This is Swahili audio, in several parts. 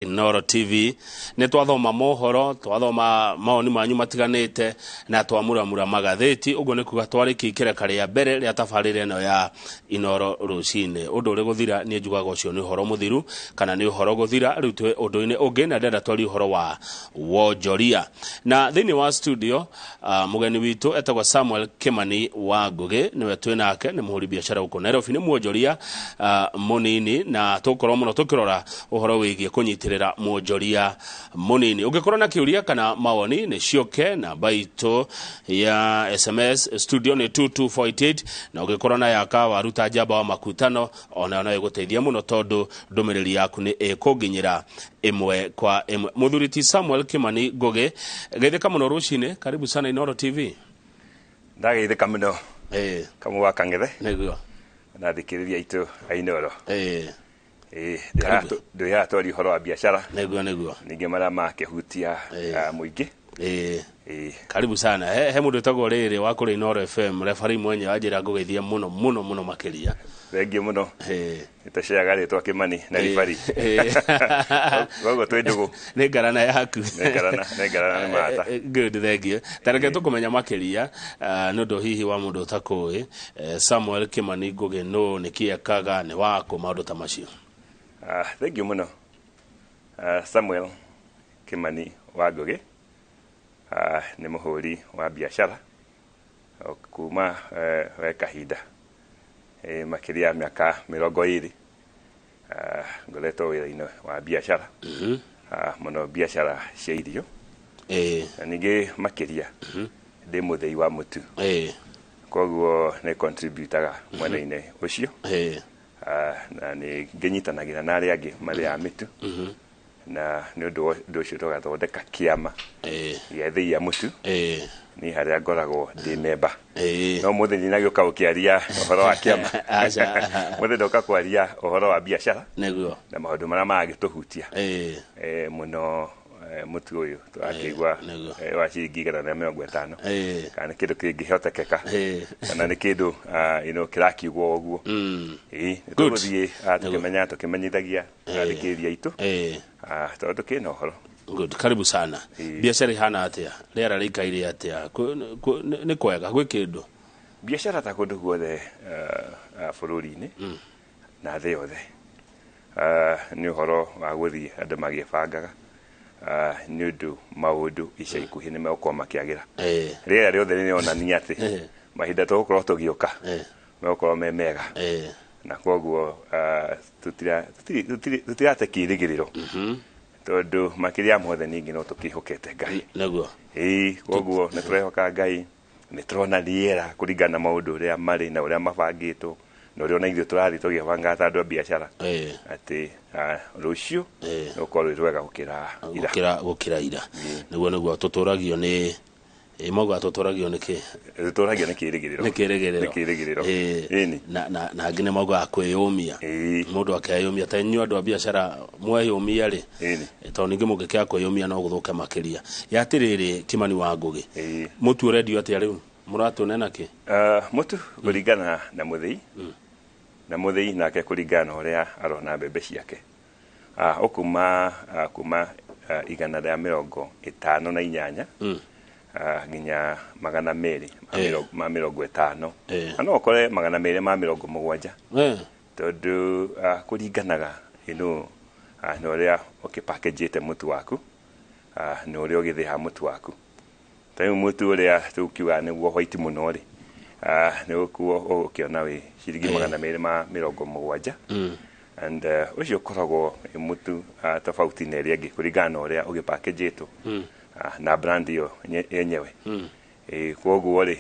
Inoro TV ne twathoma mohoro twathoma maoni manyu matiganite na twamuramura magatheti ugo ne kuga twariki kireka ria mbere ria tabarire no ya Inoro rucine undu uri guthira ni njugaga ucio ni uhoro muthiru kana ni uhoro guthira riu twe undu-ini ungi na ndenda twari uhoro wa wonjoria na thini wa studio mugeni witu etagwa Samuel Kimani wa Ngugi niwe twinake ni muhuri biashara uko Nairobi ni muonjoria munini na tukorwo muno tukirora uhoro wigie kunyitirira muonjoria munini ungikorwo na kiuria kana mawoni ni cioke na baito ya SMS studio ni 2248 na ungikorwo na yaka waruta njamba wa makutano ona iguteithia muno tondu ndumiriri yaku ni ikunginyira imwe kwa imwe. Muthuriti Samuel Kimani Ngugi geithika muno rucine karibu sana Inoro TV. Ndageithika muno kamu wakangithe niguo na thikiriria itu Inoro ndio twari horo wa biashara niguo ninge mara makihutia muingi karibu sana he mundu etagwo riri wa kuri Inoro FM referee mwenye ajira ngugeithia muno makiria thengi muno itashaga ritwa Kimani na referee gogo twendugu ne garana yaku ne garana ni mata good thank you tareke tukumenya makiria nundu hihi wa mundu utakui Samuel Kimani Ngugi no nikiekaga ni wako maundu ta macio. Thank you muno Samuel Kimani wa Ngugi ni muhuri wa biashara kuma we kahinda makiria miaka 20 ngoleto wira-ini wa biashara muno biashara cia irio ningi makiria ndi muthei wa mutu koguo ne contributaga mwena-ini ucio na ni nginyitanagira na aria angi mari a mitu na ni undu ucio tugathondeka kiama gethia mutu ni haria ngoragwo ndi member no muthi ni nagio kaukiaria uhoro wa kiama muthi ndoka kwaria uhoro wa biashara niguo na maundu maria magituhutia muno mutu uyu turakigwa wa ciringi 150 kana kindu kingihotekeka kana ni kindu kirakigwo uguo tuguthie tukimenyithagia thikiriria itu tondu kina uhoro. Good, karibu sana. Biashara ihana atia? Riera rikaire atia? Ni kwega gwi kindu? Biashara ta kundu guothe bururi-ini na thi yothe ni uhoro wa guthii andu magibangaga ni undu maundu ica ikuhi ni megukwo makiagira riera riothe ni onania ati mahinda tugukorwo tugiuka megukwo me mega na koguo tutirate kirigiriro tondu makiria mothe ningi no tukihukete Ngai naguo koguo ne turehoka Ngai ni turona riera kuringana maundu uria mari na uria mabangitwo no rio na ithu turathi tugibanga ta andu biashara ati rucio ukorwo rwega gukira ira niguo tuturagio ni moga tuturagio niki tuturagio nikirigiriro ini na ngine moga kwiyumia mundu akayumia ta nyu andu biashara mweyumia ri to ningi mugikya kwiyumia no guthuka makiria yatiriri Kimani wa Ngugi mutu radio ati riu muratu nena ki mutu kuringana na muthei na muthei nake kuringana uria arona mbembe ciake ukuma kuma 158 nginya 250 ano okore 270 tondu kuringanaga no ria ukipackage mutu waku no ria ugithiha mutu waku tayo mutu uria tukiuga niguo white muno ri ni ukuo ukiona wi ciringi 270 and ucio koragwo mutu tofauti na ria ngi kuringana uria ugipackage na brand yo yenyewe koguo ri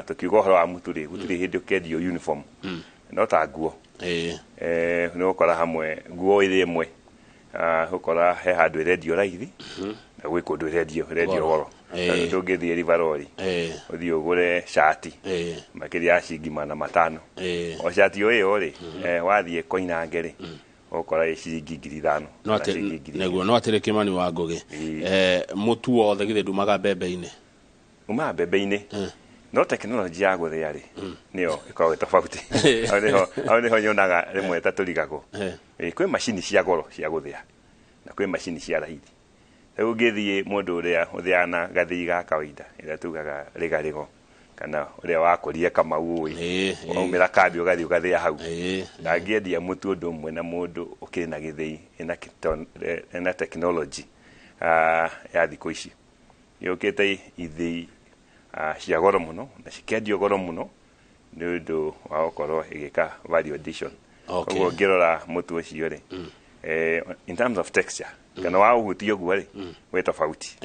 tukiuga horo wa mutu ri gutiri hindi ukendio uniform no ta nguo no ukora hamwe nguo iri imwe ukora he handu irendio raithi na gwi kundu irendio goro tungithie rivarori uthii ugure shati makiria ciringi 500 o shati uyu ri wathie koinange ri ukora ciringi 5,000 neguo no atire Kimani wa Ngugi mutu wothe githe ndumaga mbembe-ini mbembe-ini no technology ya guthia ri niyo ikoragwo tofauti au niho nyonaga rimwe ta turigagwo kwi machine cia goro cia guthia na kwĩ macini cia raithi. Rĩu ũngĩthiĩ mũndũ ũrĩa ũthiaga na gathii ga kawaida ĩrĩa tugaga rĩgarĩgo kana ũrĩa wakũrire Kamau waumĩra Kambi ũgathiĩ ũgathĩa hau, ndangĩendia mũtu ũndũ ũmwe na mũndũ ũkĩrĩ na gĩthĩi ĩna tekinoronjĩ ya thikũ ici. Yũkĩte ithĩi cia goro mũno na cikendio goro mũno nĩ ũndũ wa gũkorwo ĩgĩka value addition. Koguo ngĩrora mũtu ũcio rĩ, in terms of texture kana wa ũhuti ũguo rĩ wĩ tofauti.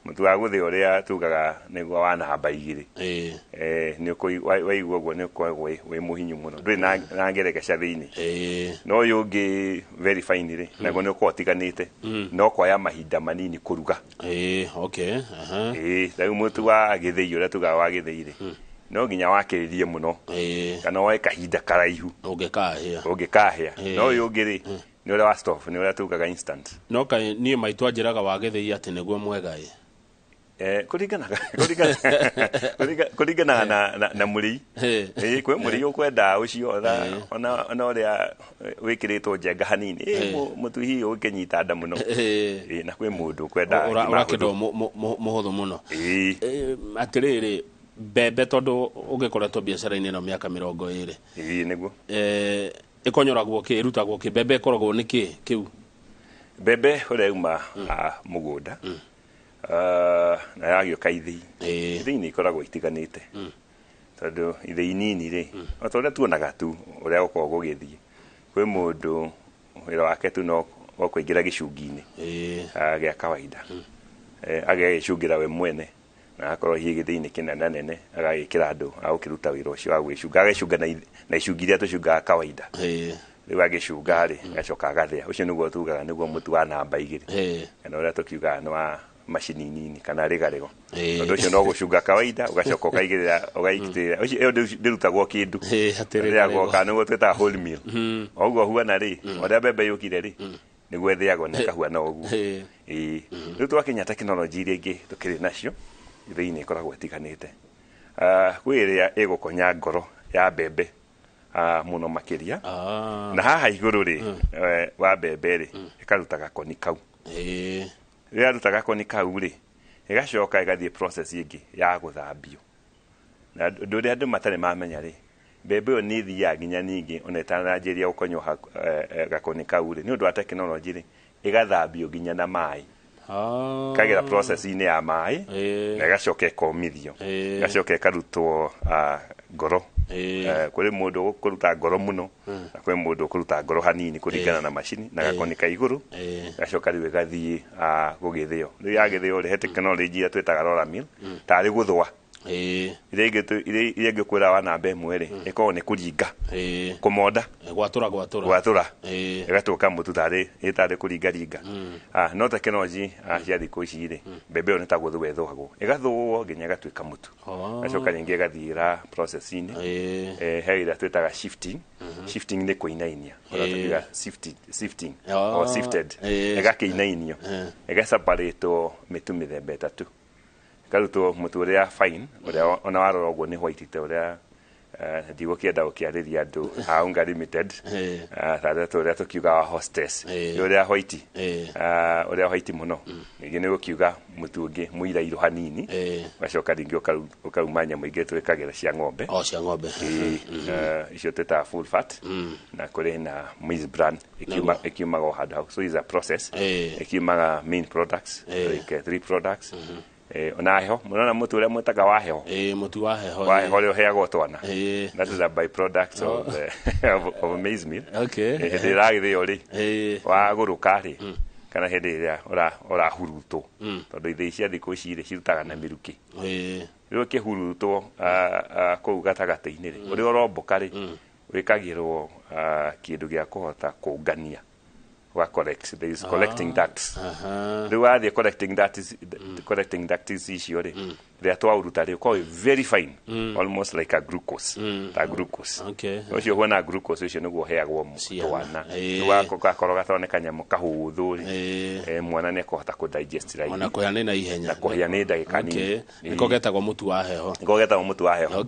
Mũtu wa gũthĩa ũrĩa tugaga nĩguo wa namba igĩrĩ, nĩ waigua ũguo nĩ ũkoragwo wĩ mũhinyu mũno, ndũrĩ na ngeregeca thĩinĩ. No ũyũ ũngĩ very fine rĩ, naguo nĩ ũkoragwo ũtiganĩte, no kuoya mahinda manini kũruga. Rĩu mũtu wa gĩthĩi ũrĩa tugaga wa gĩthĩi rĩ, no nginya wakĩrĩrie mũno kana woe kahinda karaihu ũngĩkahĩa. No ũyũ ũngĩ rĩ nĩ ũrĩa wa stove, nĩ ũrĩa tugaga instant. No kaĩ niĩ maitũ anjĩraga wa gĩthĩi atĩ nĩguo mwega kũringanaga na mũrĩi. Kwĩ mũrĩi ũkwenda ũcio ona ũrĩa wĩkĩrĩtwo njenga hanini, mũtu hihi ũkĩnyita nda mũno, na kwĩ mũndũ ũkwenda ũrakĩndwo mũhũthũ mũno. Atĩrĩrĩ, mbembe tondũ ũngĩkoretwo biacara-inĩ ĩno mĩaka 20 nĩguo ĩkonyoragwo kĩ, ĩrutagwo kĩ, mbembe ĩkoragwo nĩ kĩ kĩu? Mbembe ũrĩa uma mũgũnda na yagĩũka ithĩi, ithĩi nĩ ikoragwo itiganĩte, tondũ ithĩi nini rĩ, o ta ũrĩa tuonaga tu ũrĩa gũkoragwo gũgĩthiĩ, kwĩ mũndũ wĩra wake tu no kũingĩra gĩcungi-inĩ gĩa kawaida, agagĩcungĩra we mwene na akorwo hihi gĩthĩi kĩnene nene, agagĩkĩra andũ agũkĩruta wĩra ũcio wa gwĩcunga, agagĩcunga na icungi iria tũcungaga kawaida. Rĩu agĩcunga rĩ, agacoka agathĩa. Ũcio nĩguo tugaga nĩguo mũtu wa namba igĩrĩ, kana ũrĩa tũkiugaga nĩ wa macini nini kana rĩgarĩgo. Tondũ ũcio no gũcunga kawaida, ũgacoka ũkaigĩrĩra ũgaitĩrĩra. Ũcio ndĩrutagwo kĩndũ, rĩagwo kana nĩguo twĩtaga whole meal. O ũguo huana rĩ, ũrĩa mbembe yũkire rĩ, nĩguo ĩthĩagwo na ĩkahuana ũguo. Rĩu twakinya tekinoronjĩ iria ingĩ tũkĩrĩ nacio, thĩinĩ ĩkoragwo ĩtiganĩte. Kwĩ ĩrĩa ĩgũkonya ngoro ya mbembe mũno makĩria, na haha igũrũ rĩ wa mbembe rĩ ĩkaruta gakoni kau. Rĩrĩa yaruta gakoni kau rĩ, ĩgacoka ĩgathiĩ process ĩngĩ ya gũthambio. Na ũndũ ũrĩa andũ matarĩ mamenya rĩ, mbembe ĩyo nĩ ĩthiaga nginya ningĩ ona ĩtananjĩria gũkonywo gakoni kau rĩ, nĩ ũndũ wa tekinoronjĩ rĩ, ĩgathambio nginya na maĩ, kagera process-inĩ ya maĩ, na ĩgacoka ĩkomithio, ĩgacoka ĩkarutwo ngoro. Kũrĩ mũndũ ũkũruta ngoro mũno na kwĩ mũndũ ũkũruta ngoro hanini kũringana na macini, na gakoni ka igũrũ gacoka rĩu ĩgathiĩ gũgĩthĩo. Rĩu yagĩthĩo rĩ, he tekinoronjĩ iria twĩtaga roller mill, tarĩ gũthũa. Iria ingĩ kwĩra wa namba ĩmwe rĩ, ĩkoragwo nĩ kũringa, kũmonda, gwatũra, ĩgatuĩka mũtu tarĩ kũringaringa. No tekinoronjĩ cia thikũ ici rĩ, mbembe ĩyo nĩ ta gũthũa ĩthũagwo, ĩgathũo nginya ĩgatuĩka mũtu, gacoka rĩngĩ ĩgathiĩra process-inĩ, he ĩrĩa twĩtaga shifting. Shifting nĩ kũinainia, ũrĩa sifting or sifted, ĩgakĩinainio, ĩgaseparatwo mĩtu mĩthemba ĩtatũ, ĩkarutwo mũtu ũrĩa fine, ũrĩa ona warora ũguo nĩ white ta ũrĩa ndigũkĩenda gũkĩarĩria andũ a Unga Limited, ũrĩa tũkiugaga hostess, ũrĩa white mũno. Ningĩ nĩ gũkiuga mũtu ũngĩ mũirairũ hanini, ũgacoka rĩngĩ ũkauma nyamũ ingĩ twĩkagĩra cia ng'ombe, icio twĩtaga full fat, na kũrĩ na maize bran ĩkiumaga o handũ hau. So is a process, ĩkiumaga main products, like 3 products. Ona heho, mũnona mũtu ũrĩa mwĩtaga wa heho, mũtu wa heho ũrĩa ũheagwo twana, that is a byproduct of maize meal. Hĩndĩ ĩragĩthĩo rĩ, wagũrũka rĩ, kana hĩndĩ ĩrĩa ũrahurutwo, tondũ ithĩi cia thikũ ici rĩ cirutaga na mĩrukĩ. Rĩu ũkĩhurutwo kũu gatagatĩ-inĩ rĩ, ũrĩa ũromboka rĩ, wĩkagĩrwo kĩndũ gĩa kũhota kũngania, collect, there is collecting ducts. Rĩu wathiĩ collecting ducts icio rĩ, rĩrĩa twaũruta rĩ, ũkoragwo very fine, almost like a glucose, ta glucose. Ũcio huona glucose ũcio nĩguo ũheagwo twana. Rĩu gakorwo gathone kanyamũ kahũthũ rĩ, mwana nĩ ekũhota kũdigest raithi, ona kũhĩa nĩ na ihenya, na kũhĩa nĩ ndagĩka nini. Nĩko getagwo mũtu wa heho.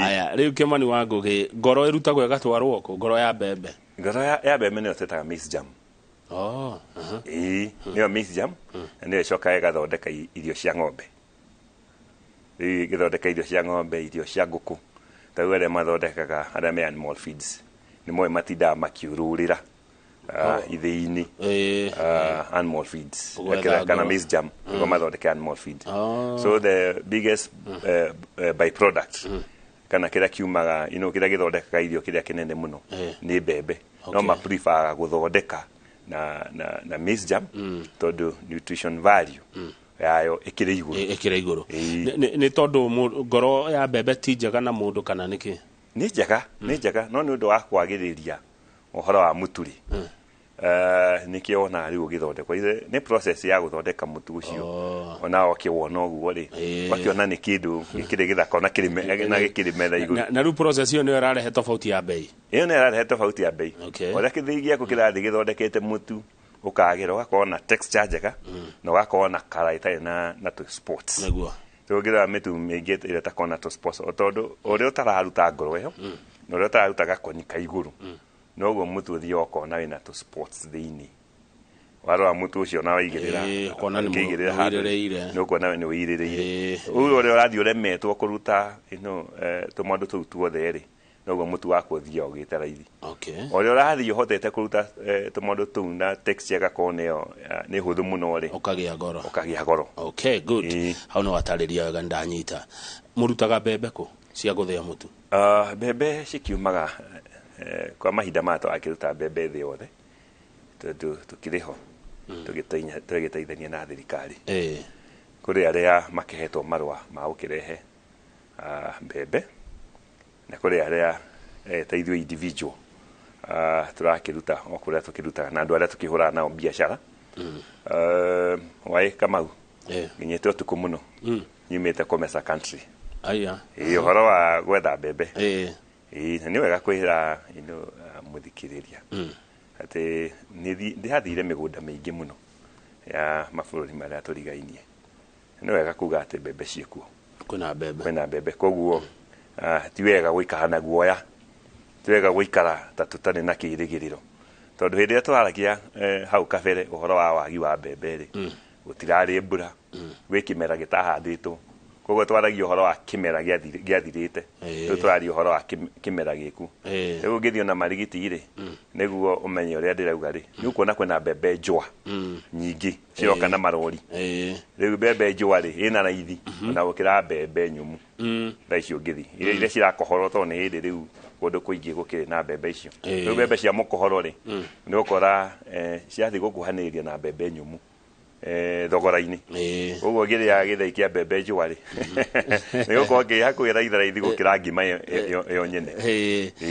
Aya, rĩu Kĩmani wa Ngũgĩ, ngoro ĩrutagwo ĩgatwarwo kũ, ngoro ya mbembe? Ngoro ya mbembe nĩyo twĩtaga maize germ. nĩyo maize jam na nĩyo ĩcokaga ĩgathondeka irio cia ng'ombe. Gĩthondeka irio cia ng'ombe, irio cia ngũkũ, tarĩu arĩa mathondekaga arĩa me animal feeds nĩ moĩ matindaga makiũrũrĩra ithĩi-inĩ animal feeds kana maize jam nĩguo mathondeke animal feeds. So the biggest byproduct kana kĩrĩa kiumaga kĩrĩa gĩthondekaga irio kĩrĩa kĩnene mũno nĩ mbembe. No ma-prefer gũthondeka na maize jam tondũ nutrition value yayo ĩkĩrĩ igũrũ. Nĩ tondũ ngoro ya mbembe ti njega na mũndũ kana nĩkĩ? Nĩ njega no nĩ ũndũ wa kwagĩrĩria ũhoro wa mũtu-rĩ, nĩkĩo wonaga rĩu ũgĩthondekwo. Nĩ process ya gũthondeka mũtu ũcio ona ũkĩwona ũguo-rĩ ũgakĩona nĩ kĩndũ gĩkĩrĩ gĩthaka na gĩkĩrĩ metha igũrũ. Na rĩu process ĩyo nĩyo ĩrarehe tofauti ya bei? Ĩyo nĩyo ĩrarehe tofauti ya bei. Ũrĩa gĩthĩi gĩaku kĩrathiĩ gĩthondekete mũtu ũkagĩra ũgakorwo na texture njega na ũgakorwo na colour ĩtarĩ na tũ spots. Tũngĩrora mĩtu mĩingĩ ĩrĩa ĩtakoragwo na tũ spots tondũ ũrĩa ũtararuta ngoro ĩyo na ũrĩa ũtararuta gakoni ka igũrũ noguo mũtu ũthiĩ ũkona wĩna tũ spots thĩinĩ. Warora mũtu ũcio na waigĩrĩra nĩũkuona nĩ ũirĩrĩire. Ũguo ũrĩa ũrathiĩ ũremetwo kũruta tũmaũndũ tũu tuothe-rĩ noguo mũtu waku ũthiaga ũgĩte raithi. Ũrĩa ũrathiĩ ũhotete kũruta tũmaũndũ tũu na texture ĩgakorwo nĩ hũthũ mũno-rĩ ũkagĩa goro. Okay, good. Hau nĩ watarĩria wega nĩndanyita. Mũrutaga mbembe kũ cia gũthĩa mũtu? Mbembe cikiumaga kwa mahinda maya tũrakĩruta mbembe thĩ yothe tondũ tũkĩrĩ ho tũgĩteithania na thirikari. Kũrĩ arĩa makĩhetwo marũa ma gũkĩrehe mbembe na kũrĩ arĩa teithio individual tũrakĩruta o kũrĩa tũkĩrutaga na andũ arĩa tũkĩhũraga nao biacara. Waĩ Kamau nginyĩte ũtukũ mũno nyumĩte Comesa country. Ũhoro wa gwetha mbembe na nĩ wega kwĩra mũthikĩrĩria atĩ ndĩrathire mĩgũnda mĩingĩ mũno ya mabũrũri marĩa tũrigainie. Nĩ wega kuga atĩ mbembe ciĩkuo, kwĩna mbembe, koguo ti wega gũikara na guoya, ti wega gũikara ta tũtarĩ na kĩĩrĩgĩrĩro tondũ hĩndĩ ĩrĩa tũraragia hau kabere ũhoro wa wagi wa mbembe-rĩ gũtirarĩ mbura, gwĩ kĩmera gĩtahandĩtwo, koguo twaragia ũhoro wa kĩmera gĩathirĩte, rĩu tũraria ũhoro wa kĩmera gĩku. Rĩu ũngĩthiĩ ona marigiti-rĩ nĩguo ũmenye ũrĩa ndĩrauga-rĩ nĩũkuona kwĩna mbembe njũa nyingĩ ciroka na marori. Rĩu mbembe njũa-rĩ ĩna raithi ona gũkĩra mbembe nyũmũ thaa ici ũngĩthiĩ iria cirakohorwo tondũ nĩ hĩndĩ rĩu kũndũ kũingĩ gũkĩrĩ na mbembe icio. Rĩu mbembe cia mũkohoro-rĩ nĩũgũkora ciathiĩ gũkuhanĩrĩria na mbembe nyũmũ thogora-inĩ. Ũguo ngĩrĩa gĩthĩi kĩa mbembe njũa-rĩ nĩgũkorwo ngĩhakuhĩra raithi gũkĩra ngima ĩyo nyene.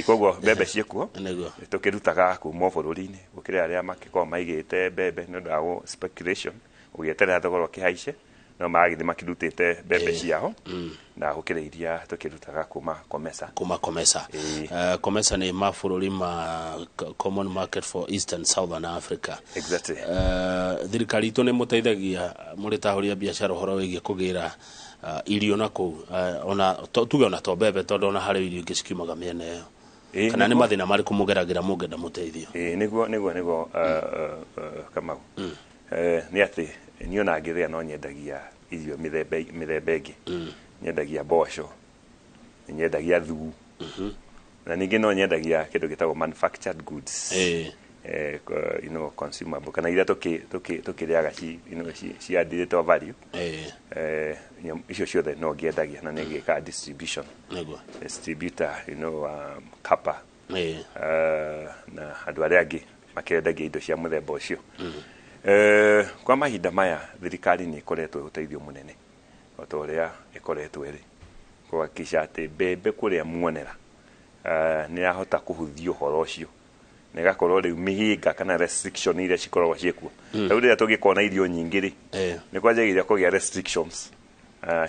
Koguo mbembe ciĩkuo tũkĩrutaga kuma bũrũri-inĩ, gũkĩrĩ arĩa makĩkorwo maigĩte mbembe nĩũndũ wa speculation ũgĩeterera thogora ũkĩhaice no magagĩthiĩ makĩrutĩte mbembe ciao na gũkĩrĩ iria tũkĩrutaga kuma Comesa. Comesa nĩ mabũrũri ma Common Market for Eastern Southern Africa. Exactly. Thirikari itũ nĩ mũteithagia mũrĩ ta ahũri a biacara ũhoro wĩgiĩ kũgĩra irio na kũu ona tuge ona to mbembe tondũ ona harĩ irio ingĩ cikiumaga mĩena ĩyo kana nĩ mathĩna marĩkũ mũgeragĩra mũngĩenda mũteithio? Nĩguo Kamau nĩ atĩ niĩ ona ngĩrĩa no nyendagia irio mĩthemba ĩngĩ. Nyendagia mboco, nyendagia thugu na ningĩ no nyendagia kĩndũ gĩtagwo manufactured goods, consumable kana iria tũkĩrĩaga ciaddĩtwo value. Icio ciothe no ngĩendagia na nĩ ngĩkaga distribution, distributor kapa na andũ arĩa angĩ makĩendagia indo cia mũthemba ũcio. Kwa mahinda maya thirikari nĩ ĩkoretwo ũteithio mũnene o ta ũrĩa ĩkoretwo ĩrĩ kũhakikisha atĩ mbembe kũrĩa muonera nĩ yahota kũhũthia ũhoro ũcio na ĩgakorwo rĩu mĩhĩnga kana restriction iria cikoragwo ciĩkuo. Rĩu rĩrĩa tũngĩkorwo na irio nyingĩ-rĩ nĩ kwanjagĩrĩria kũgĩa restrictions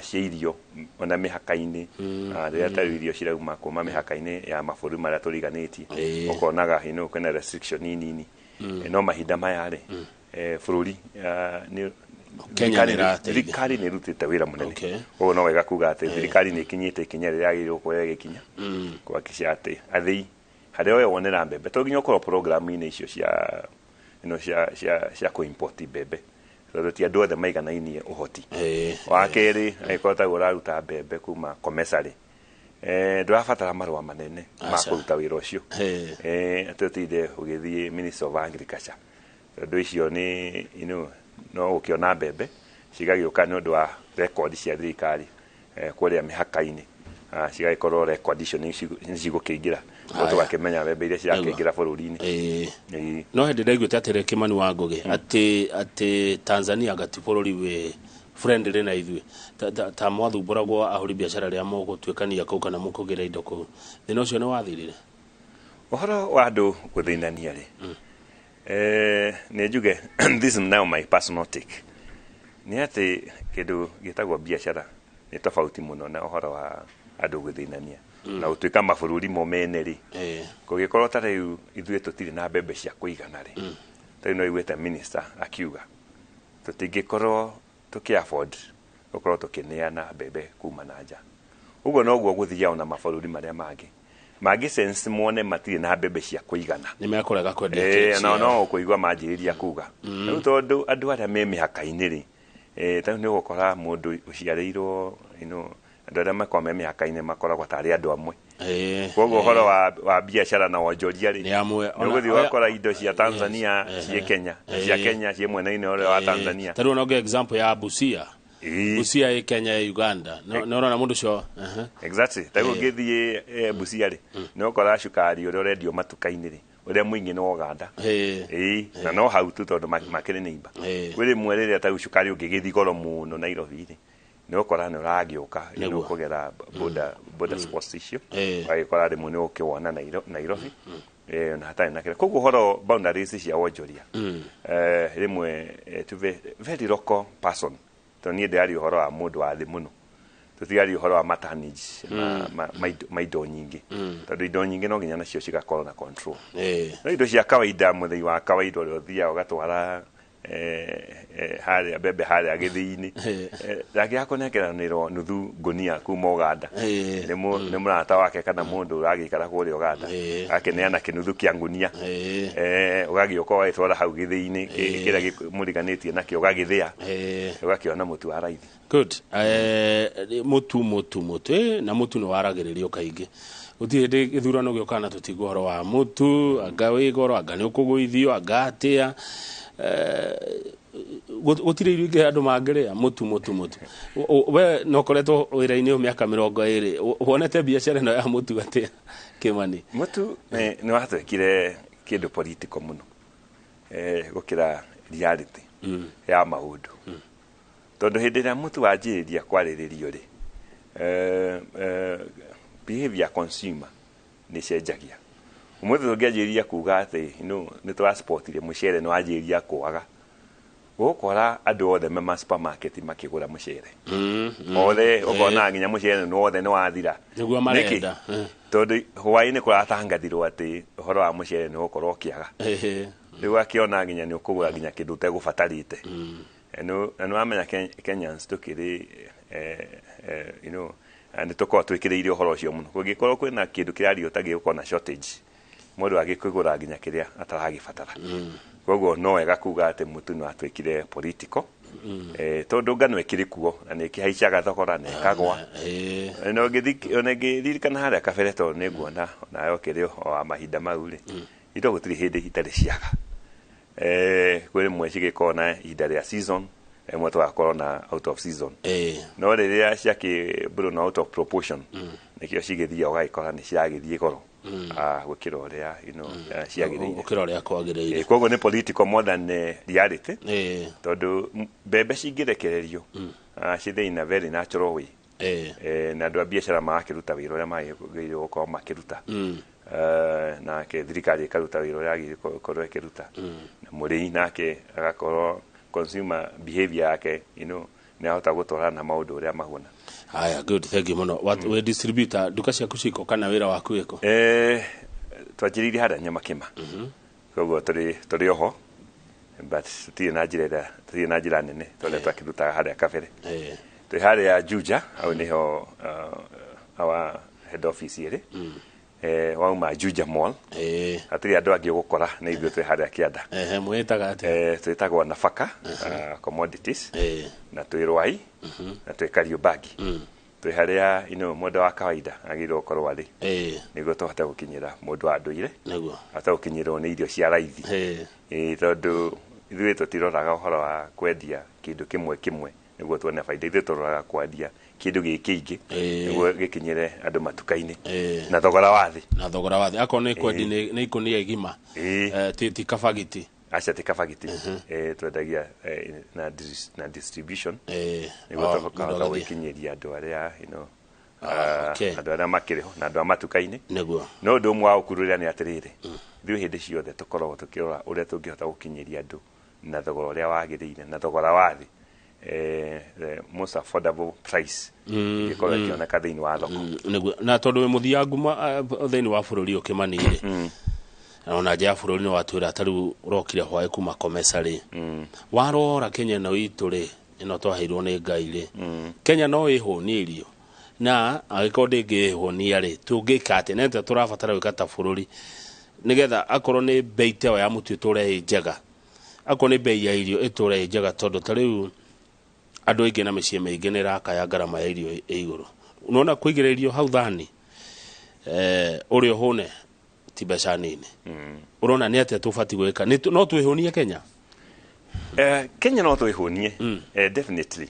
cia irio ona mĩhaka-inĩ rĩrĩa ta irio cirauma kuma mĩhaka-inĩ ya mabũrũri marĩa tũriganĩtie ũkonaga kwĩna restriction nini. No mahinda maya-rĩ bũrũri thirikari nĩ ĩrutĩte wĩra mũnene. Ũguo no wega kuga atĩ thirikari nĩ ĩkinyĩte ikinya rĩrĩa yagĩrĩirwo kuoya gĩkinya kũhakikisha atĩ athĩi harĩa wonera mbembe to nginya ũkorwo program-inĩ icio cia ino cia ku import bebe so ti andũ othe maiganainie ũhoti wa kerĩ aikota ũraruta bebe kuma commercially ndũrabatara marũa manene ma kũruta wĩra ũcio tũtinde ũgĩthiĩ Ministry of Agriculture tondũ icio nĩ no ũkĩona bebe cigagĩũka nĩ ũndũ wa record cia thirikari kũrĩa mĩhaka-inĩ cigagĩkorwo record icio nĩ cigũkĩingĩra tũgakĩmenya bebe iria cirakĩingĩra bũrũri-inĩ no hĩndĩ ndaiguĩte atĩ Kimani wa Ngũgĩ atĩ Tanzania gati bũrũri wĩ friendly na ithuĩ ta mwathumbũragwo ahũri biacara rĩa mũgũtuĩkania kũu kana mũkũgĩra indo kũu thĩna ũcio nĩ wathirire ũhoro wa andũ gũthĩnania rĩ nĩ njuge this is now my personal take nĩ atĩ kĩndũ gĩtagwo biacara nĩ tofauti mũno na ũhoro wa andũ gũthĩnania na gũtuĩka mabũrũri mo mene rĩ kũgĩkorwo ta rĩu ithuĩ tũtirĩ na mbembe cia kũigana rĩ ta no igwĩte minister akiuga tũtingĩkorwo tũkĩ-afford gũkorwo tũkĩneana mbembe kuma na nja ũguo noguo gũthiaga na mabũrũri marĩa mangĩ sense mone matirĩ na mbembe cia kũigana nĩ mekũrega kwendia no kũigua manjĩrĩria kuga rĩu tondũ andũ arĩa me mĩhaka-inĩ rĩ tarĩu nĩ ũgũkora mũndũ ũciarĩirwo andũ arĩa makoragwo me mĩhaka-inĩ makoragwo tarĩ andũ amwe koguo ũhoro wa biacara na wonjoria rĩ nĩũgũthiĩ ũgakora indo cia Tanzania ciĩ Kenya cia Kenya ciĩ mwena-inĩ ũrĩa wa Tanzania tarĩu nonge example ya Busia ĩ Kenya ya Uganda nĩũrona mũndũ ũcio exactly tarĩu ũngĩthiĩ Busia rĩ nĩũgũkora cukari ũrĩa ũrendio matuka-inĩ rĩ ũrĩa mũingĩ nĩ Uganda na no hau tu tondũ makĩrĩ neighbor kwĩ rĩmwe rĩrĩa tarĩu cukari ũngĩgĩthiĩ goro mũno Nairobi rĩ nĩ ũkora nĩ ũragĩũka nĩ kũgera border sports icio wagĩkora rĩmwe nĩ ũkĩwona Nairobi na hatarĩ na kĩrĩa koguo ũhoro boundaries cia wonjoria rĩmwe very local person tondũ niĩ ndĩrarĩ ũhoro wa mũndũ wa thĩ mũno tũtigarĩ ũhoro wa maternage ma indo nyingĩ tondũ indo nyingĩ no nginya nacio cigakorwo na control no indo cia kawaida mũthenya wa kawaida ũrĩa ũthiaga ũgatwara harĩa mbembe harĩa gĩthĩ-inĩ ndangĩakũnekeranĩrwo nuthu ngũnia kuma Uganda nĩ mũrata wake kana mũndũ ũragĩikara kũrĩa Uganda akĩneana kĩnuthu kĩa ngũnia ũgagĩũka ũgagĩtwara hau gĩthĩ-inĩ kĩrĩa mũriganĩtie nakĩo ũgagĩthĩa ũgakĩona mũtu wa raithi good mũtu na mũtu nĩ waragĩrĩrio kaingĩ gũtirĩ hĩndĩ gĩthurano gĩũkaga na tũtigwo ũhoro wa mũtu anga wĩ goro anga nĩ ũkũgũithio anga atĩa gũtirĩ irio ingĩ andũ mangĩrĩa mũtu we no koretwo wĩra-inĩ mĩaka 20 wonete biacara ĩno ya mũtu atĩa Kimani mũtu nĩ watwĩkire kĩndũ political mũno gũkĩra reality ya maũndũ tondũ hĩndĩ ĩrĩa mũtu wanjĩrĩria kwarĩrĩrio rĩ behavior consumer nĩ cenjagia ũmũthĩ tũngĩanjĩrĩria kuga atĩ nĩ tũraspotire mũcere nĩ wanjĩrĩria kwaga gũkora andũ othe me supermarket makĩgũra mũcere othe ũkona nginya mũcere wothe nĩ wathira nĩguo tondũ hwaĩ-inĩ kũratangathirwo atĩ ũhoro wa mũcere nĩ ũgũkorwo ũkĩaga rĩu akĩona nginya nĩ ũkũgũra nginya kĩndũ ũtegũbatarĩte na nĩwamenya Kenyans tũkĩrĩ nĩ tũkorwo twĩkĩrĩire ũhoro ũcio mũno kũngĩkorwo kwĩna kĩndũ kĩrario tagĩgũkorwo na shortage mũndũ agĩkũgũra nginya kĩrĩa ataragĩbatara koguo no wega kuga atĩ mũtu nĩ watwĩkire political tondũ ngano ĩkĩrĩ kuo na nĩ ĩkĩhaicaga thogora na ĩkagwa na ũngĩririkana harĩa kabere tondũ nĩ nguona nayo kĩrĩ o mahinda mau rĩ indo gũtirĩ hĩndĩ itarĩ ciaga kwĩ rĩmwe cigĩkorwo na ihinda rĩa season ĩmwe tũgakorwo na out of season no rĩrĩa ciakĩmbũrwo na out of proportion nĩkĩo cigĩthiaga ũgagĩkora nĩ ciragĩthiĩ goro gũkĩra ũrĩa ciagĩrĩire gũkĩra ũrĩa kwagĩrĩire koguo nĩ political more than reality tondũ mbembe cingĩrekererio cithe in a very natural way na andũ a biacara magakĩruta wĩra ũrĩa magĩrĩirwo gũkorwo makĩruta na thirikari ĩkaruta wĩra ũrĩa agĩrĩirwo gũkorwo ĩkĩruta na mũrĩi nake agakorwo consumer behavior yake nĩ ahota gũtwarana na maũndũ ũrĩa mahuana haya good thank you mũno we distributor nduka ciaku ciko kana wĩra waku wĩko twanjĩrĩirie harĩa Nyamakĩma koguo tũrĩ oho but tũtirĩ na njĩra nene tondũ twakĩrutaga harĩa kabere twĩ harĩa Juja hau nĩho our head office ĩrĩ wauma Juja Mall atiri andu angi gukora na ithuĩ twĩ harĩa kĩanda mwĩtaga atĩa twĩtagwo Nafaka Commodities na twĩ Rwai na twĩ Kariombangi twĩ harĩa mũndũ wa kawaida agĩrĩirwo gũkorwo arĩ nĩguo tũhote gũkinyĩra mũndũ wa ndũire ata gũkinyĩrwo nĩ irio cia raithi tondũ ithuĩ tũtiroraga ũhoro wa kwendia kĩndũ kĩmwe nĩguo tuone baida, ithuĩ tũroraga kwendia kĩndũ gĩkĩingĩ nĩguo gĩkinyĩre andũ matuka-inĩ na thogora wa thĩ akorwo nĩ kwendi nĩ ikonia igima ti kabagiti acha ti kabagiti twendagia na distribution nĩguo tũhoka gũkinyĩria andũ arĩa andũ arĩa makĩrĩho na andũ a matuka-inĩ no ũndũ ũmwe wa ũkurũrĩra nĩ atĩrĩrĩ ithuĩ hĩndĩ ciothe tũkoragwo tũkĩrora ũrĩa tũngĩhota gũkinyĩria andũ na thogora ũrĩa wagĩrĩire na thogora wa thĩ the most affordable price ikorwo ikioneka thĩinĩ wa thoko na tondũ wĩ mũthiangu thĩinĩ wa bũrũri ũkĩmanire ona nja ya bũrũri nĩ watwĩra tarĩu ũrokire hwaĩ kuma Komesa rĩ warora Kenya ĩno itũ rĩ ĩno twaheirwo nĩ Ngai rĩ Kenya no ĩhũnie irio na agĩkorwo ndĩngĩhũnia rĩ tũngĩka atĩ nete tũrabatara gwĩka ta bũrũri nigetha akorwo nĩ bei teo ya mũtu ĩtũre njega akorwo nĩ bei ya irio ĩtũre njega tondũ tarĩu andũ aingĩ na mĩciĩ mĩingĩ nĩ rakaya ngarama ya irio igũrũ unaona kũigĩra irio hau thani ũrĩa hone ti mbeca nini urona nĩ atĩa tũbati gwĩka no twĩhũnie Kenya Kenya no twĩhũnie definitely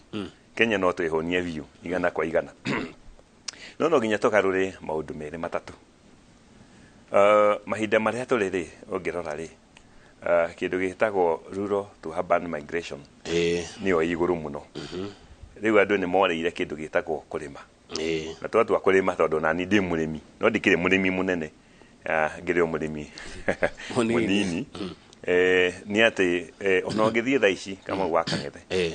Kenya no twĩhũnie biũ igana kwa igana no nginya tũgarũre maũndũ merĩ matatũ mahinda marĩa tũrĩ rĩ ũngĩrora rĩ kĩndũ gĩtagwo rural to urban migration nĩyo igũrũ mũno rĩu andũ nĩ moreire kĩndũ gĩtagwo kũrĩma na twatua kũrĩma tondũ nani ndĩ mũrĩmi no ndikĩrĩ mũrĩmi mũnene ngĩrĩ o mũrĩmi mũnini nĩ atĩ ona ũngĩthiĩ thaa ici kama gwa Kang'ethe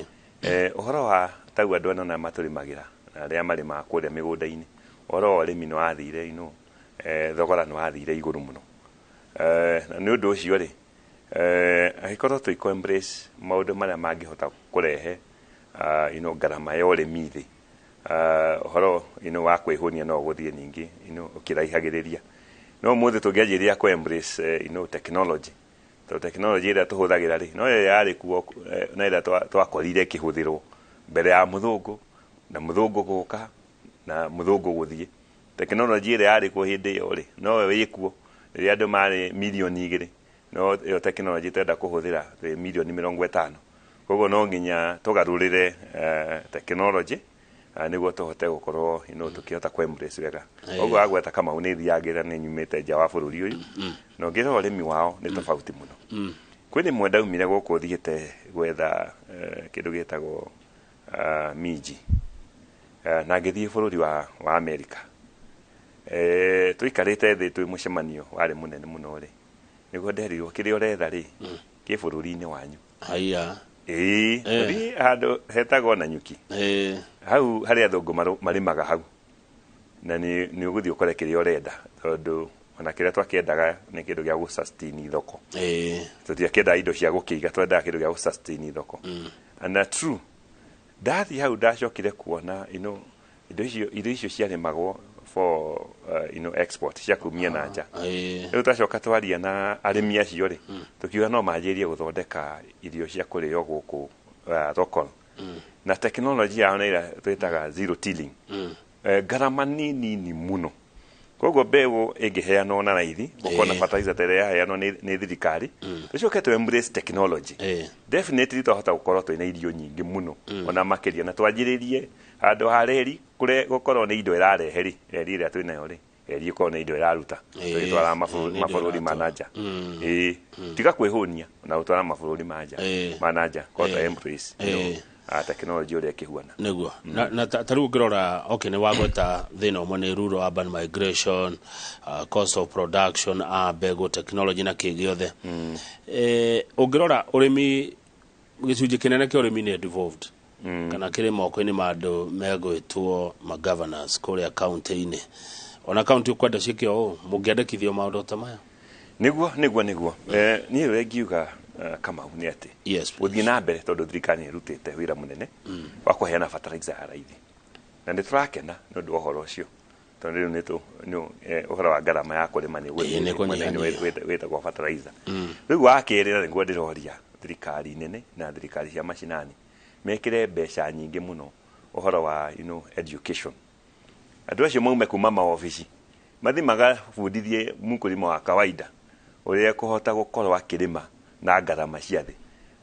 ũhoro wa tagu andũ ana matũrĩmagĩra na arĩa marĩmaga kũrĩa mĩgũnda-inĩ ũhoro wa ũrĩmi nĩ wathire thogora nĩ wathire igũrũ mũno na nĩ ũndũ ũcio rĩ agĩkorwo tũiko embrace maũndũ marĩa mangĩhota kũrehe ngarama ya ũrĩmi thĩ ũhoro wa kwĩhũnia no gũthiĩ ningĩ ũkĩraihagĩrĩria no mũthĩ tũngĩanjĩrĩria kũ embrace technology tondũ technology ĩrĩa tũhũthagĩra rĩ no yarĩ kuo na ĩrĩa twakorire ĩkĩhũthĩrwo mbere ya mũthũngũ na mũthũngũ gũka na mũthũngũ gũthiĩ technology ĩrĩa yarĩ kuo hĩndĩ ĩyo rĩ no ĩkuo rĩrĩa andũ marĩ milioni 2 no ĩyo technology twenda kũhũthĩra milioni 50 koguo no nginya tũgarũrĩre technology nĩguo tũhote gũkorwo tũkĩhota kũ embrace wega koguo agweta Kamau nĩ thiagĩra nĩ nyumĩte nja wa bũrũri ũyũ no ngĩrora ũrĩmi wao nĩ tofauti mũno kwĩ rĩmwe ndaumire gũkũ thiĩte gwetha kĩndũ gĩtagwo miji na ngĩthiĩ bũrũri wa Amerika tũikarĩte thĩ twĩ mũcemanio warĩ mũnene mũno rĩ nĩguo nderirwo kĩrĩa ũretha rĩ kĩ bũrũri-inĩ wanyu ũthiĩ handũ hetagwo Nanyuki hau harĩa athũngũ marĩmaga hau na nĩ ũgũthiĩ ũkore kĩrĩa ũrenda tondũ ona kĩrĩa twakĩendaga nĩ kĩndũ gĩa gũ-sustain thoko tũtiakĩendaga indo cia gũkĩiga twendaga kĩndũ gĩa gũ-sustain thoko na true ndathiĩ hau ndacokire kuona indo icio ciarĩmagwo for export cia kumia na nja rĩu twacoka twaria na arĩmi acio rĩ tũkiuga no manjĩrie gũthondeka irio cia kũrĩo gũkũ thoko na technology yao nĩ ĩrĩa twĩtaga zero tilling ngarama nini mũno koguo mbegũ ĩngĩheanwo na raithi gũkorwo na fertilizer ta ĩrĩa yaheanwo nĩ thirikari tũcoke tũ embrace technology definitely twahota gũkorwo twĩna irio nyingĩ mũno ona makĩria na twanjĩrĩrie handũ ha reri kũrĩa gũkorwo nĩ indo ĩrarehe rĩ reri ĩrĩa twĩnayo rĩ reri ĩkorwo nĩ indo ĩraruta twĩtwara mabũrũri ma nanja tiga kwĩhũnia na gũtwara mabũrũri ma nanja korwo tũ embrace technology ũrĩa ĩkĩhuana nĩguo na tarĩu ũngĩrora nĩ wagweta thĩna ũmwe nĩ rural urban migration cost of production mbegũ technology na kĩ gĩothe ũngĩrora ũrĩmi gĩcunjĩ kĩnene kĩa ũrĩmi nĩ devolved kana kĩrĩ moko-inĩ ma andũ megwĩtwo ma-governors kũrĩa kaunti-inĩ ona kaunti ũkwenda ciĩke ũũ mũngĩandĩkithio maũndũ ta maya nĩguo niĩ ũrĩa ngiuga Kamau nĩ atĩ gũthiĩ na mbere tondũ thirikari nĩ ĩrutĩte wĩra mũnene wa kũheana fertilizer ya raithi na nĩ tũrakena nĩ ũndũ wa ũhoro ũcio tondu no uhoro wa ngarama ya kurima ni wetagwo fertilizer riu wakirira niguo ndiroria thirikari nene na thirikari cia mashinani mekire mbeca nyingi muno uhoro wa education. Andu acio maume kuma maobici mathi magabundithie mukulima wa kawaida uria kuhota gukorwo akirima na ngarama cia thi.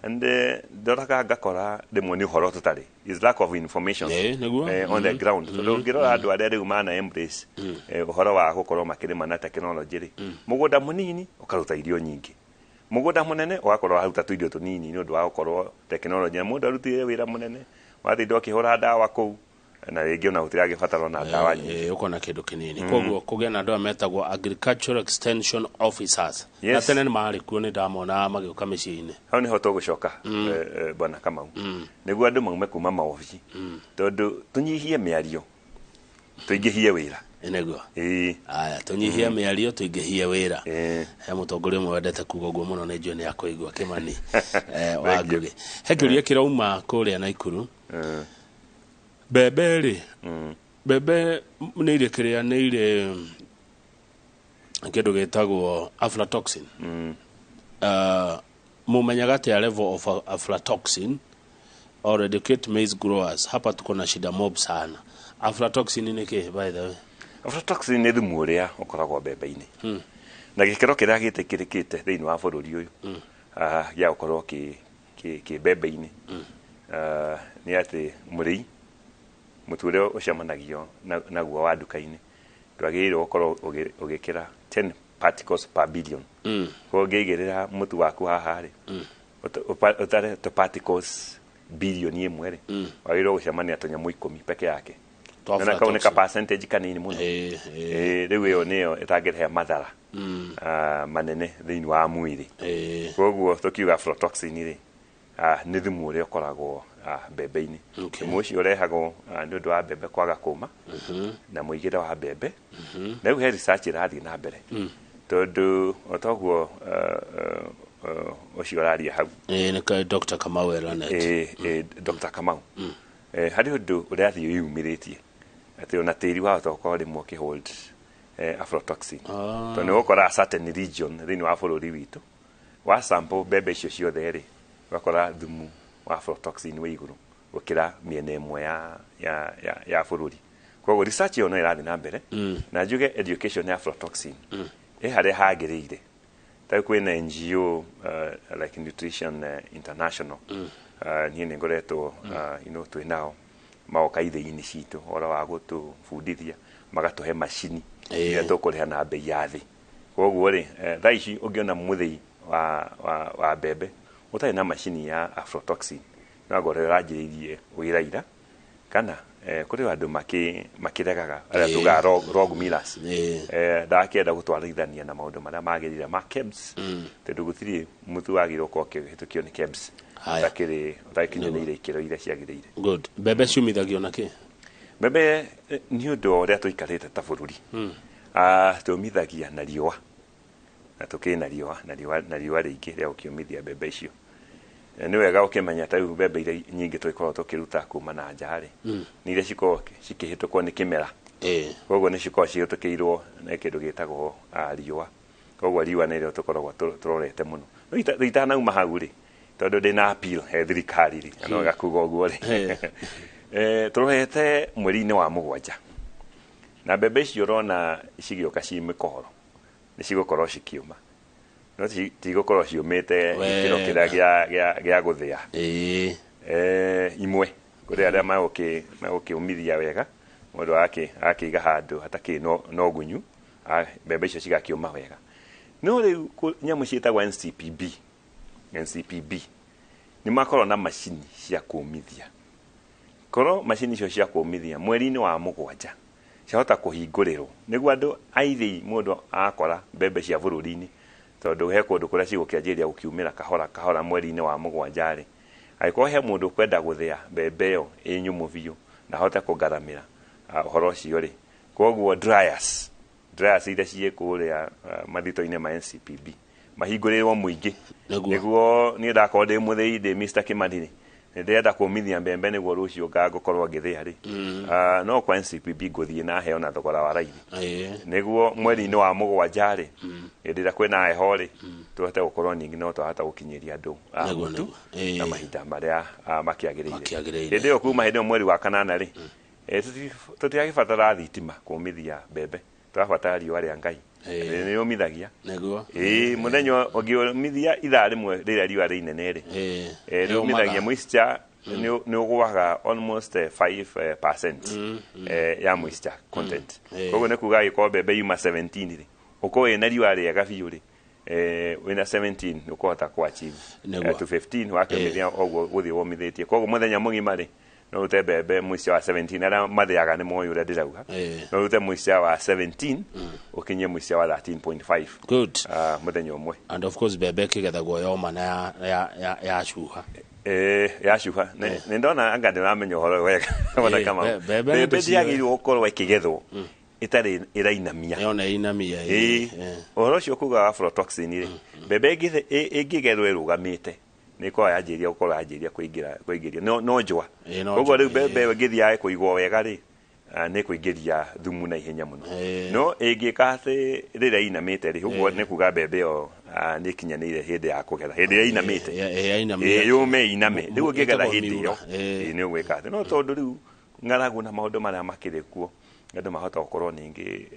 And ndoraga ngakora rimwe ni uhoro tutari is lack of information on the ground. So ngirora andu aria riu mana embrace uhoro wa gukorwo makirima na technology ri mugunda munini ukaruta irio nyingi, mugunda munene ugakorwo haruta tuirio tunini ni undu wa gukorwo technology na mundu arutire wira munene wathindo akihura ndawa kou na ringi ona utiragibatara na ndawa nyingi ukona kindu kinini koguo kugia na andu metagwo agricultural extension officers na tene ni mari kuo ni ndamona magiuka miciini hau niho tugucoka bwana Kamau niguo andu maume kuma maobici tondu tunyihie miario tuingihie wira enego aya tunyihie miario tuingihie wira he mutongoria mwe wendete kuga guo muno ni John Yakoigwa Kimani wa Ngugi hekiria kirauma kuria Naikuru bebe ri bebe ni ire kiria ni ire kindu gitagwo aflatoxin mumenyaga ati level of aflatoxin or educate maize growers hapa tuko na shida mob sana. Aflatoxin ni ke by the way? Aflatoxin ni thumu uria ukoragwo bebe-ini na gikiro kiria gitikirikite thiini wa bururi uyu ya ukorwo ki bebe-ini ni ati muri muture ucemanagio naguo wa nduka-ini ndwagĩrĩirwo gũkorwo ũgĩkĩra 10 particles per billion kwa ngĩigĩrĩra mutu waku haha rĩ utare to particles billion imwe rĩ wagĩrĩirwo gũcemania tũnyamũ 10 peke yake na kau nĩ ka percentage kanini muno rĩu ĩyo nĩyo ĩtangĩrehe mathara manene thĩinĩ wa mwĩrĩ koguo tũkiuga aflatoxin rĩ nĩ thumu ũrĩa ũkoragwo bebe-ini thumu ũcio ũrehagwo nĩ ũndũ wa mbembe kwaga kũma na mũigĩre wa mbembe na rĩu he research ĩrathiĩ na mbere tondu otoguo ũcio ũraria hau nĩ Dr. Kamau eranete Dr. Kamau harĩ ũndũ ũrathiĩ yumĩrĩtie atĩ ona tĩri wahota gũkorwo rĩmwe ũkĩhold aflatoxin tondũ nĩ gũkora certain region thĩinĩ wa bũrũri witũ wa sample mbembe icio ciothe rĩ wakora thumu wa aflatoxin wĩ igũrũ gũkĩra mĩena ĩmwe ya bũrũri koguo research ĩyo no ĩrathiĩ na mbere na njuge education ya aflatoxin harĩa hagĩrĩire ta kwĩna NGO like Nutrition International niĩ nĩ ngoretwo twĩ nao maoka ithĩ-inĩ citũ ũhoro wa gũtũbundithia magatũhe macini iria tũkũrĩha na mbei ya thĩ koguo rĩ thaa ici ũngĩona mũthĩi wa mbembe utai na machine ya aflatoxin na gore ranjĩrĩirie wĩra ira kana kuri andu makiregaga aria tuga rog millers ndakĩenda gũtwarithania na maũndũ marĩa magĩrĩire ma KEBS tondu gũtirĩ mutu wagĩrĩirwo gũkorwo ũkĩhĩtũkio nĩ KEBS ũtakinyanĩire ikĩro iria ciagĩrĩire. Good. Mbembe ciumithagio na kĩ? Mbembe nĩ ũndũ ũrĩa tũikarĩte ta bũrũri tũmithagia na riũa na tukina riũa rĩingĩ rĩa gũkiumithia mbembe icio nĩ wega ũkĩmenya ta mbembe iria nyingĩ tũikoragwo tũkĩruta kuma na nja rĩ nĩ iria cikoragwo cikĩhĩtũkwo nĩ kĩmera koguo nĩ cikoragwo cihĩtũkĩirwo na kĩndũ gĩtagwo riũa koguo riũa nĩrĩo tũkoragwo tũrorete mũno itanauma hau rĩ tondũ ndĩna appeal he thirikari rĩ no gakuga ũguo rĩ tũrorete mweri-inĩ wa mũgwanja na mbembe icio ũrona cigĩũka ci mĩkohoro nĩ cigũkorwo cikiuma no tigũkorwo ciumĩte gĩkĩro kĩrĩa gĩa gũthĩa imwe kũrĩ arĩa magũkĩũmithia wega mũndũ akĩiga handũ hatakĩ na ũgunyu mbembe icio cigakĩũma wega no rĩu nyamũ ciĩtagwo NCPB nĩ makorwo na macini cia kũmithia korwo macini icio cia kũmithia mweri-inĩ wa mũgwanja ciahota kũhingũrĩrwo nĩguo andũ aithĩ mũndũ akora mbembe cia bũrũri-inĩ tondũ he kũndũ kũrĩa cigũkĩanjĩrĩria gũkiumĩra kahora mweri-inĩ wa mũgwanja rĩ angĩkorwo he mũndũ kwenda gũthĩa mbembe ĩyo ĩ nyũmũ biũ na ahote kũgaramĩra ũhoro ũcio rĩ koguo dryers iria ciĩ kũrĩa mathito-inĩ ma NCPB mahingũrĩrwo mũingĩ nĩguo niĩ ndakorwo ndĩ mũthĩi ndĩ Mr. Kimani ndenda kumithia mbembe niguo rucio ngagukorwo ngithia ri no kwa NCPB nguthie na heo na thogora wa raithi niguo mweri-ini wa mugwanja ri ndira kwina heho ri tuhote gukorwo ningi no twahota gukinyiria andu mutu na mahinda maria makiagirire hindi yo kuma hindi mweri wa kanana ri tutiagibatara thitima kumithia mbembe twabatara riũa rĩa Ngai nĩ ũmithagia nĩguo mũthenya ũngĩũmithia ithaa rĩmwe rĩrĩa riũa rĩ inene rĩ nĩ ũmithagia moisture nĩ ũgwaga almost 5% ya moisture content koguo nĩ kuga agĩkorwo mbembe yuma 17 rĩ ũkorwo wĩna riũa rĩega biũ rĩ wĩna 17 nĩ ũkũhota kũachieve to 15 wakĩmithia ũguo gũthiĩ womithĩtie koguo mũthenya mũgima rĩ no rute mbembe moisture wa 17 ara mathiaga nĩ moyo ũrĩa ndĩrauga no rute moisture wa 17 ukinyie moisture wa 13.5 good mũthenya ũmwe and of course mbembe kĩgethagwo yoma na ya shuha ya shuha nĩ ndona anga ndĩramenya ũhoro wega ona kama mbembe ndiagĩrĩirwo gũkorwo ĩkĩgethwo itarĩ ĩrainamia yona inamia ũhoro ũcio kuga aflatoxin rĩ mbembe ĩngĩgethwo ĩrũgamĩte niko yanjiria gukorwo yanjiria kuingiria no njwa koguo riu mbembe ngithiaga kuigwo wega ri ni kuingiria thumu na ihenya muno no ingika ati rira inamite ri uguo ni kuga mbembe yo ni kinyanire hindi ya kugetha hindi ya inamite yume iname riu ngigetha hindi yo ni ugwika ati no tondu riu ngaragu na maundu maria makiri kuo andu mahota gukorwo ningi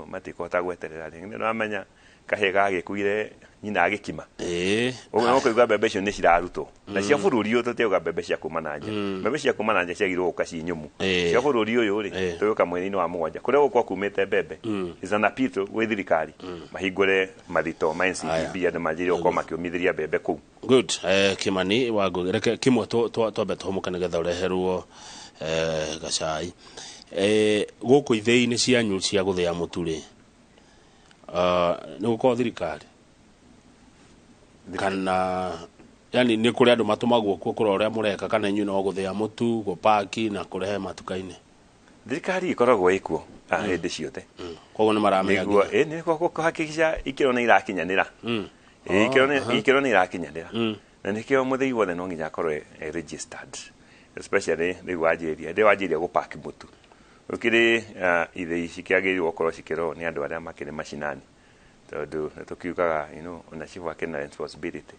matikota gweterera ri no amenya kahä gagäkuire nyina agäkima ũguo no kũigua mbembe icio nĩ cirarutwo na cia bũrũri ũyũ tũtiauga mbembe cia kuma na nja mbembe cia kuma na nja ciagirwo gũka ci nyũmũ cia bũrũri ũyũ rĩ tũgĩũka mweri-inĩ wa mũgwanja kũrĩa gũkorwo kumĩte mbembe is an appeal gwĩ thirikari mahingũre mathito ma NCPB andũ manjĩrĩrie gũkorwo makĩũmithĩria mbembe kũu good Kimani Wangũgĩ reke kĩmwe twambe tũhũmũke nĩgetha ũreherwo gacai gũkũ ithĩi-inĩ cianyu cia gũthĩa mũtu rĩ nĩ gũkorwo thirikari kana yani nĩ kũrĩ andũ matũmagwo kuo kũrora ũrĩa mũreka kana inyuĩ no gũthĩa mũtu gũpaki na kũrehe matuka-inĩ thirikari ikoragwo ĩkuo hĩndĩ ciothe koguo nĩ maramenya nĩ kũhakikisha ikĩro nĩ irakinyanĩra ikĩro nĩ irakinyanĩra na nĩkĩo mũthĩi wothe no nginya akorwo registered especially rĩu wanjĩrĩria gũpaki mũtu ukiri ithĩi cikĩagĩrĩirwo gũkorwo cikĩrorwo nĩ andũ arĩa makĩrĩ macinani tondũ nĩtũkiugaga ona chifu akĩna responsibility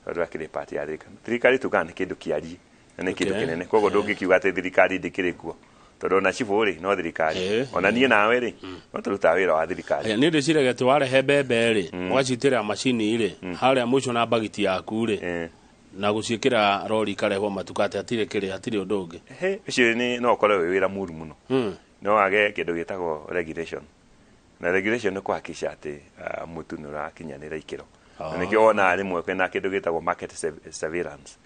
tondũ akĩrĩ part ya thirikari tugaga nĩ kĩndũ kĩarie na nĩ kĩndũ kĩnene koguo ndũngĩkiuga atĩ thirikari ndĩkĩrĩ kuo tondũ ona chifu rĩ no thirikari ona niĩ nawe rĩ no tũrutaga wĩra wa thirikari nĩ ndĩciragia atĩ warehe mbembe rĩ ũgacitĩra macini rĩ harĩa mũico na bagiti yaku rĩ na guciikira rori karehwo matuka ati atire undu ungi ucio ni no ukore wira muru muno no age kindu gitagwo regulation na regulation ni kuhakikisha ati mutu ni urakinyanira ikiro na nikio ona rimwe kwina kindu gitagwo market surveillance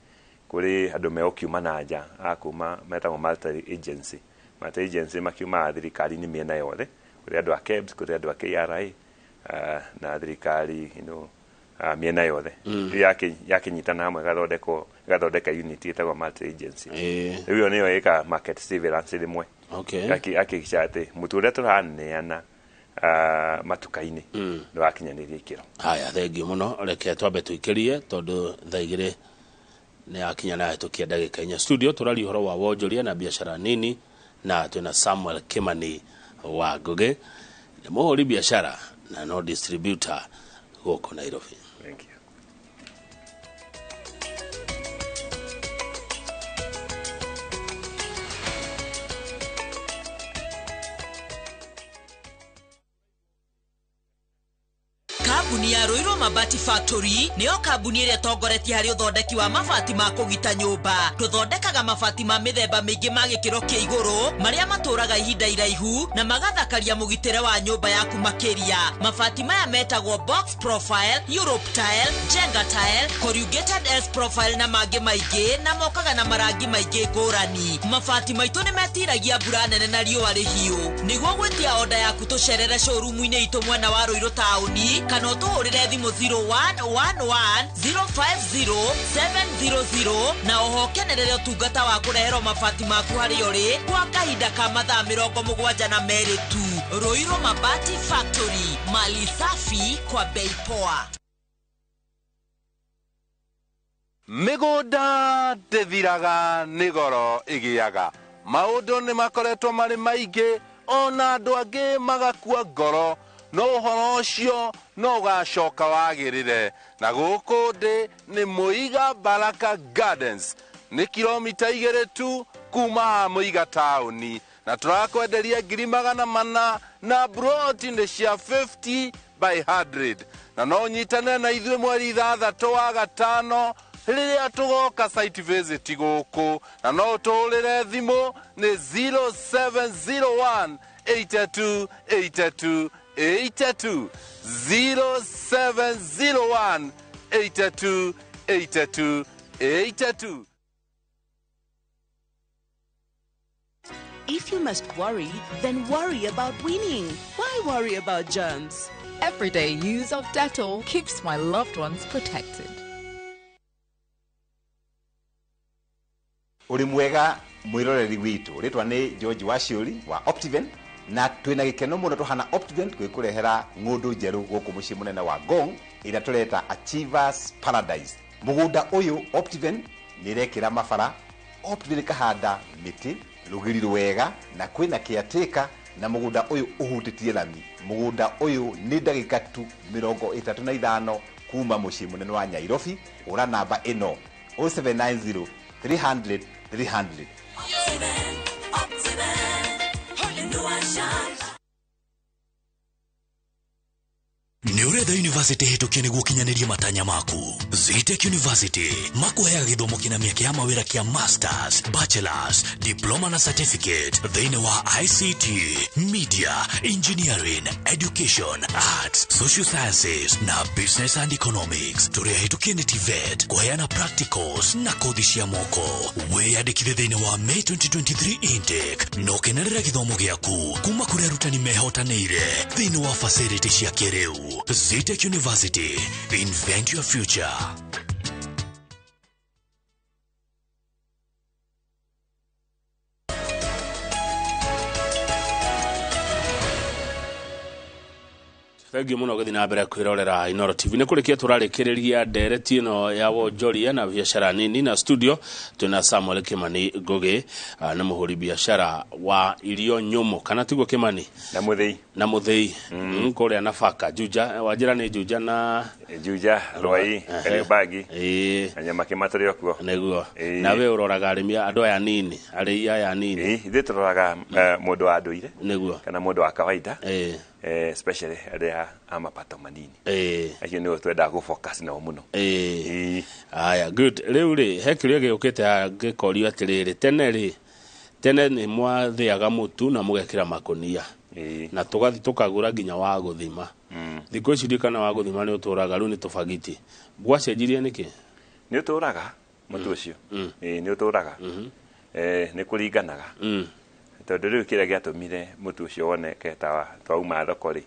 kuri andu meokiuma na nja akuma metagwo multi agency makiuma thirikari ni miena yothe kuri andu a KEBS kuri andu a KRA na thirikari miena yothe yakinyitana hamwe gathondeka unit itagwo multi agency rĩu nĩyo ĩka market surveillance rĩmwe akĩhakikisha atĩ mũtu ũrĩa tũraneana matuka-inĩ nĩ wakinyanĩria ikĩro. Haya, thengiũ mũno, reke twambe tũikĩrie tondũ thaa igĩrĩ nĩ yakinya na tũkia ndagĩka inya. Studio tũrari ũhoro wa wonjoria na biashara nini na twĩna Samuel Kimani Wangũgĩ, nĩ mũhũri biashara na no distributor gũkũ Nairobi. Thank you. Kambuni ya Roiro Mabati Factory niyo kambuni ĩrĩa tongoretie harĩ ũthondeki wa mabati ma kũgita nyũmba. Tũthondekaga mabati ma mĩthemba mĩingĩ ma gĩkĩro kĩa igũrũ marĩa matũraga ihinda iraihu na magathakaria mũgitĩre wa nyũmba yaku makĩria. Mabati maya metagwo box profile, Europe tile, Jenga tile, corrugated S profile na mangĩ maingĩ na mokaga na marangi maingĩ ngũrani. Mabati maitũ nĩ metiragia mbura nene na riũa rĩhiũ. Nĩguo gwĩtia order yaku tũcerere showroom-inĩ itũ mwena wa Roiro taũni kana ũtũhũrĩre thimũ 0111050700 na oho kenerere ũtungata wa kũreherwo mabati maku harĩa ũrĩ kwa kahinda ka mathaa 72 tu. Roiro Mabati Factory, mali safi kwa bei poa. Mĩgũnda ndĩthiraga nĩ goro ĩgĩaga. Maũndũ nĩ makoretwo marĩ maingĩ, ona andũ angĩ magakua ngoro, no ũhoro ũcio no ũgacoka wagĩrĩre. Na gũkũ ndĩ nĩ Mũiga Baraka Gardens, nĩ kilomita 2 tu kuma Mũiga taũni, na tũrakwenderia 400,000 na broti nĩ cia 50 by 100, na no nyitane na ithuĩ mweri 6 wa gatano rĩrĩa tũgoka site visit gũkũ, na no ũtũhũrĩre thimũ nĩ 0701 82 82 82 0701 82 82 82. If you must worry, then worry about winning. Why worry about germs? Everyday use of Dettol keeps my loved ones protected. Uri mwega mwiroreri witu ritwa ni George Waciuri wa Optiven, na twina gikeno muno tuhana Optiven gwikurehera ngundu njeru guku mucii munene wa Ngong ira tureta Achievers Paradise. Mugunda uyu Optiven ni rekira mabara, Optiven kahanda miti rugiri rwega na kwina kiateka, na mugunda uyu uhutitie lami. Mugunda uyu ni ndagika tu 35 kuma mucii munene wa Nyairobi. Ura namba ino 0790 300 300. Neuretha University hetokia niguo kinyanirie matanya maku. Zitec University makuheaga githomo kina miaka ya mawira kia masters, bachelors, diploma na certificate thiini wa ICT, media, engineering, education, arts, social sciences na business and economics. Turia hetokia ni TVET kuheana practicals na kothi cia moko. Weyandikithe thiini wa May 2023 intake no kenerera githomo giaku kuma kuri arutani mehotanĩire thiini wa facility cia kĩrĩu. Zitec University, invent your future. Thangi muno guthi na mbere kwirorera Inoro TV. Ni kurikia turarikiriria ndereti ino ya wonjoria na biashara nini, na studio tuna Samuel Kimani Ngugi na muhuri biashara wa irio nyumu kana tiguo Kimani na muthei kuria nafaka Juja wajira ni Juja na Juja Rwai Kariobangi na nyama kimatrio kuo niguo na we uroraga arimi andu aya nini ari aya nini ithe turoraga mundu wa nduire niguo kana mundu wa kawaida especially area amapato manini acio ni twenda go focus na muno aya good riu ri hekirio giukite gikorio atiriri tene ni mwathiaga mutu na mugekira makonia na tugathi tukagura nginya wa guthima thiko ici ndikana wa guthima ni uturaga riu ni tufagiti bwacenjirie niki ni uturaga mutu ucio ni uturaga ni kuringanaga tondu riu kira giatumire mutu ucio woneke ta twauma thoko ri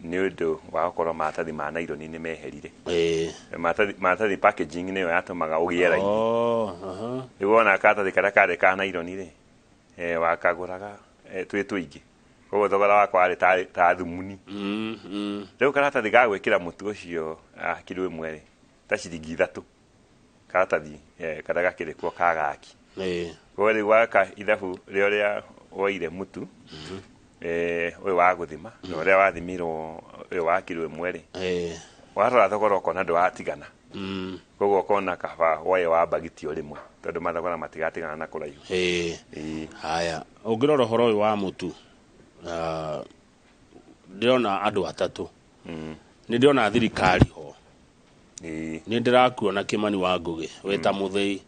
ni undu wa gukoro matathi ma naironi ni meherire matathi packaging ni yo yatumaga ugiera ni wona katathi karia kare ka naironi ri wakaguraga twituingi koguo thogora wakwa ari ta thumuni riu karatathi ga gwikira mutu ucio kilo imwe ri ta ciringi 3 karatathi karia gakiri kuo kagaki koguo riu waka ithabu ria oire mutu uyu wa guthima no ria wathimirwo uyu wa kilo imwe ri warora thogora ukona ndwatigana koguo kona kaba wae wa bagiti rimwe tondu mathogora matigatigana na kuraihu haya ungirora horo uyu wa mutu ndiona andu atatu ni ndiona thirikari ho ni ndirakuona Kimani wa Ngugi weta muthei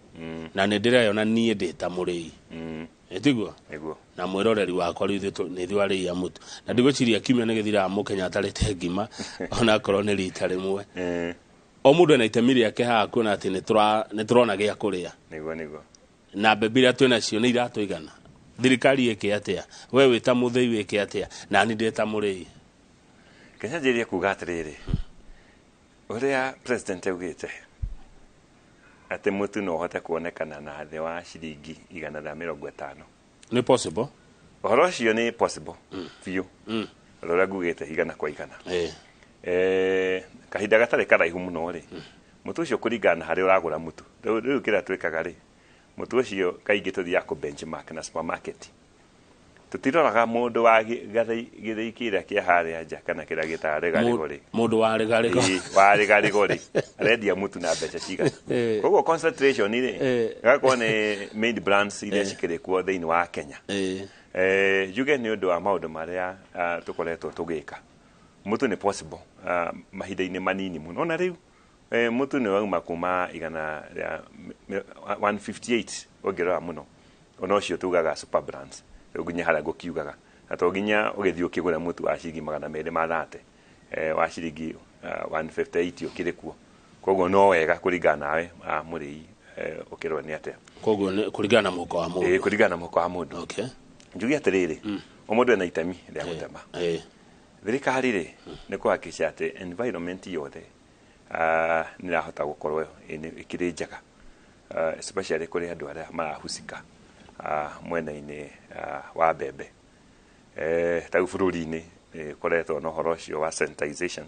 na ni ndirayona nie ndita murei etiguo na mwiroreri wakwa riu ni thwari ya mutu na ndigociria kimya ni githira mukenya atarite ngima ona korwo ni rita rimwe o mundu ena itemi riake haha kuona ati ni turona gia kuria niguo na mbebira twina cio ni iratuigana thirikari ike atia we wita muthei wike atia na ni ndita murei Kenya jiria kuga atiriri uria president augite ati mutu no hote kuonekana na thĩ wa ciringi 150 ni possible horo cio ni possible fiu rora ngugite igana kwa igana kahinda gatari karaihu muno ri mutu ucio kuringana hari uragura mutu riu kira twikaga ri mutu ucio kaingi tuthia ku benchmark na supermarket tutiroraga mundu wa githii kira kia haria nja kana kira gitare garigori mundu wa garigori arendia mutu na mbeca cigana koguo concentration ire gakwo ni main brands ile cikire kuo thiini wa Kenya juge ni undu wa maundu maria tukoretwo tugika mutu ni possible mahinda-ini manini muno na riu mutu ni wauma kuma igana 158 ogera muno ono cio tugaga super brands uginya hala gokiugaga na to ginya ugithii ukigura mutu wa ciringi 230 wa ciringi 158 ukire kuo koguo no wega kuringana nawe muri ukirwa ni atia koguo ni kuringana muko wa mundu kuringana muko wa mundu okay njugi atiriri omundu ena itemi ria gutema thirikari ri ni kuhakikisha ati environment yothe ni rahota gukorwo ikiri njega especially kuri andu aria marahusika mwena-ini wa mbembe tau bururi-ini koretwo no horo cio wa sanitization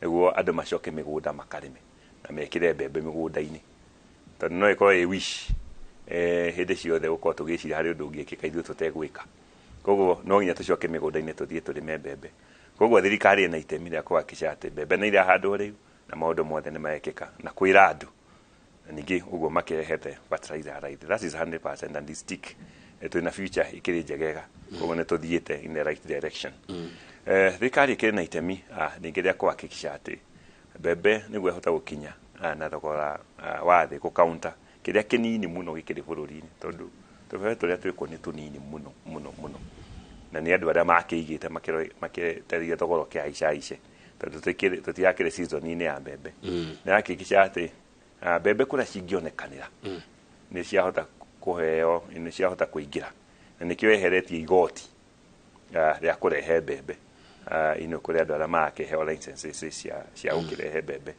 niguo andu macoke migunda makarime na mekire mbembe migunda-ini tondu no ikorwo i wish hindi ciothe gukorwo tugicira hari undu ungikika ithuĩ tutegwika koguo no nginya tucoke migunda-ini tuthie turime mbembe koguo thirikari ina itemi ria kuhakikisha ati mbembe ni irahandwo riu na maundu mothe ni mekika na kwira andu ningi uguo makehete fertilizer right that is 100% and stick twina future ikiri njegega koguo ni tuthiite in the right direction thirikari ikiri na itemi ningi ria kuhakikisha ati mbembe niguo ihota gukinya na thogora wa thi ku counter kiria kinini muno gikiri bururi-ini tondu tubebe turia twiko ni tunini muno na ni andu aria makiigite makiteria thogora kiaice tondu tutiakire season-ini ya mbembe na hakikisha ati mbembe kuna cingionekanira ni ciahota kuheo ni ciahota kuingira na nikio eheretie igoti ria kurehe mbembe ino kuri andu aria makiheo licenses cia gukirehe mbembe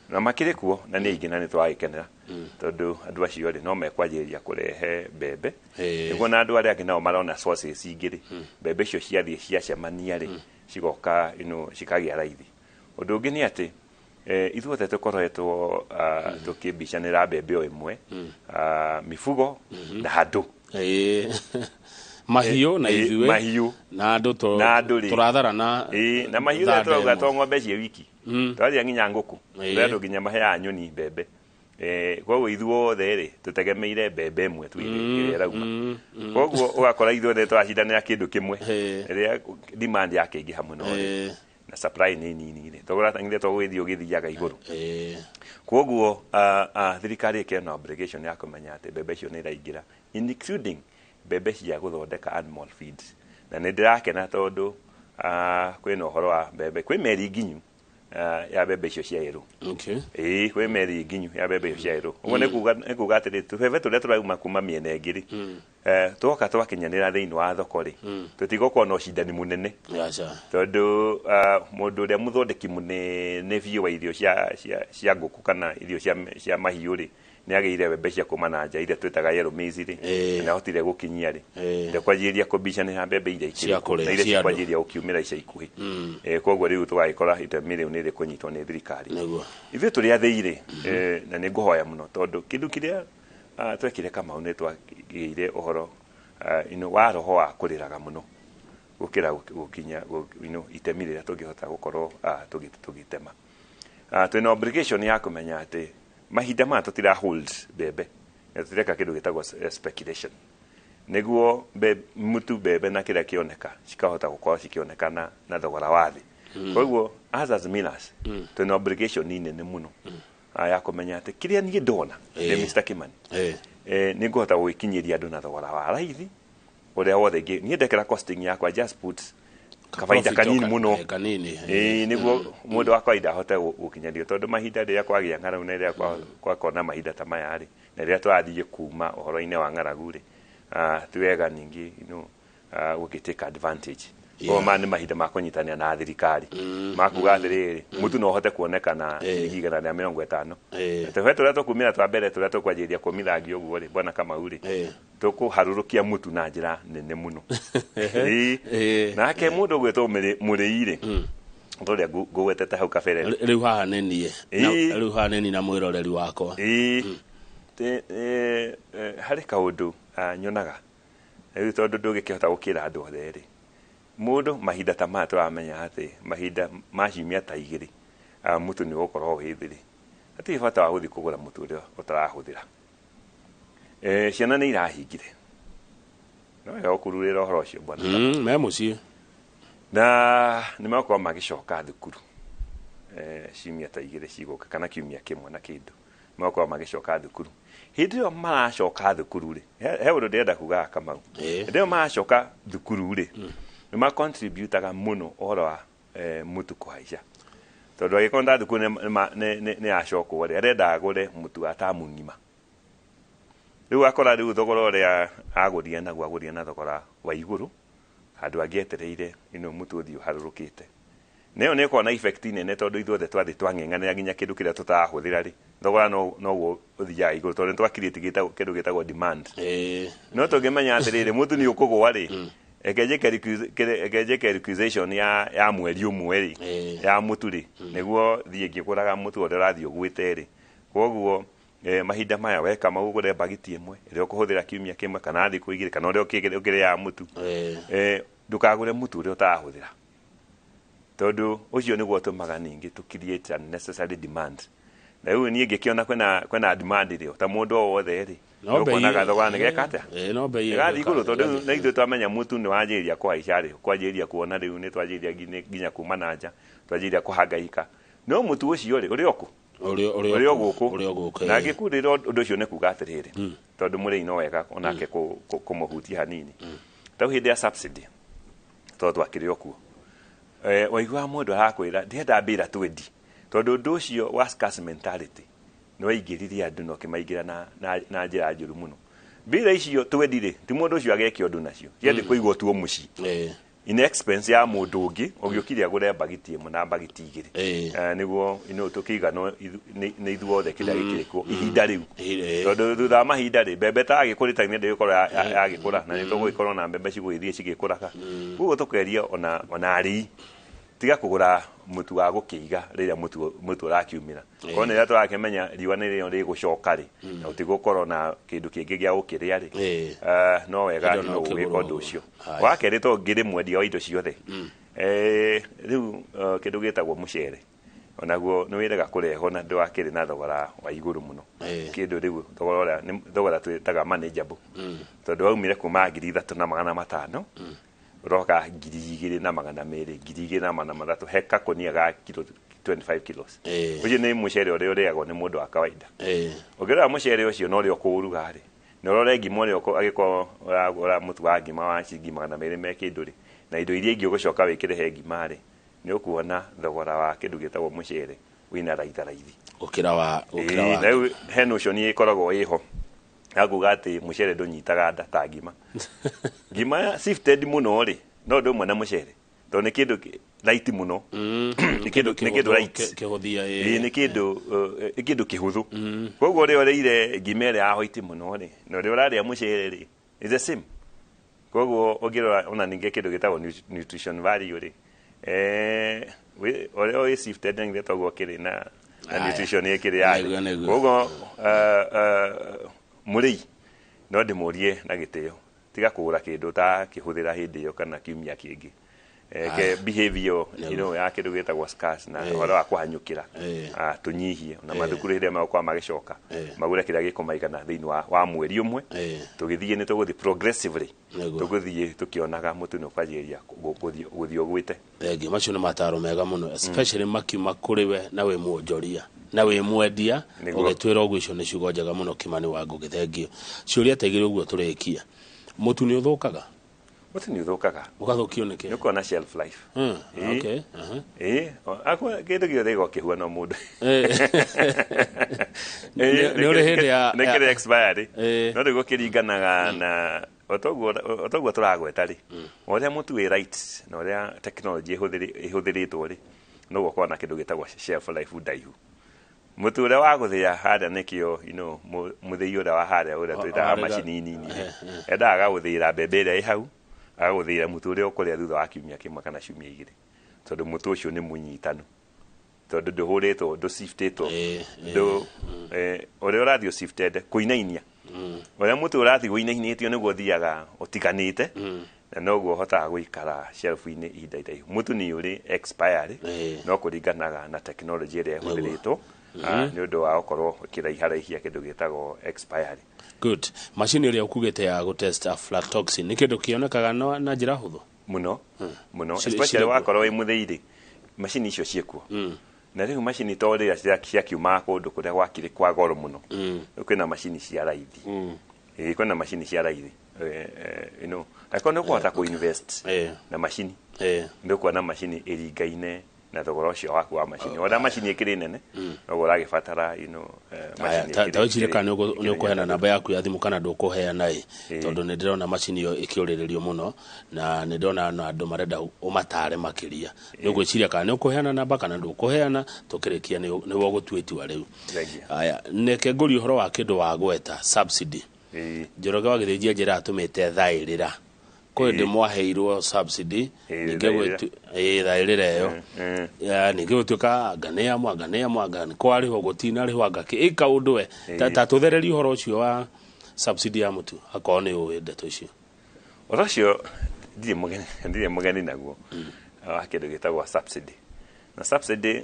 na makiri kuo na ni ingi na ni twagikenera tondu andu acio ri no mekwanjiria kurehe mbembe niguo na andu aria nao marona sources ingiri mbembe icio ciathie ciacemania ri cigoka cikagia raithi undu ungi ni ati ithuothe tukoretwo tukimbicanira mbembe o imwe mifugo na andu mahiu na ithuĩ mahiu na andu turatharana na mahiu na turauga to ng'ombe cie wiki twathia nginya nguku andu nginya mahea nyoni mbembe koguo ithuothe ri tutegemeire mbembe imwe tu ĩrĩa ĩrauma koguo ugakora ithuothe twacindanĩra kindu kimwe ĩrĩa demand yake ingĩha mũno na supply ni nini ri thogora tangire tugithii ugithiaga iguru koguo thirikari ikena obligation ya kumenya ati mbembe cio ni iraingira including mbembe cia guthondeka animal feeds na ni ndirakena tondu kwina uhoro wa mbembe kwi meri nginyu ya mbembe icio cia iru kwi meri nginyu ya mbembe icio cia iru uguo ni kuga atiri tubebe turia turauma kuma miena ingiri tuoka twakinyanira thiini wa thoko ri tutigokorwo na ucindani munene tondu mundu uria muthondeki munene biũ wa irio cia nguku kana irio cia mahiũ ri ni ageire mbembe cia kuma na nja iria twitaga yellow maize ri na hotire gukinyia ri ndekwanjiria kubicanira mbembe iria ikiri na iria cikwanjiria gukiumira ica ikuhi koguo riu tugagikora itemi riu ni rikunyitwo ni thirikari ithuĩ turi athĩire na ni nguhoya muno tondu kindu kiria twekire Kamau ni twagiire uhoro wa roho wa kuriraga muno gukira gukinya itemi riria tungihota gukorwo tugitema twina obligation ya kumenya ati mahinda ma tutira hold mbembe na tutireka kindu gitagwo speculation niguo mutu mbembe na kira kioneka cikahota gukorwo cikionekana na thogora wa thi koguo as millers twina obligation nene muno ya kumenya ati kiria ni ndona Mr. Kimani ni nguhota gwikinyiria andu na thogora wa raithi uria wothe ni ndekera costing yakwa just put kafaida kanini muno niguo mundu wa kawaida ahote gukinyario tondu mahinda riria kwagia ng'aragu na riria kwakona mahinda ta maya ri na riria twathie kuma uhoro-ini wa ng'aragu ri tiwega ningi gugitake advantage kwa ni mahinda ma kunyitania na thirikari makuga atiriri mutu no hote kuonekana igana rĩa 50 tũhe tũrĩa tũkumĩra twa mbere tũrĩa tũkwanjĩria kũmithangia ũguo rĩ bwana Kamau rĩ tũkũharũrũkia mutu na njĩra nene mũno nake mũndũ gwĩtwo mũrĩi rĩ ndoria ngwetete hau kabere riu haha nenie riu haha neni na mwiroreri wakwa hari kaundu nyonaga riu tondu ndungikihota gukira andu othe ri mundu mahinda ta maya turamenya ati mahinda macimia ta igiri mutu ni gukorwo withiri ati bata wa guthi kugura mutu uria utarahuthira ciana ni irahingire no ya okururira horo cio bwana me mucie na nimakorwo magicoka thukuru cimia ta igiri ciguka kana kiumia kimwe na kindu nimakorwo magicoka thukuru hindi ĩyo maracoka thukuru ri he undu ndenda kuga Kamau hindi ĩyo maracoka thukuru ri ni ma contributaga muno uhoro wa mutu kuhaica tondu agikonda thukuru ni acokwo ri arenda agure mutu atamu ngima riu akora riu thogora uria aguria naguo aguria na thogora wa iguru andu angietereire mutu uthio harurukite neyo ne kona effect nene tondu ithuothe twathi twang'eng'anira nginya kindu kiria tutarahuthira ri thogora no uthia iguru tondu twakiritigita kindu gitagwo demand no tungimenya atiriri mutu ni ukugwa ri ekeje calculation ya mweri umwe ri ya mutu ri niguo thie ngikuraga mutu uria urathio gwite ri koguo mahinda maya weka magugure bagiti imwe iria ukuhuthira kiumia kimwe kana thiku igiri kana uria ukire ya mutu ndukagure mutu uria utarahuthira tondu ucio niguo tumaga ningi to create unnecessary demand na riu nie ngikiona kwena demand ri ta mundu o wothe ri nokonaga thogora nigeka atia no bei gathi iguru tondu na ithu twamenya mutu ni wanjiria kuhaica ri kwanjiria kuona riu ni twanjiria nginya kuma na nja twanjiria kuhangaika no mutu ucio ri uri oku uri oguku na ngikurira undu ucio ni kuga atiriri tondu muri no wega onake kumuhutia hanini tau hindi ya subsidy tondu twakiri okuo waigua mundu arakwira ndienda mbira 20 tondu undu ucio wa scarce mentality no waingiririe andu no kimaingira na njira njuru muno mbira icio 20 ri ti mundu ucio ageke undu nacio yendi kuigwo tuo muci in expense ya mundu ungi ugiukiria gure bagiti imwe na bagiti igiri niguo tukiga no ni ithuothe kiria gikirikwo ihinda riu tondu thutha mahinda ri mbembe ta agikurita ni ndigikora agikura na ni tugwikorwo na mbembe cigwithie cigikuraga uguo tukeria ona ari tiga kugura mutu wa gukiiga riria mutu urakiumira ko ne yato akimenya riwa ni rio rigucoka ri na utigukorwo na kindu kingi gia gukiria ri no wega no ugikondo ucio wakeri to ngiri mwendi wa indo ciothe riu kindu gitagwo mucere onaguo ni wirega kureho na ndu akiri na thogora wa iguru muno kindu riu thogora twitaga manageable tondu waumire kuma 3,500 roka 2,200 2,200 heka konia ga kilo 25 kilos uji ni mucere uri uriagwo ni mundu wa kawaida ogera mucere ucio no ri okuruga ri no rore ngimo ri agiko ora mutu wa ngima wa ciringi 200 me kinduri na indo iria ingi ugucoka wikire he ngima ri ni ukuona thogora wa kindu gitagwo mucere wina raithi ukira na heno ucio ni ikoragwo iho aguga ati mucere ndunyitaga nda ta ngima ngima sifted muno ri no ndu mwana mucere to ni kindu light muno ni kindu light kihuthia ni kindu kihuthu koguo ri ore ngimere aho iti muno ri no ri uraria mucere ri is the same koguo ogirora ona ninge kindu gitagwo nutrition value ri ore sifted ninge togwo kiri na nutrition ikiri ya koguo muri no ndimurie na gitio tiga kugura kindu ta kihuthira hindi yo kana kiumia kingi ke behavior ya kindu gitagwo scarce na horo wa kuhanyukira tunyihie na mathukuru hiria magokwa magicoka magure kiria gikumaigana thiini wa mweri umwe tugithie ni tuguthi progressively tuguthie tukionaga mutu no kwajiria guthio gwite macio ni mataro mega muno especially makiuma kuri we na we muonjoria na we mwendia ugitwira uguo icio ni ciugo njega muno Kimani Wangu githengio ciuria tegire uguo turikia mutu ni uthukaga mutu ni uthukaga ugathukio niki ni kona shelf life okay akwa kindu giothe gokihua no mundu ni uri hindi ya ni kire expired no ndigo kiringanaga na otoguo turagweta ri oria mutu wi right na oria technology ihuthiritwo ri no gukona na kindu gitagwo shelf life ndaihu mutu ura wa guthia hada nikio muthii ura wa hada ura twita machini nini endaga guthira mbembe ira ihau agaguthira mutu ura ukuria thutha wa kiumia kimwe kana ciumia igiri tondu mutu ucio ni munyitanu tondu nduhuritwo nduciftitwo ndu uria urathio sifted kuinainia uria mutu urathi guinainitio niguo thiaga utiganite na noguo hotaga guikara shelf-ini ihinda iraihu mutu ni uri expired no kuringanaga na technology iria ihuthiritwo ni undu wa ukorwo kiraiharahia kindu gitagwo expired. Good. Machine iria ukugite ya gutest aflatoxin ni kindu kionekaga na njira huthu muno especially wakorwo imutheiri machine icio ciekuo na riu machine torira cia kiuma kundu kuria gwakire kwa goro muno kwina machine cia raithi kwina machine cia raithi you know akona kuhota ku invest na machine ndio kuona machine iringaine na thogora ucio waku wa machine wona machine ikiri nene no uragibatara you know machine ta uchireka ni ukuheana namba yaku ya thimu kana ndukuheana tondu ni ndirona machine iyo ikiuriririo muno na ni ndona andu marenda umatare makiria ni ugwiciria kana ni ukuheana namba kana ndukuheana tukirikia ni wo gutwetua riu aya neke nguri uhoro wa kindu wa gweta subsidy Njoroge wa githijia njira atumite thairira kwende mwaheirwo subsidy ningegwetu thairira yo ningegwetuka ganea mwangani kwari ho gutina ri hwangaki ikaundwe ta tuthereri uhoro ucio wa subsidy ya mutu akone uwende to icio uracio ndire mugeni naguo akindu gitagwo subsidy na subsidy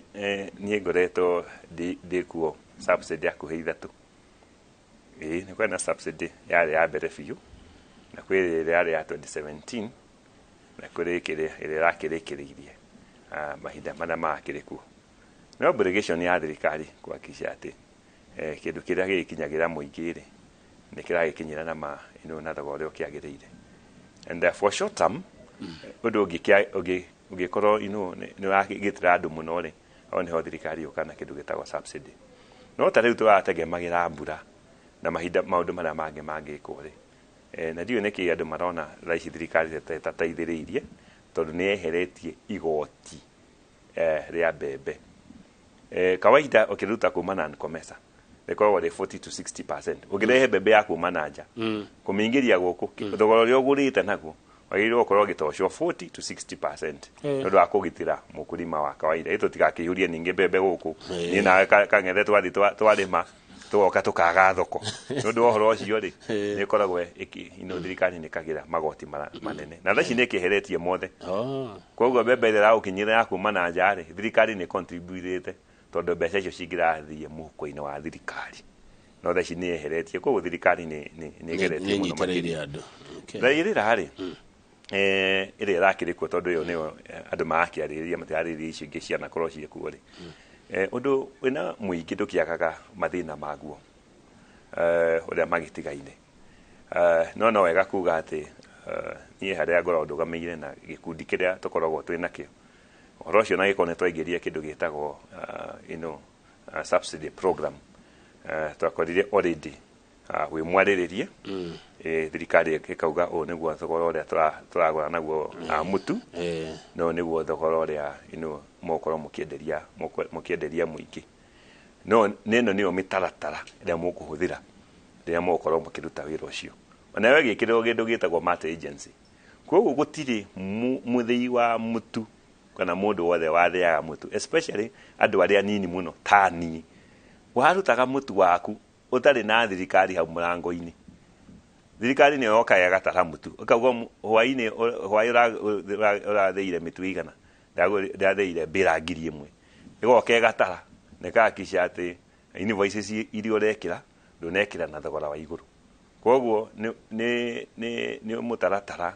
ni ngoretwo ndikuo subsidy akuhe ithatu ni kwena subsidy ya mbere biu na kwiri ile ya 2017 na kuri kire ile rakirikirie mahinda mana makiriku no obligation ya thirikari kuhakikisha ati kindu kiria gikinyagira muingire ni kiragikinyira na na thogora ukiagiriire and for short term undu ugikorwo ni wakigitira andu muno ri one ho thirikari ukana kindu gitagwo subsidy no ta riu turategemagira mbura na mahinda maundu maria mangi kuri na dio neki andu marona raici thirikari tataithiriirie tondu ni eheretie igoti ria mbembe kawaida ukiruta kumana na komesa iko ri 40 to 60% ugirehe mbembe ya kumana nja kumingiria guku thogora rio gurite naguo wagirwo korwo gitosho 40 to 60% ndu akugitira mukulima wa kawaida ito tigakihurie ninge mbembe guku ni na kangethe twarima tuoka tukaga thoko ndu ohoro ucio ri ni koragwo thirikari ni kagira magoti manene na thaci ni kiheretie mothe koguo mbembe ira ukinyira ya kuma na nja ri thirikari ni contribute tondu mbeca icio cingirathie muhuko-ini wa thirikari no thaci ni eheretie koguo thirikari ni geretie muno makiri thairira ri ire irakirikwo tondu yo ni andu makiaririria matiaririria icio ingi ciana korwo ciekuo ri undu wina muingi ndukiagaga mathina maguo uria magitigaine no wega kuga ati nie haria ngoro ndugameire na gikundi kiria tukoragwo twina kio uhoro ucio na gikone twaingiria kindu gitagwo subsidy program twakorire already wi mwariririe thirikari ikauga o niguo thogora uria turagura naguo mutu no niguo thogora uria mokoro mukienderia muingi no neno niyo mitaratara ria mukuhuthira ria mokoro mukiruta wira ucio ona we gikirwo gindu gitagwo mate agency koguo gutiri muthii wa mutu kana mundu wothe wathiaga mutu especially andu aria nini muno tani warutaga mutu waku utari na thirikari hau murango-ini thirikari ni yoka ya gatara mutu ukauga hwaini uratheire mitu igana ndatheire mbira ngiri imwe igoke gatara nekakisha ati invoices iria urekira ndunekira na thogora wa iguru koguo ni mutaratara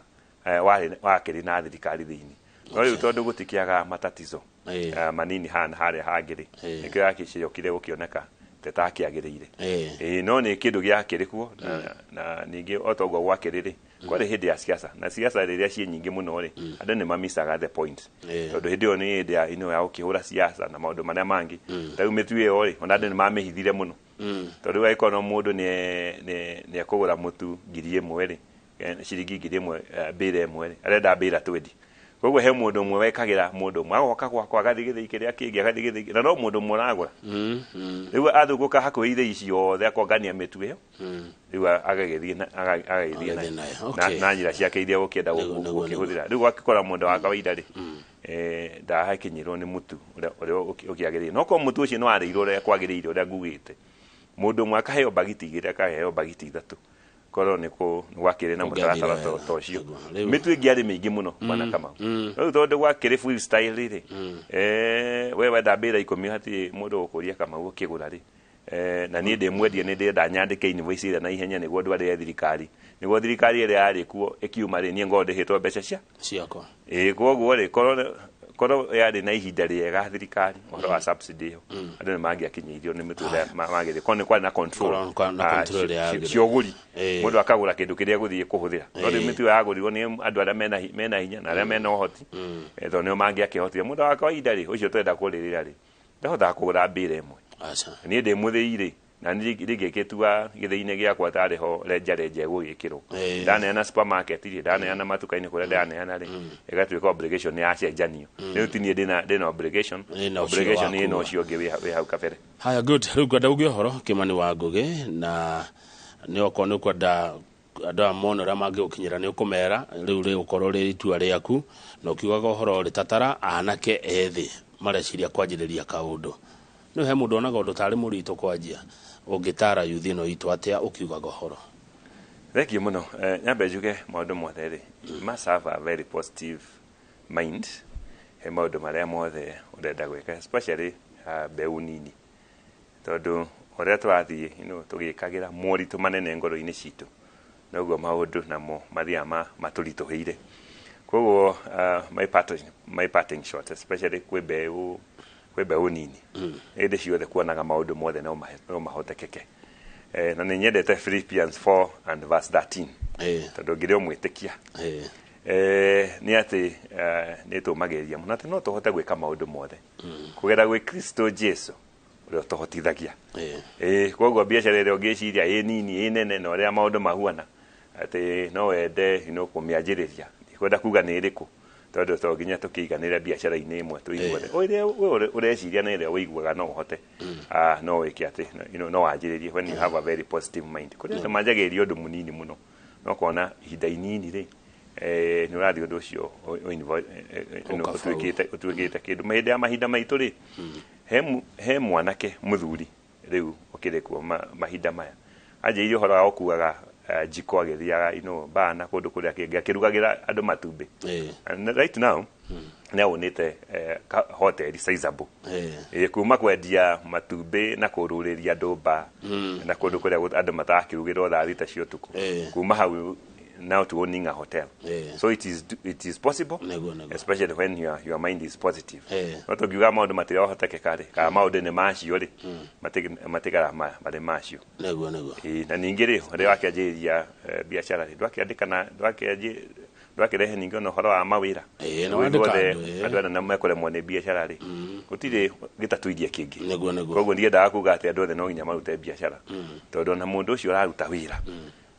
wakiri na thirikari thiini no riu tondu gutikiaga matatizo manini haria hangiri nikio yakicire ukire gukioneka tetakiagiriire no ni kindu giakirikuo na ningi otogwo gwakiriri kwari hindi ya siasa na siasa riria cie nyingi muno ri andu ni mamisaga the point tondu hindi yo ni hindi ya ukihura siasa na maundu maria mangi tau mitue yo ri ona andu ni mamihithire muno tondu wa ikono mundu ni akugura mutu ngiri imwe ri ciringi ngiri imwe mbira imwe ri arenda mbira 20 koguo he mundu mwe wekagira mundu mwe agoka gwakwa agathi githii kiria kingi agathi githii na no mundu mwe aragura riu athuguka hakuhi ithe icio the akongania mitu iyo riu agagithii na njira ciake iria ukienda gukihuthira riu akikora mundu wa kawaida ri ndahakinyirwo ni mutu uria ukiagirire no ko mutu ucio no areirwo uria kwagirire uria ngugite mundu mwe akaheo bagiti igiri akaheo bagiti ithatu koro niko gwakire na mutaratara tocio mitu ingiari mingi muno bana kama riu tondu gwakire freestyle ri wewe ndambira ikomi hati mundu ukuria kama ukigura ri na nie ndimwendie ni ndenda nyandike invoice ira na ihenya niguo ndware thirikari niguo thirikari ire yari kuo ikiuma ri nie ngode hitwo mbeca ciako koguo ri koro yari na ihinda riega thirikari uhoro wa subsidy yo andu mangiakinyirio ni mitu magire kone kwa na control cioguri mundu akagura kindu kiria guthie kuhuthira no ri mitu yagurirwo ni andu aria mena hinya na aria mena uhoti tho nio mangiakihotire mundu wa kawaida ri ucio twenda kuririra ri ndahotha kugura mbira imwe ni ndi muthiire na ndigiketua githiine giakwa tari ho renja gugikirwo ndaneana supermarket ri ndaneana matukaini kuria ndaneana ri igatuika obligation ya cenjanio riu tinie ndina obligation ni no cio ngi we hau kabere. Haya, good. Riu kwenda uge horo Kimani wa Ngugi na ni okone kwenda ada mono ra mangi ukinyira ni ukumera riu ri ukorwo ri itua riaku na ukiugaga horo ritatara anake ethi mareciria kwanjiriria kaundu no he mundu onaga undu tari murito kwanjia ungitara yuthi no itu atia ukiugaga horo. Thank you muno. Nyambe njuge maundu mothe ri must have a very positive mind he maundu maria mothe urenda gwika especially mbeu nini tondu uria twathie tugikagira moritu manene ngoro-ini citu noguo maundu namo mathia maturituhire koguo my parting shot especially kwi mbeu nini indi ciothe kuonaga maundu mothe no mahotekeke na ni nyendete Philippians 4 and verse 13 tondu ngire umwitikia ni ati ni tumageria muno ati no tuhote gwika maundu mothe kugera gwi Kristo Jesu uria tuhotithagia koguo biacara iria ungiciria nini nene na uria maundu mahuana ati no wende kumianjiriria kwenda kuga ni iriku tondu to nginya tukiiganira biacara-ini imwe tuiguane uria ureciria na iria uiguaga no uhote no wiki ati no wanjiririe when you have a very positive mind kuria manjagiria undu munini muno no kuona ihinda inini ri ni urathi undu ucio utwikite kindu mahinda maitu ri he mwanake muthuri riu ukirikuo mahinda maya anjirie uhoro wa ukuaga jiko agithiaga bana kundu kuria kingi akirugagira andu matumbi and right now now unite hotel sizable kuma kwendia matumbi na kururiria andu ba na kundu kuria andu matakirugira thaa thita cio tuku kuma hau now to owning a hotel so it is possible especially when your mind is positive no to giga maundu matira hotekeka ri ka maundu ni macio ri matigara mari macio nego na ningi ri ri wakianjiria biacara ri ndwakirehe ningi no horo wa mawira no andu na mekoremwo ni biacara ri gutire gitatuithia kingi koguo ndiendaga kuga ati andu othe no nginya marute biacara tondu na mundu ucio araruta wira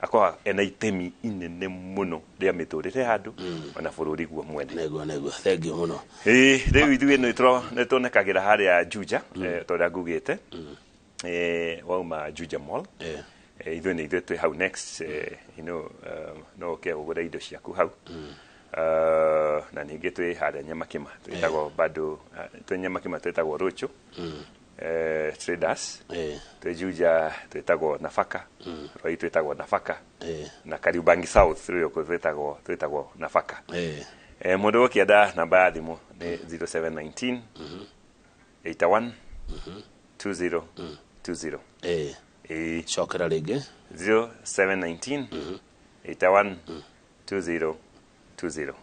akwa ena itemi inene muno ria miturire handu ona bururi guo mwene nego thank you muno riu ithuĩ nĩ tuonekagira haria Juja toria ngugite wauma Juja Mall ithuĩ nĩ ithuĩ twĩ hau next no ke ugure indo ciaku hau na ningĩ twĩ haria Nyamakima twĩtagwo bado twĩ Nyamakima twĩtagwo Rocho traders twĩ Juja twĩtagwo Nafaka roi twĩtagwo Nafaka na Kariobangi South rĩu twĩtagwo Nafaka mundu ukienda namba ya thimu ni 0719 81 2020 cokera ringi 0719 81 2020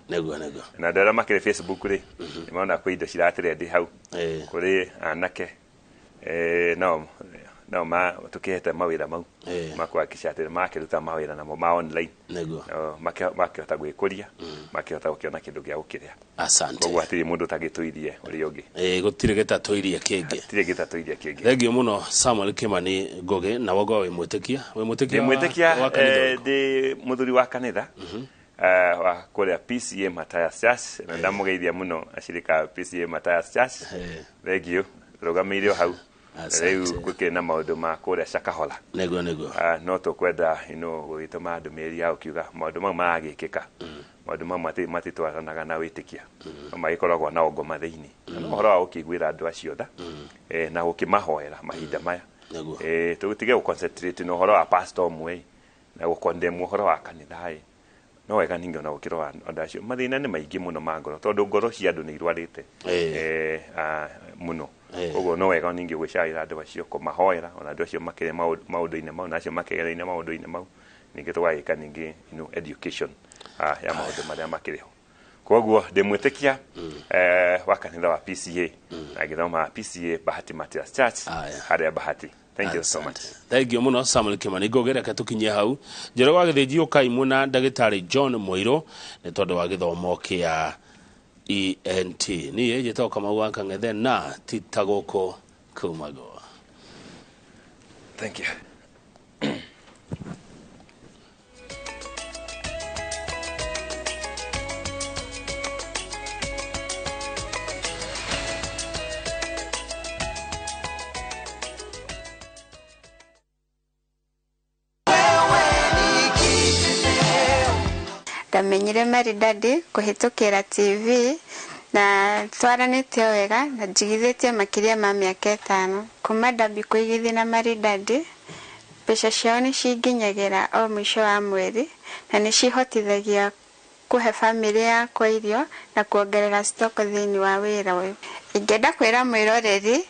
nego na ndara makire Facebook ri nimaona kwa indo ciratire hau kuri anake no tukihete mawira mau makwakishatire makiruta mawira namo ma online nego makihota gwikuria makihota gukiona kindu gia gukiria asante koguo atiri mundu tagituirie uri ungi gutire gitatuirie kingi thank you muno Samuel Kimani Ngugi na wogo we mwitikia ndi muthuri wa kanitha wa kule PCA Mathias Church na ndamugeithia muno ashirika PCA Mathias Church thegio rugameirio hau rĩu kwĩkĩrĩ na maũndũ ma kũrĩa Shakahola nego no tũkwenda gũgĩtũma ndũmĩrĩri ya ũkiuga maũndũ mau maragĩkĩka maũndũ mau matitwaranaga na wĩtĩkia magĩkoragwo na ngoma thĩinĩ na ũhoro wa gũkĩiguĩra andũ acio tha na gũkĩmahoera mahinda maya tũtige gũconcentrate na ũhoro wa pastor ũmwe na gũkondemn ũhoro wa kanitha no wega ningi ona gũkĩrora andũ acio mathĩna nĩ maingĩ mũno ma ngoro tondũ ngoro cia andũ nĩ irwarĩte mũno koguo no wega ningi gwĩcaĩra andũ acio kũmahoera ona andũ acio makĩrĩ maũndũ-inĩ mau na acio makĩgereire maũndũ-inĩ mau ningĩ tũgagĩka ningĩ education ya maũndũ marĩa makĩrĩ ho koguo ndĩmwĩtĩkia wa kanitha wa PCA na gĩthoma PCA Bahati Mathias Church harĩa Bahati. Thank you so much. Thank you muno Samuel Kimani ngogereka tukinyia hau njero wa gĩthĩnji ũkaimũ na ndagĩtarĩ John Mũirũ nĩ tondũ wa gĩthomo kĩa ENT niĩ njĩtagwo Kamau wa Kang'ethe na titagũkũ kumago. Thank you. Ndamenyire Maridadi kuhitukira TV na twaranite wega na njigithĩtie makĩria ma mĩaka 5 kuma ndambi kũigithia na Maridadi mbeca ciao nĩ cinginyagĩra o mwisho wa mweri na nĩ cihotithagia kũhe famĩlĩ yakwa irio na kuongerera stock thĩinĩ wa wĩra ũyũ. Ingĩenda kwĩra mwĩroreri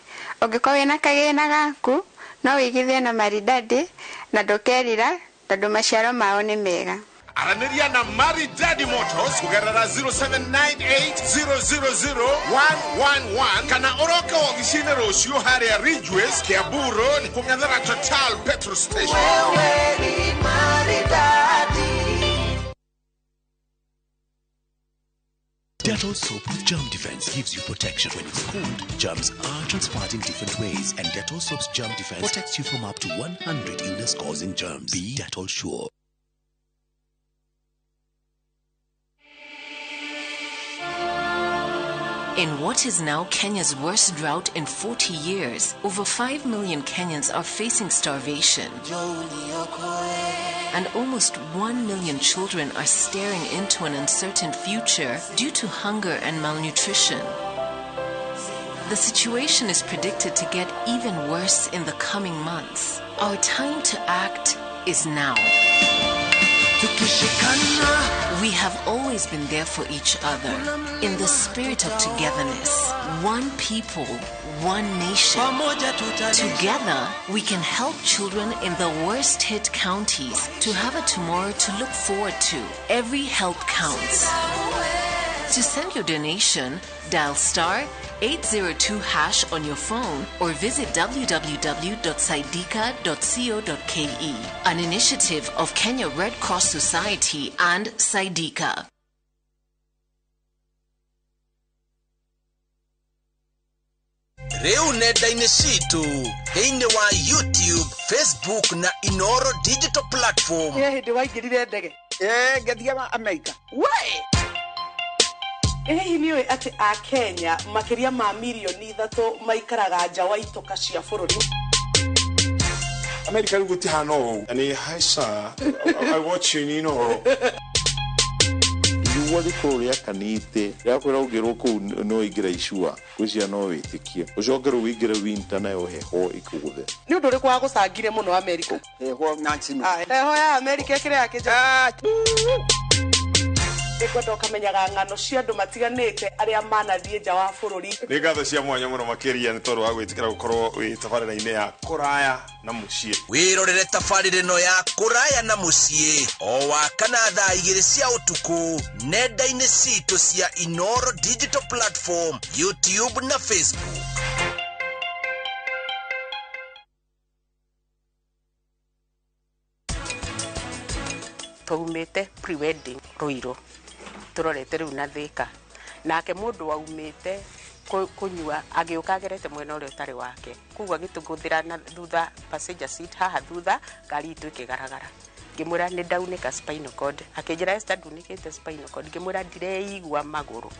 ũngĩkorwo wĩna kagĩna gaku no wĩigithie na Maridadi na ndũkerira tondũ maciaro mao nĩ mega. Aranĩria na Maridadi Motors kugerera 0798000111 kana ũroke ogicinĩ rũciũ harĩa Ridgeways Kiambu Road kũng'ethera Total Petrol Station. Wewe ni Maridadi. Dettol soap with germ defense gives you protection. When it's cold, germs are transferred in different ways, and Dettol soap's germ defense protects you from up to 100 illness-causing germs. Be Dettol sure. In what is now Kenya's worst drought in 40 years, over 5 million Kenyans are facing starvation. And almost 1 million children are staring into an uncertain future due to hunger and malnutrition. The situation is predicted to get even worse in the coming months. Our time to act is now. We have always been there for each other in the spirit of togetherness. One people, one nation. Together, we can help children in the worst hit counties to have a tomorrow to look forward to. Every help counts. To send your donation, dial *802# on your phone or visit www.saidika.co.ke. An initiative of Kenya Red Cross Society and Saidika. Reu nenda-inĩ citũ thĩinĩ wa YouTube, Facebook na Inoro Digital Platform. Hĩndĩ waingĩrire ndege ngathiaga Amerika. Hii niwe ati a Kenya makiria ma milioni 3 maikaraga nja wa itoka cia bũrũri. America rĩu gũtihana ũũ. Ani hi sir, I watch you, you know. Wali korea kanite yakwira ugirwo ku no igira icua kucia no witikie ucokero wigira winter nayo heho ikuguthe ni undu uri kwa gucangire muno America heho nansino heho ya America kire yakija Ikondo kamenyaga ngano cia andu matiganite aria manathie nja wa bũrũri. Nĩ ngatho cia mwanya mũno makĩria nĩ tondũ wa gwĩtĩkĩra gũkorwo wĩ tabarĩra-inĩ ya kũraya na mũciĩ. Wĩrorere tabarĩra ĩno ya kũraya na mũciĩ o wakana thaa 2 cia ũtukũ nenda-inĩ citũ cia Inoro Digital Platform, YouTube na Facebook. Tũmĩte pre-wedding Ruiru turorete riu na Thika nake mundu waumite kunyua agiuka agerete mwena uri utari wake kugwa gituguthira na thutha passenger seat haha thutha ngari itu ikigaragara ngimwira ni ndaunika spinal cord akinjira Esther ndunikite spinal cord ngimwira ndireigua maguru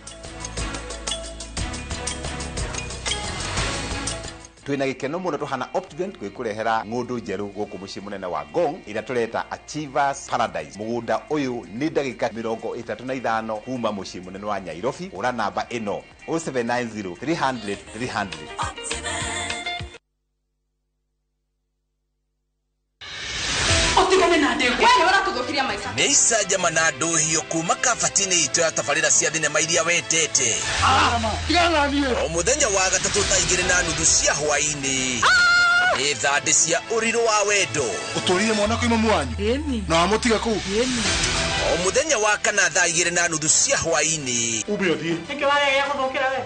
twina gikeno muno tuhana Optivent gwikurehera ngundu njeru guku mucii munene wa Ngong ira tureta Achievers Paradise. Mugunda uyu ni ndagika 35 kuma mucii munene wa Nyairobi. Ura namba ino 0790 300 300. Neisa jamana nduhio kuma kafatini ito ya tafarira cia thinema iria wetete o muthenya wa gatatu thaa 2:30 cia hwaini ni thande cia uriro wa wendo uturire mwana kwa imamu wanyu na wamutiga ku o muthenya wa kana thaa 2:30 cia hwaini ubiothie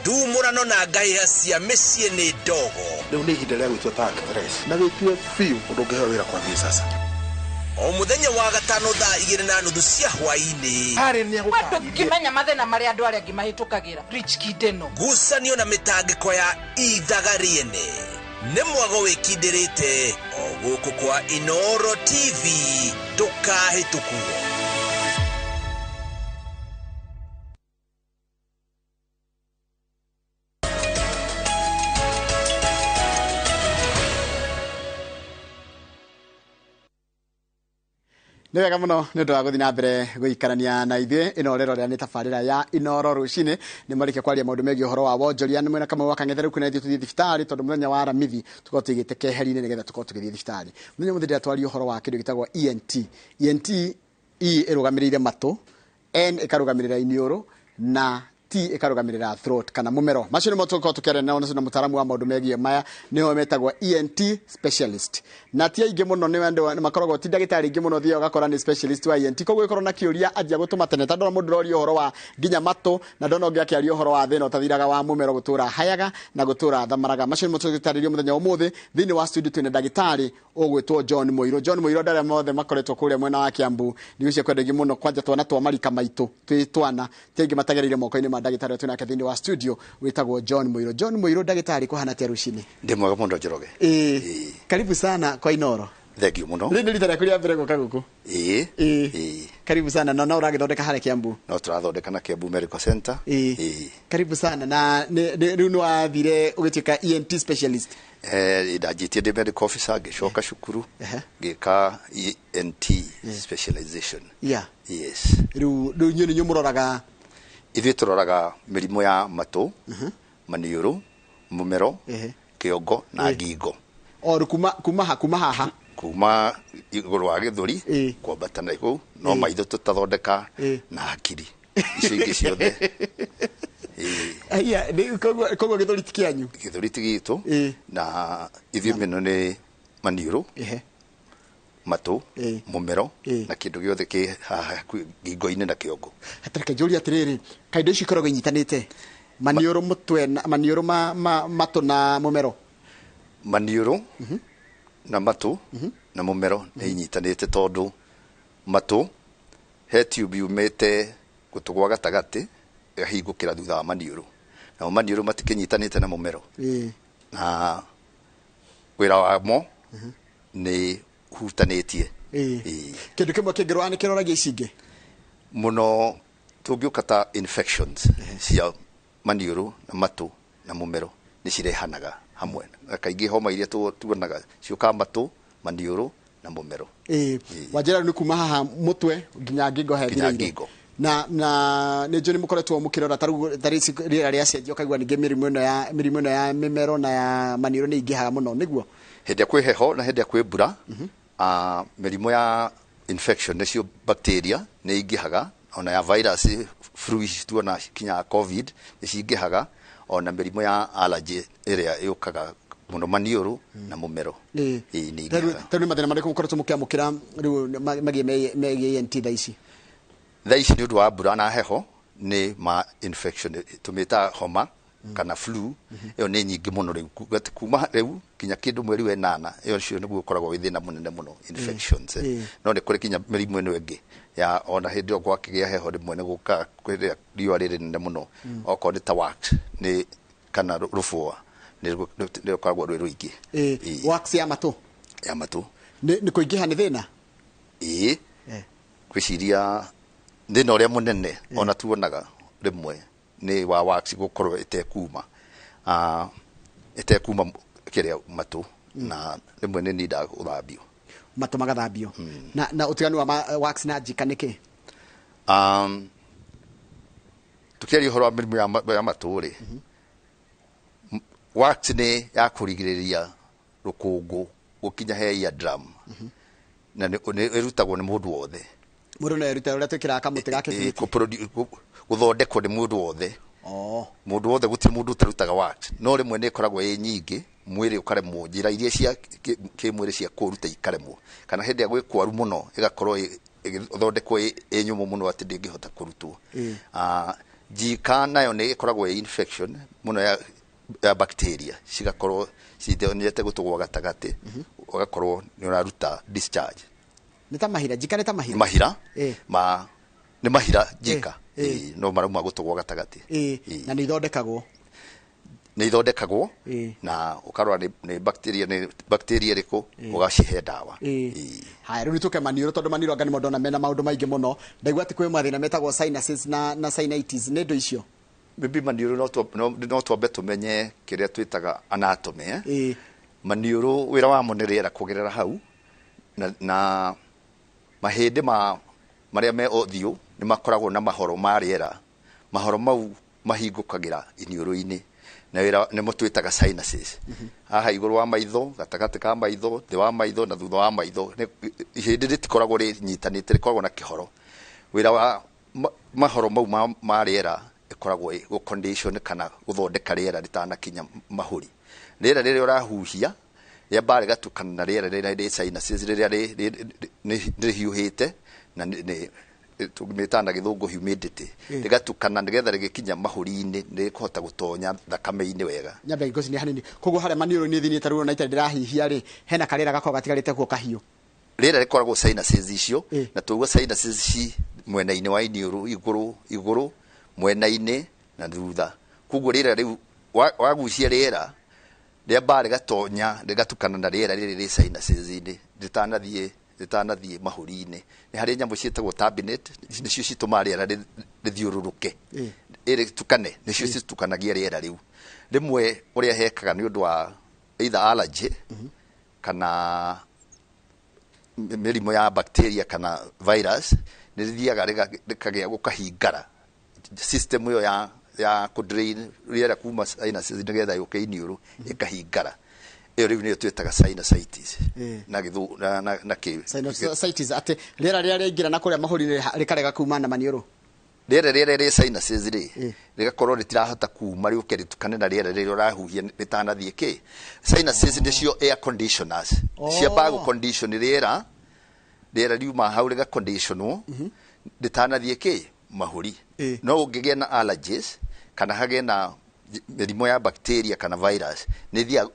ndumurano na ngaiha cia mĩciĩ nĩ ndogo leo ni ihinda rĩa gwĩtua tag tres na wĩtue biũ ũndũ ũngĩheo wĩra kwambia sasa o muthenya wa gatano thaa 2:30 cia hwaini wendo ngimenya mathĩna marĩa andũ arĩa ngimahĩtũkagĩra Rich Kideno ngucanio na mĩtangĩko ya ithaga rĩene nĩ mwago wĩkindĩrĩte o gũkũ kwa Inoro TV ndũkahĩtũkuo. Nĩ wega mũno nĩ ũndũ wa gũthiĩ na mbere gũikarania na ithuĩ ino rero rĩa nĩ tabarĩra ya Inoro rũcinĩ nĩ marĩkia kwaria maũndũ megiĩ ũhoro wa wonjoria nĩ mwena kama waka ng'ethere kuna ithuĩ tũthiĩ thibitarĩ tondũ mũthenya wa aramithi tũkorwo tũigĩte keheri-inĩ nĩgetha tũkorwo tũgĩthiĩ thibitarĩ. Mũthenya mũthenya twaria ũhoro wa kĩndũ gĩtagwo ENT ĩrũgamĩrĩire matũ, N ĩkarũgamĩrĩra iniũrũ na T ĩkarũgamĩrĩra throat kana mũmero. Macio nĩmo tũkorwo tũkĩaria na mũtaaramu wa maũndũ megiĩ maya nĩwe metagwo ENT specialist. Na ti aingĩ mũno nĩ makoragwo ti ndagĩtarĩ aingĩ mũno thiaga ũgakora nĩ specialist wa ENT. Koguo ĩkorwo na kĩũria anjia gũtũma tene tondũ mũndũ ũroria ũhoro wa nginya matũ na ndona ũngĩ akĩaria ũhoro wa thĩna ũtathiraga wa mũmero gũtũra hayaga na gũtũra thamaraga. Macio nĩmo tũgĩtarĩrio mũthenya ũmũthĩ thĩinĩ wa studio twĩna ndagĩtarĩ ũgwĩtwo John Mũirũ. John Mũirũ ndarĩa mothe makoretwo kũrĩa mwena wa Kiambu nĩ gũcia kwendegi mũno kwanja twana twa marika maitũ twĩ twana tĩngĩ matagereire moko-inĩ ma ndagĩtarĩ twĩnake thĩinĩ wa studio wĩtagwo John Mũirũ. John Mũirũ ndagĩtarĩ kũhana atĩa rũcinĩ? Ndĩ mwega mũno Njoroge. Karibu sana kwa Inoro. Thank you muno. Rĩndĩ rita rĩaku rĩa mbere gũka gũkũ? Karibu sana. Na ũragĩthondeka harĩa Kiambu? No tũrathondeka na Kiambu Medical Center. Karibu sana. Na rĩu nĩ wathire ũgĩtuĩka ENT specialist? Ndanjĩtie ndĩ medical officer ngĩcoka cukuru ngĩka ENT specialization. Yes. Rĩu inyuĩ nĩ mũroraga? Ithuĩ tũroraga mĩrimũ ya matũ, maniũrũ, mũmero, kĩongo na ngingo. O kuma haha kuma igũrũ wa gĩthũri kwambata na igũrũ no maitho tũtathondeka na hakiri icio ingĩ ciothe. Koguo gĩthũri ti kĩanyu? Gĩthũri ti gitũ na ithuĩ mĩno nĩ maniũrũ, matũ, mũmero na kĩndũ gĩothe kĩ haha ngingo-inĩ na kĩongo. Hatareke njũria atĩrĩrĩ, kaĩ indo icio ikoragwo inyitanĩte? Maniũrũ, mũtwe, maniũrũ, matũ na mũmero? Maniũrũ na matũ na mũmero nĩ inyitanĩte tondũ matũ he tube yumĩte gũtũ gwa gatagatĩ ĩgahingũkĩra thutha wa maniũrũ, namo maniũrũ matikĩnyitanĩte na mũmero na wĩra wamo nĩ hutanĩtie. Kĩndũ kĩmwe kĩngĩrora nĩ kĩroragia ici ingĩ mũno tũngĩũka ta infections cia maniũrũ na matũ na mũmero nĩ cirehanaga hamwe. Kaingĩ homa iria tuonaga ciũkaga matũ, maniũrũ na mũmero. Wanjĩra nĩ kuma haha mũtwe nginya ngingo hethire. Na nĩ njũĩ nĩ mũkoretwo mũkĩrora tarĩ rĩera rĩacenjia ũkaigua ningĩ mĩrimũ ĩno ya mĩmero na ya maniũrũ nĩ ingĩhaga mũno nĩguo? Hĩndĩ ya kwĩ heho na hĩndĩ ya kwĩ mbura mĩrimũ ya infection nĩcio bacteria nĩ ingĩhaga, ona ya virus flu tuona kinya covid nĩ cingĩhaga, ona mĩrimũ ya allergy ĩrĩa yũkaga mũno maniũrũ na mũmero. Tarĩ mathĩna marĩkũ mũkoretwo mũkĩamũkĩra rĩu megiĩ ENT thaa ici? Thaa ici nĩ ũndũ wa mbura na heho nĩ ma infection tũmĩta homa kana flu ĩyo nĩ nyingĩ mũno rĩu kuma rĩu kinya kĩndũ mweri wa 8 ĩyo cio nĩguo ũkoragwo wĩ thĩna mũnene mũno infections. No nĩ kũrĩ kinya mĩrimũ ĩno ĩngĩ ya ona hĩndĩ ĩyo gwakĩgĩa heho rĩmwe nĩ gũkaga kwĩrĩa riũa rĩrĩ nene mũno okorwo nĩ ta wax nĩ kana rũbũa nĩ rũkoragwo rwĩ rũingĩ. Wax ya matũ? Ya matũ nĩ kũingĩha nĩ thĩna? kwiciria thina uria munene ona tuonaga rimwe ni wa wax gukorwo itekuma kiria matu na rimwe ni nida uthambio matu magathambio na utiganu wa wax na jika niki tukiari horo mirimu ya matu ri wax ni ya kurigiriria rukungu gukinya he ya drum na ni irutagwo ni mundu wothe mundu no iruta uria twikira kamuti gake guthondekwo ni mundu wothe mundu wothe gutiri mundu utarutaga wax no rimwe ni ikoragwo i nyingi mwiri ukaremwo njira iria cia kimwiri cia kuruta ikaremwo kana hindi ya gwikwaru muno igakorwo igithondekwo i nyumu muno ati ndingihota kurutwo jika nayo ni ikoragwo i infection muno ya bacteria cigakorwo cithonete gutugwa gatagati ugakorwo ni uraruta discharge ni ta mahira jika ni ta mahira mahira ni mahira jika no marauma gutugwa gatagati na ni ithondekagwo na ukarwa ni bacteria riko ugacihe dawa haya riu tuke maniuro tondu maniuro anga ni modona mena maundu maingi muno ndaigua ati kwi mathina metagwo sinuses na sinusitis ni ndo icio bibi maniuro no twambe tumenye kiria twitaga anatomy maniuro wira wa mo ni riera kugerera hau na mahindi maria me othiu ni makoragwo na mahoro ma riera mahoro mau mahingukagira iniuro-ini na wira ni mutwitaga sinuses haha iguru wa maitho gatagati ka maitho thi wa maitho na thutha wa maitho hindi ritikoragwo ri nyitanite rikoragwo na kihoro wira wa mahoro mau ma riera ikoragwo go condition kana guthondeka riera ritanakinya mahuri riera riri urahuhia ya bare gatukana na riera riri sinuses riria ni hiuhite na ni tumitanda githungu humidity rigatukana nigetha rigikinya mahuri-ini rikuhota gutonya thakame-ini wega nyambe ngoci ni hanini koguo haria maniuro ni thini taruo na ita ndirahihia ri hena karera gakorwo gatigarite kuo kahiu rira rikoragwo sinuses icio na tuguo sinuses ci mwena-ini wa iniuru iguru mwena-ini na thutha koguo rira riu wagucia riera ria bare gatonya rigatukana na riera riri ri sinuses-ini ritanathie mahuri-ini ni hari nyamu cietagwo turbinate nicio cituma riera rithiururuke iri tukane nicio citukanagia riera riu rimwe uria hekaga ni undu wa either allergy kana mirimo ya bacteria kana virus ni rithiaga rikagia gukahingara system yo ya kudrain riera kuma sinuses nigetha yuke iniuru ikahingara iyo riu ni twitaga sinusitis na githu na sinusitis ate riera riingira na kuria mahuri rikarega kuma na maniuru riera ri sinuses rigakorwo ritirahota kuma riuke ritukane na riera riri urahuhia ritanathie ki sinuses nicio air conditioners cia bago condition riera riuma hau riga conditionwo ritanathie ki mahuri no ungigia na allergies kana hage na mirimo ya bacteria kana virus ni thia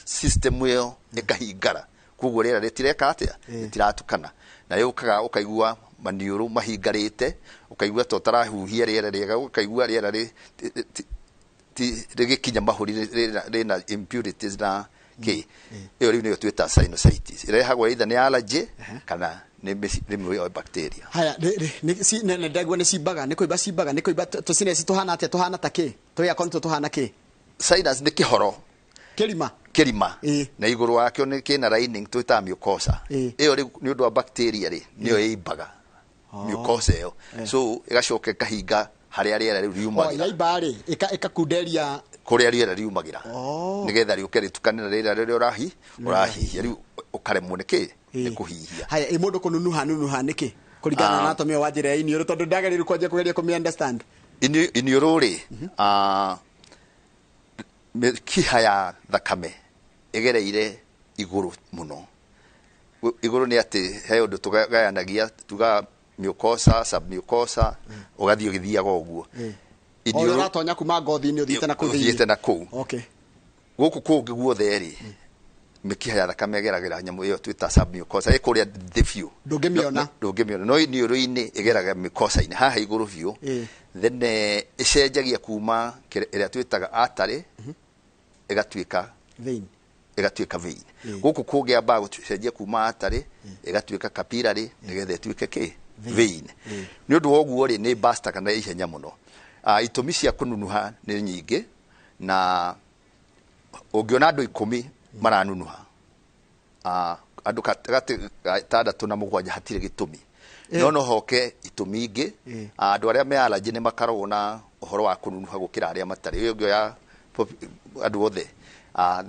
system yo ikahingara koguo riera ritireka atia ritiratukana na yukaga ukaigua maniuru mahingarite ukaigua to tarahuhia riera riega ukaigua riera rigikinya mahuri rina impurities na iyo riu niyo twita sinusitis irehagwo either ni allergy kana ni mirimo ya bacteria haya ne ndagwa ni cibaga ni kuiba tusine situhana atia tuhana take toya konto tuhana ki sinus ni kihoro kirima na iguru wakyo ni kina lining twita mucosa iyo ni undu wa bacteria niyo ibaga mucosa iyo so igacoka kahinga haria riera riuma iraibari ikakunderia kuria riera riumagira nigetha riuke ritukane na riera riria urahihia riu ukaremwo niki ni kuhihia haya mundu kununuha niki kuringana na atomio wa njira iniuru tondu ndageriru kwanja kugeria kumi understand iniuru ri kiha ya thakame igereire iguru muno iguru ni ati he undu tugayanagia tuga mucosa submucosa ugathio githiaga uguo iniuru ratonya kuma ngothi-ini uthiite na kuu okay guku kungi guothe ri mikiha ya thakame igeragira nyamu iyo twita submucosa ikuria thifio ndungimiona no iniuru-ini igeraga mucosa-ini haha iguru vio then icenjagia kuma iria twitaga artery igatuika igatuika vein guku kugia ba gucenjia kuma atari igatuika capillary nigethe tuike ki vein ni undu woguo ri ni buster kana ihenya muno itumi cia kununuha ni nyingi na ungiona andu 10 maranunuha andu gatandatu na mugwanja hatire gitumi no hoke itumi ingi andu aria me allergy ni makarwo na uhoro wa kununuha gukira aria matari ugio ya andu othe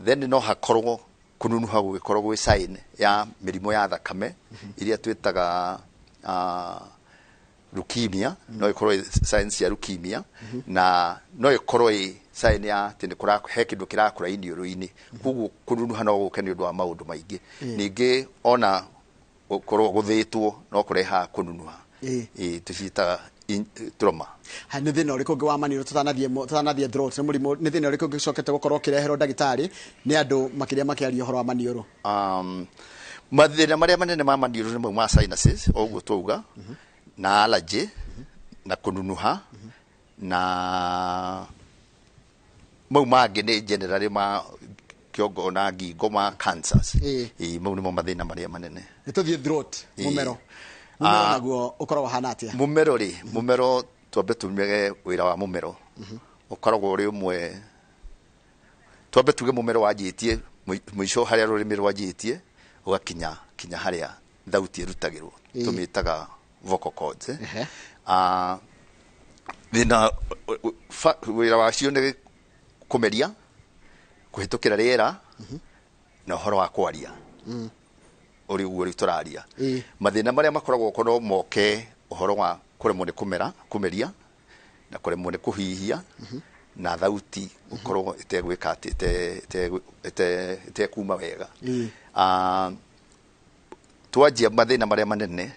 then no hakorwo kununuha gugikorwo gwi sign ya mirimo ya thakame iria twitaga leukemia no ikorwo signs ya leukemia na no ikorwo sign ya tindi he kindu kirakura iniuru-ini kuguo kununuha no guke ni undu wa maundu maingi ningi ona ukorwo guthitwo no kureha kununuha tucitaga trauma ni thina uriku ungi wa maniuru tutanathie throat ni murimo ni thina uriku ungicokete gukorwo kireherwo ndagitari ni andu makiria makiaria uhoro wa maniuru mathina maria manene ma maniuru ni ma sinuses oguo tuuga na allergy na kununuha na mau mangi ni generally ma kiongo na ngingo ma cancers mau nimo mathina maria manene ni tuthie throat mumero naguo ukorwo hana atia mumero twambe tumege wira wa mumero ukoragwo uri umwe twambe tuge mumero wajitie mwisho haria rurimi rwajitie ugakinya haria thauti irutagirwo tumitaga vocal cords thina wira wacio ni kumeria kuhitukira riera na uhoro wa kwaria uri uo turaria mathina maria makoragwo kono moke uhoro wa kuremwo ni kumeria na kuremwo ni kuhihia na thauti ukorwo itegwika ati ite kuma wega twanjia mathina maria manene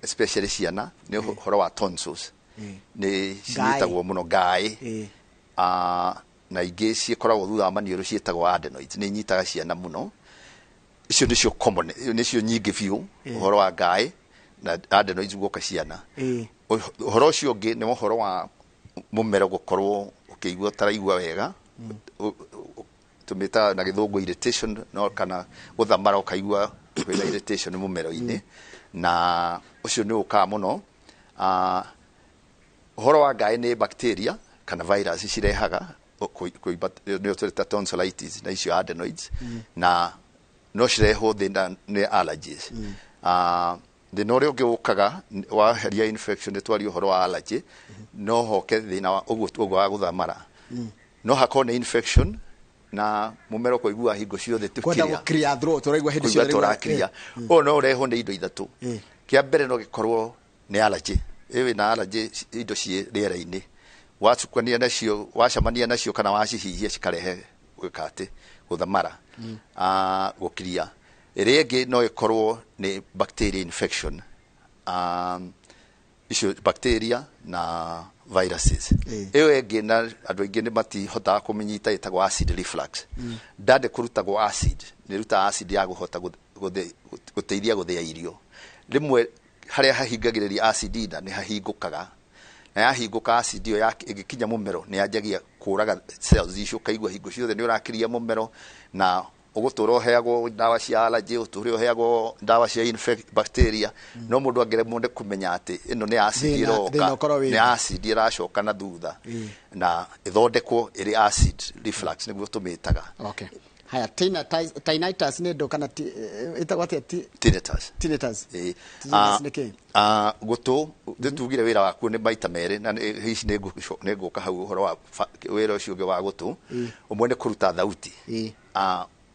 especially ciana ni uhoro wa tonsils ni ciitagwo muno ngai na ingi cikoragwo thutha wa maniuru ciitagwo adenoids ni nyitaga ciana muno icio nicio common nicio nyingi biu uhoro wa ngai na adenoids guoka ciana uhoro ucio ungi ni uhoro wa mumero gukorwo ukigua taraigua wega tumita na githungu irritation no kana guthamara ukaigua wina irritation mumero-ini na ucio ni uka muno uhoro wa ngai ni bacteria kana virus cirehaga ni uturita tonsillitis na icio adenoids na no cireho thina ni allergies thina uria ungi ukaga wa heria infection ni twari uhoro wa allergy no hoke thina wa uguo wa guthamara no hakorwo ni infection na mumero kuigua hingo ciothe tukiria kwenda gukria throat uraigua hindi ciothe turakria no ureho ni indo ithatu kia mbere no gikorwo ni allergy ewe na allergy indo cie riera-ini wacukania nacio wacamania nacio kana wacihihia cikarehe gwikate guthamara gukiria iria ingi no ikorwo ni bacteria infection icio bacteria na viruses iyo ingi na andu ingi ni matihotaga kumenyita itagwo acid reflux ndande kurutagwo acid ni ruta acid ya guhota guteithia guthia irio rimwe haria hahingagiriria acid ina ni hahingukaga na yahinguka acid iyo igikinya mumero ni yanjagia kuraga cells icio kaigua hingo ciothe ni urakiria mumero na ugutura uheagwo ndawa cia allergy utura uheagwo ndawa cia bacteria no mundu angiremwo ni kumenya ati ino ni acid iroka ni acid iracoka na thutha na ithondekwo iri acid reflux niguo tumitaga haya tinnitus ni ndo kana itagwa atia tinnitus gutu nditugire wira waku ni maita meri na hici ni nguka hau uhoro wa wira ucio ungi wa gutu umwe ni kuruta thauti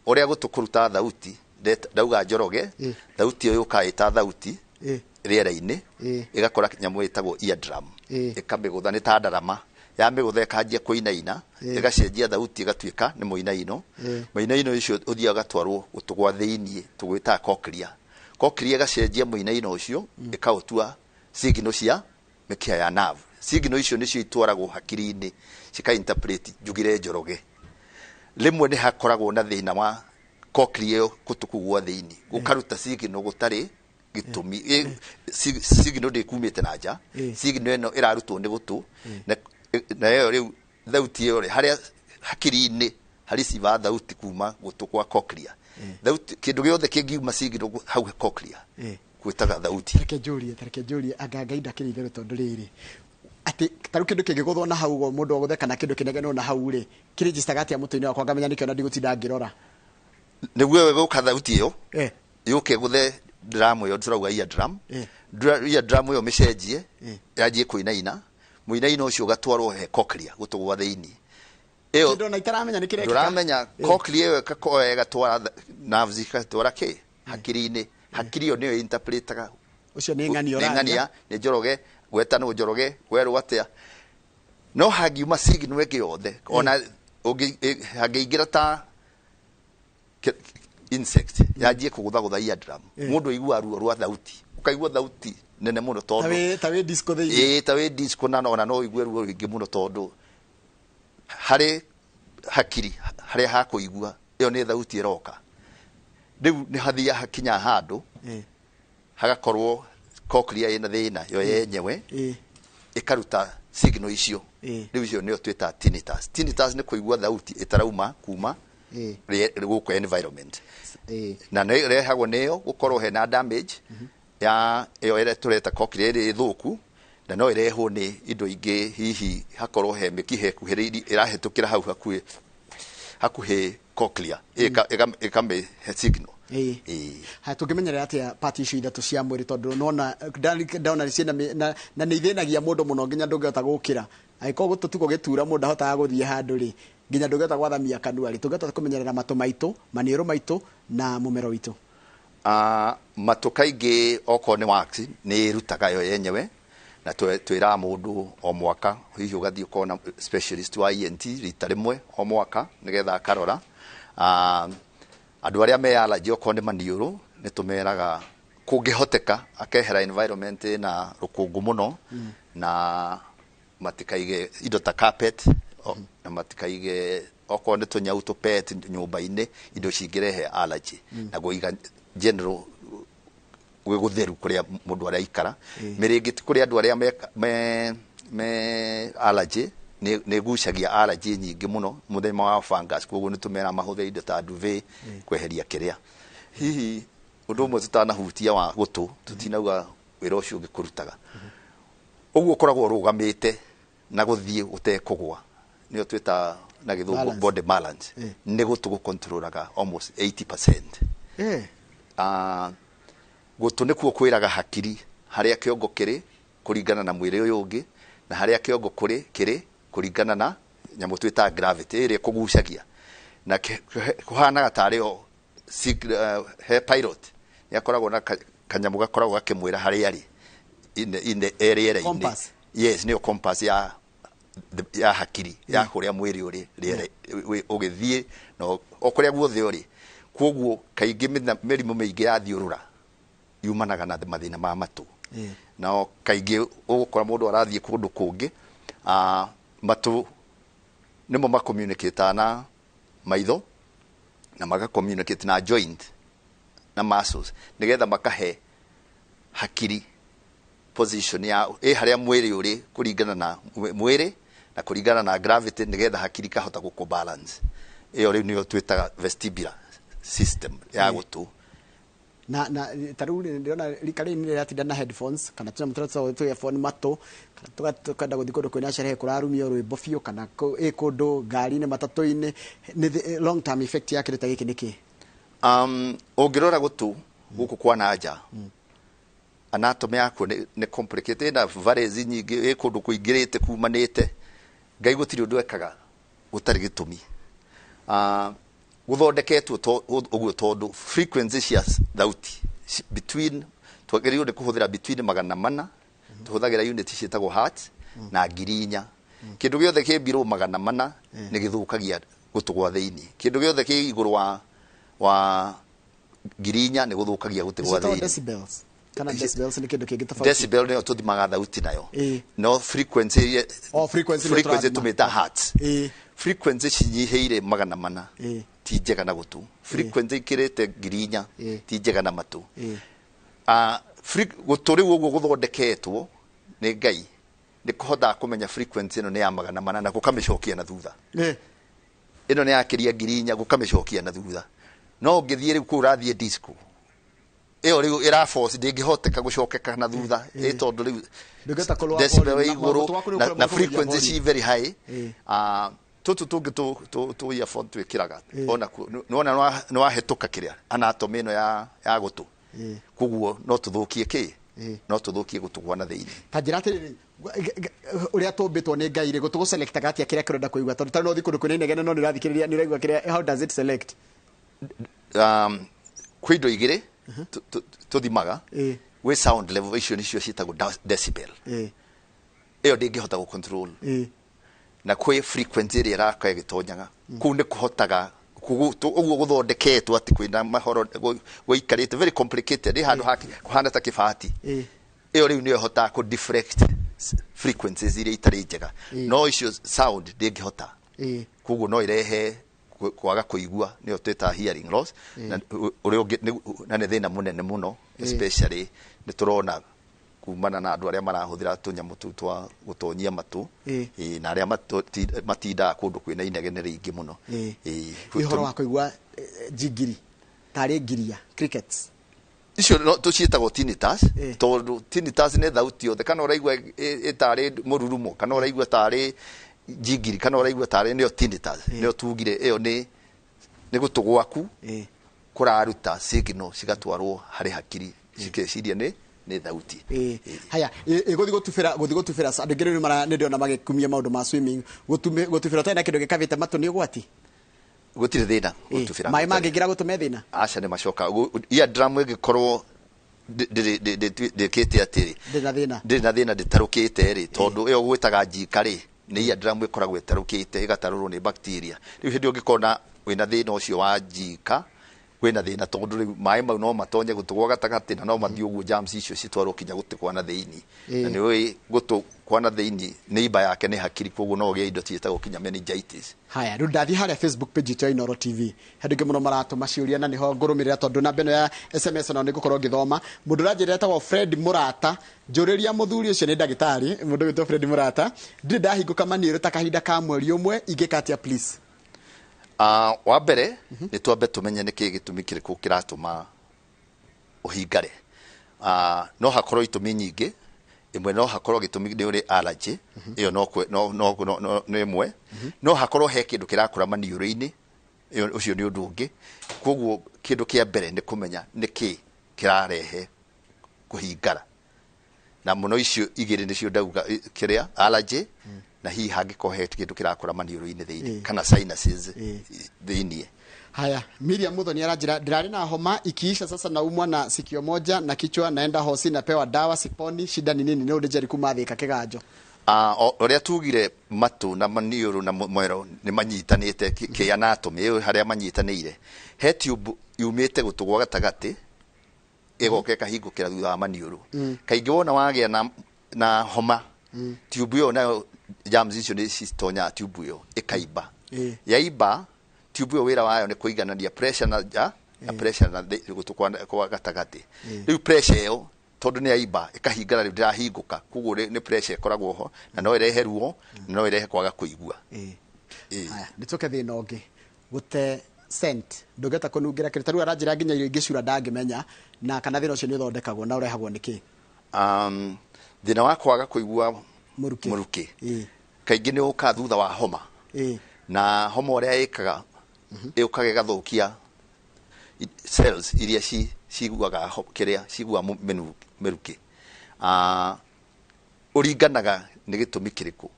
uria gutu kuruta thauti ndauga njoroge thauti iyo ukaita thauti riera-ini igakora nyamu itagwo eardrum ikamigutha ni ta ndarama ya migutha ikanjia kuinaina igacenjia thauti igatuika ni muinaino muinaino icio uthia gatwarwo gutugwa thiini tugwita cochlea igacenjia muinaino ucio ikautua signal cia mikia ya nerve signal icio nicio itwaragwo hakiri-ini cika interpret njugire njoroge limwe ni hakoragwo na thina wa cochlea kutukugwa thiini gukaruta signal gutari gitumi signal de kumite naja signal eno irarutwo ni gutu na yo riu thauti iyo haria hakiri-ini receiver thauti kuma gutu kwa cochlea thauti kindu giothe kingiuma signal hau cochlea gwitaga thauti tareke julie agagaida kirithiru tondu riri ati taru kindu kingiguthwo na hau go mundu oguthe kana kindu kinegeno na hau ri kiregister gati ya mutu-ini wakwa ngamenya nikio na ndigutinda ngirora niguo we guka thauti iyo yuke guthe drum yo turauga ia drum ia drum yo micenjie yanjie kuinaina muinaina ucio gatwarwo he cochlea gutugwa thiini iyo kindu na itaramenya nikirekika duramenya cochlea yo kakoe gatwara nerves gatwara ki hakiri-ini hakiri yo niyo interpretaga ucio ni ng'ani ora ng'ania ni njoroge gweta no njoroge weru atia no hagiuma signal ege yothe ona hangĩingĩra ta insect yanjie kũgũthagũtha ia drum mũndũ aigua ruo rwa thauti ũkaigua thauti nene mũno tondũ tawe disco thĩinĩ tawe disco na ona no igue ruo rũingĩ mũno tondũ harĩ hakiri harĩa hakũigua ĩyo nĩ thauti ĩroka rĩu nĩ hathia hakinya handũ hagakorwo cochlea ina thĩna yo yenyewe ĩkaruta signal icio rĩu icio nĩyo twĩta tinnitus tinnitus nĩ kũigua thauti ĩtarauma kuma gũkũ environment na nĩ rehagwo nĩyo gũkorwo hena damage ya ĩyo ĩrĩa tũreta cochlea ĩrĩ thũku na no ĩrehwo nĩ indo ingĩ hihi hakorwo he mĩkiha ĩkuhĩrĩirie ĩrahĩtũkĩra hau hakuhĩ cochlea ĩkamĩhe signal ha tungimenyera atia part icio ithatu cia mwiri tondu nona ndona ciena na nĩ ithĩnagia mũndũ mũno nginya ndũngĩhota gũkĩra agĩkorwo gũtutuko gĩtura mũndũ ahotaga gũthiĩ handũ rĩ nginya ndũngĩhota gwathamia kanua rĩ tũngĩhota kũmenyerera matũ maitũ maniũrũ maitũ na mũmero witũ matũ kaingĩ okorwo nĩ wax nĩ ĩrutaga yo yenyewe na twĩraga mũndũ o mwaka hihi ũgathiĩ ũkorwo na specialist wa ENT rita rĩmwe o mwaka nĩgetha akarora andu aria me allergy okorwo nĩ maniũrũ nĩ tũmeraga kũngĩhoteka akehera environment na rũkũngũ mũno na matikaige indo ta carpet na matikaige okorwo nĩ tũnyau tũpet nyũmba-inĩ indo cingĩrehe allergy na gũiga general gũtheru kũrĩa mũndũ araikara mĩrĩngĩti kũrĩ andũ arĩa me allergy nĩ gucagia allergy nyingĩ mũno mũthema wa fungus koguo nĩ tũmera mahũthĩre indo ta duvet kweheria kĩrĩa hihi ũndũ ũmwe tũtanahutia wa gũtũ tũtinauga wĩra ũcio ũngĩkũrutaga ũguo ũkoragwo ũrũgamĩte na gũthiĩ ũtekũgwa nĩyo twĩta na gĩthũngũ body balance nĩ gũtũ gũcontrolaga almost 80%. Gũtũ nĩkuo kwĩraga hakiri harĩa kĩongo kĩrĩ kũringana na mwĩrĩ ũyũ ũngĩ na harĩa kĩongo kĩrĩ kũringana na nyamũ twĩta gravity ĩrĩa kũgucagia na kũhanaga tarĩ o he pilot nĩ akoragwo na kanyamũ gakoragwo gakĩmwĩra harĩa arĩ rĩera-inĩ yes nĩyo compass ya hakiri ya kũrĩa mwĩrĩ ũrĩ ũgĩthiĩ na o kũrĩa guothe ũrĩ koguo kaingĩ mĩrimũ mĩingĩ ya thiũrũra yumanaga na mathĩna ma matũ na kaingĩ ũgũkora mũndũ arathiĩ kũndũ kũngĩ matũ nĩmo macommunicate na maitho na magacommunicate na joint na muscles nĩgetha makahe hakiri position ya harĩa mwĩrĩ ũrĩ kũringana na mwĩrĩ na kũringana na gravity nĩgetha hakiri kahota gũkũ balance ĩyo rĩu nĩyo twĩtaga vestibular system ya gũtũ na taru ndĩrona rikari nĩ rĩratinda na headphones kana tuna mutratsa tu earphone matũ kana tukanda gũthiĩ kũndũ kwĩna sherehe kũrarumio rwĩmbo biũ kana kũndũ ngari-inĩ matatũ-inĩ nĩ long term effect ya kĩndũ ta gĩkĩ nĩkĩ ũngĩrora gũtũ gũkũ kwa nanja anatomy yako nĩ complicated na varezi nyingĩ kũndũ kũingĩrĩte kumanĩte ngai gũtirĩ ũndũ ekaga gũtarĩ gĩtũmi gũthondeketwo ũguo tondũ frequency cia thauti between twagĩrĩirwo nĩ kũhũthĩra between 400 tũhũthagĩra unit ciĩtagwo hertz na 4,000 kĩndũ gĩothe kĩ below 400 nĩ gĩthũkagia gũtũ gwa thĩinĩ kĩndũ gĩothe kĩ igũrũ wa 4,000 nĩ gũthũkagia gũtũ gwa thĩinĩ kana decibels ni kindu kingi tofauti decibel ni tuthimaga thauti nayo no frequency frequency tumita hertz frequency cinyiheire 400 ti njega na gutu frequency kirete 4,000 ti njega na matu gutu riu uguo guthondeketwo ni ngai ni kuhota kumenya frequency no ni ya 400 na gukamicokia na thutha ino ne akiria ngirinya gukamicokia na thutha no ngithie riu ku rathie disco iyo riu ira force ndingihoteka gucokeka na thutha tondu riu decibel iguru na frequency ci very high tutu tungi tu earphone twikiraga ona no wahituka kiria anatomy ino ya gutu kuguo no tuthukie ki no tuthukie gutugwa na thiini ta njira atiriri uria tumbitwo ni Ngai ri gutugu select gatia kiria kirenda kuigwa tondu tano thi kundu kwina inegene no nirathikiriria niraigwa kiria how does it select kwindo igire tuthimaga we sound level icio nicio ciitagwo decibel iyo ndingihota gu control na kwi frequency iria iraka igitonyaga kuu ni kuhotaga uguo guthondeketwo ati kwina mahoro guikarite very complicated handu haki kuhana ta kibati iyo riu niyo hota ku deflect frequencies iria itari njega no icio sound ndingihota kuguo no irehe kwaga kuigua niyo twita hearing loss na urio na ne thina munene muno especially ni turona kumana na andu aria marahuthira tunyamu twa gutonyia matu na aria matinda kundu kwina inegene ringi muno ihoro wa kuigua jigiri tari giria crickets icio no tucietagwo tinnitus tondu tinnitus ne thauti yothe kana uraigua itari mururumo kana uraigua tari jigiri kana uraigua tari nio tinnitus nio tugire iyo ni gutugwaku kuraruta signal cigatwarwo hari hakiri cikeciria ni thauti haya guthi gutubira andu ngere mara ne ndiona magikumia maundu ma swimming gutubira tena kindu gikavite matu ni gwati gutire thina gutubira mai mangigira gutume thina aca ni macoka ia drum igikorwo ndikite atiri ndina thina nditarukite ri tondu iyo gwitaga njika ri ni ia drum ikoragwo itarukite igatarurwo ni bacteria riu hindi ungikona wina thina ucio wa njika kwina thina tondu riu mai mau no matonye gutugwa gatagati na no mathii uguo germs icio citwarwo kinya gutukwa na thiini na ni wi gutukwa na thiini neighbor yake ni hakiri koguo no gie indo cietagwo kinya meningitis. Haya riu ndathi haria Facebook page ya Inoro TV hendu ngi muno maratuma ciuria na niho ngurumirira tondu na beno ya SMS no nigukorwo ngithoma mundu ranjirira etagwo Fred Murata njuriria muthuri ucio ni ndagitari mundu witwo Fred Murata ndi ndahinguka maniru ta kahinda ka mweri umwe igikatia please. Wa mbere ni twambe tumenye niki gitumi kiriku kiratuma uhingare no hakorwo itumi nyingi imwe no hakorwo gitumi ni uri allergy iyo no imwe no hakorwo he kindu kirakura maniuru-ini iyo ucio ni undu ungi koguo kindu kia mbere ni kumenya niki kirarehe kuhingara na muno icio igiri nicio ndauga kiria allergy na hii hangikohe kindu kirakura maniuru-ini thiini kana sinuses thiini. Haya Miriam Muthoni aranjira ndirari na homa ikiisha sasa naumwa na sikio moja na kichwa naenda hosi napewa dawa siponi shida ni nini ni ndijeri kumathika kiganjo. Oria tugire matu na maniuru na mwero ni manyitanite ki anatomy haria manyitanire he tube yumite gutugwa gatagati igoke kahingukira thutha wa maniuru kaingi wona wagia na homa tube yo nayo germs icio ni cistonya tube yo ikaiba yaiba tube yo wira wayo ni kuiganania pressure na pressure na gutukwa kwa gatagati riu pressure yo tondu ni yaiba ikahingana riu ndirahinguka kuguo ni pressure ikoragwo ho na no irehe ruo na no irehe kwaga kuigua. Haya nituke thina ungi gute scent ndugeta kunungira kiritaru aranjira nginya irio ingicura ndangimenya na kana thina ucio ni uthondekagwo na urehagwo niki thina wa kwaga kuigua muruki kaingi ni uka thutha wa homa na homa uria ikaga iukaga gathukia cells iria ciguaga kiria cigua meruki uringanaga ni gitumi kiriku